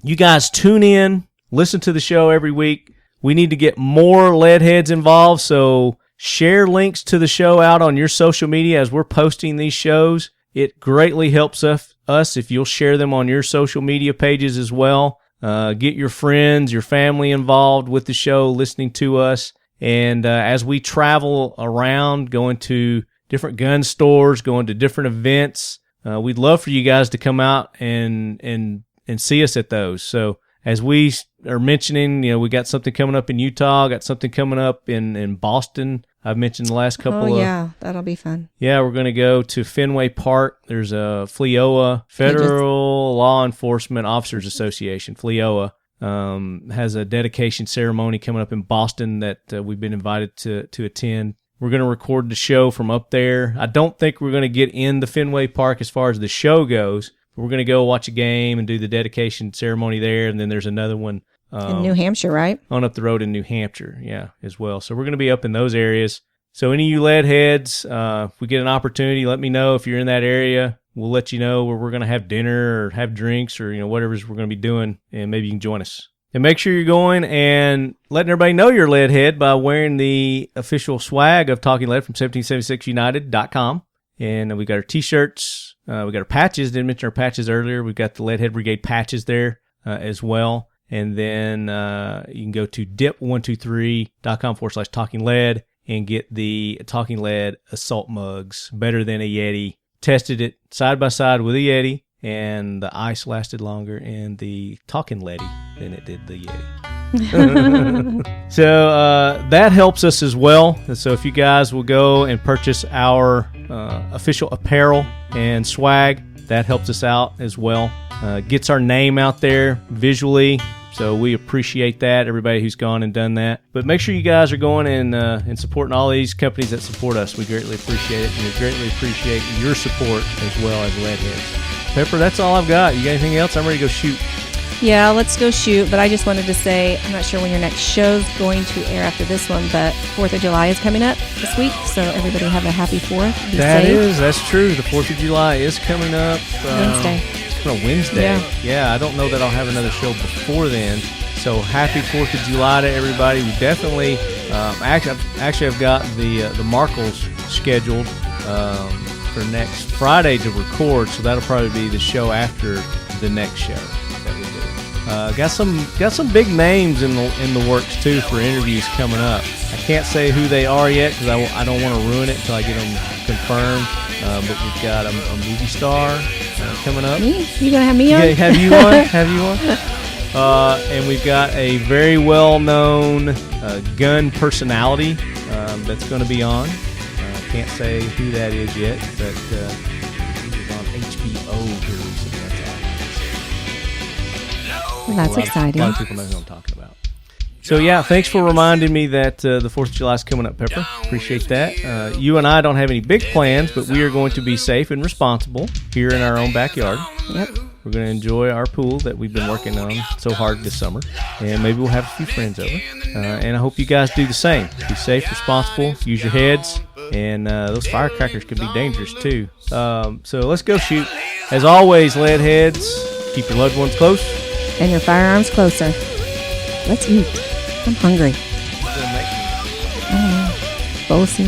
you guys tune in, listen to the show every week. We need to get more Leadheads involved, so share links to the show out on your social media as we're posting these shows. It greatly helps us if you'll share them on your social media pages as well. Get your friends, your family involved with the show, listening to us. And as we travel around, going to different gun stores, going to different events, we'd love for you guys to come out and see us at those. So as we are mentioning, we got something coming up in Utah, got something coming up in Boston. I've mentioned the last couple that'll be fun. Yeah, we're going to go to Fenway Park. There's a FLEOA, Federal Law Enforcement Officers Association. FLEOA has a dedication ceremony coming up in Boston that we've been invited to attend. We're going to record the show from up there. I don't think we're going to get in the Fenway Park as far as the show goes. We're going to go watch a game and do the dedication ceremony there, and then there's another one in New Hampshire, right? On up the road in New Hampshire, yeah, as well. So we're going to be up in those areas. So any of you lead heads, if we get an opportunity, let me know if you're in that area. We'll let you know where we're going to have dinner or have drinks or whatever we're going to be doing, and maybe you can join us. And make sure you're going and letting everybody know you're a lead head by wearing the official swag of Talking Lead from 1776united.com. And we got our T-shirts. We got our patches. Didn't mention our patches earlier. We've got the Leadhead Brigade patches there as well. And then you can go to dip123.com/Talking Lead and get the Talking Lead assault mugs. Better than a Yeti. Tested it side by side with a Yeti, and the ice lasted longer in the Talking Leady than it did the Yeti. So that helps us as well. So if you guys will go and purchase our official apparel and swag, that helps us out as well. Gets our name out there visually, so we appreciate that, everybody who's gone and done that. But make sure you guys are going and supporting all these companies that support us. We greatly appreciate it, and we greatly appreciate your support as well as Leadheads. Pepper, that's all I've got. You got anything else? I'm ready to go shoot. Yeah, let's go shoot. But I just wanted to say, I'm not sure when your next show's going to air after this one, but 4th of July is coming up this week. So everybody have a happy 4th. Be safe. That's true. The 4th of July is coming up. Wednesday. It's coming up Wednesday. Yeah, I don't know that I'll have another show before then. So happy 4th of July to everybody. We definitely, actually I've got the Markles scheduled for next Friday to record. So that'll probably be the show after the next show that we do. Got some big names in the works too for interviews coming up. I can't say who they are yet because I don't want to ruin it until I get them confirmed. But we've got a movie star coming up. Me? You gonna have me on? Yeah, have you on? Have you on? And we've got a very well-known gun personality that's going to be on. Can't say who that is yet, but he was on HBO here recently. Well, that's exciting. A lot of people know who I'm talking about. So, yeah, thanks for reminding me that the 4th of July is coming up, Pepper. Appreciate that. You and I don't have any big plans, but we are going to be safe and responsible here in our own backyard. Yep. We're going to enjoy our pool that we've been working on so hard this summer, and maybe we'll have a few friends over. And I hope you guys do the same. Be safe, responsible, use your heads, and those firecrackers can be dangerous too. So let's go shoot. As always, lead heads, keep your loved ones close. And your firearms closer. Let's eat. I'm hungry. What's gonna make me? Both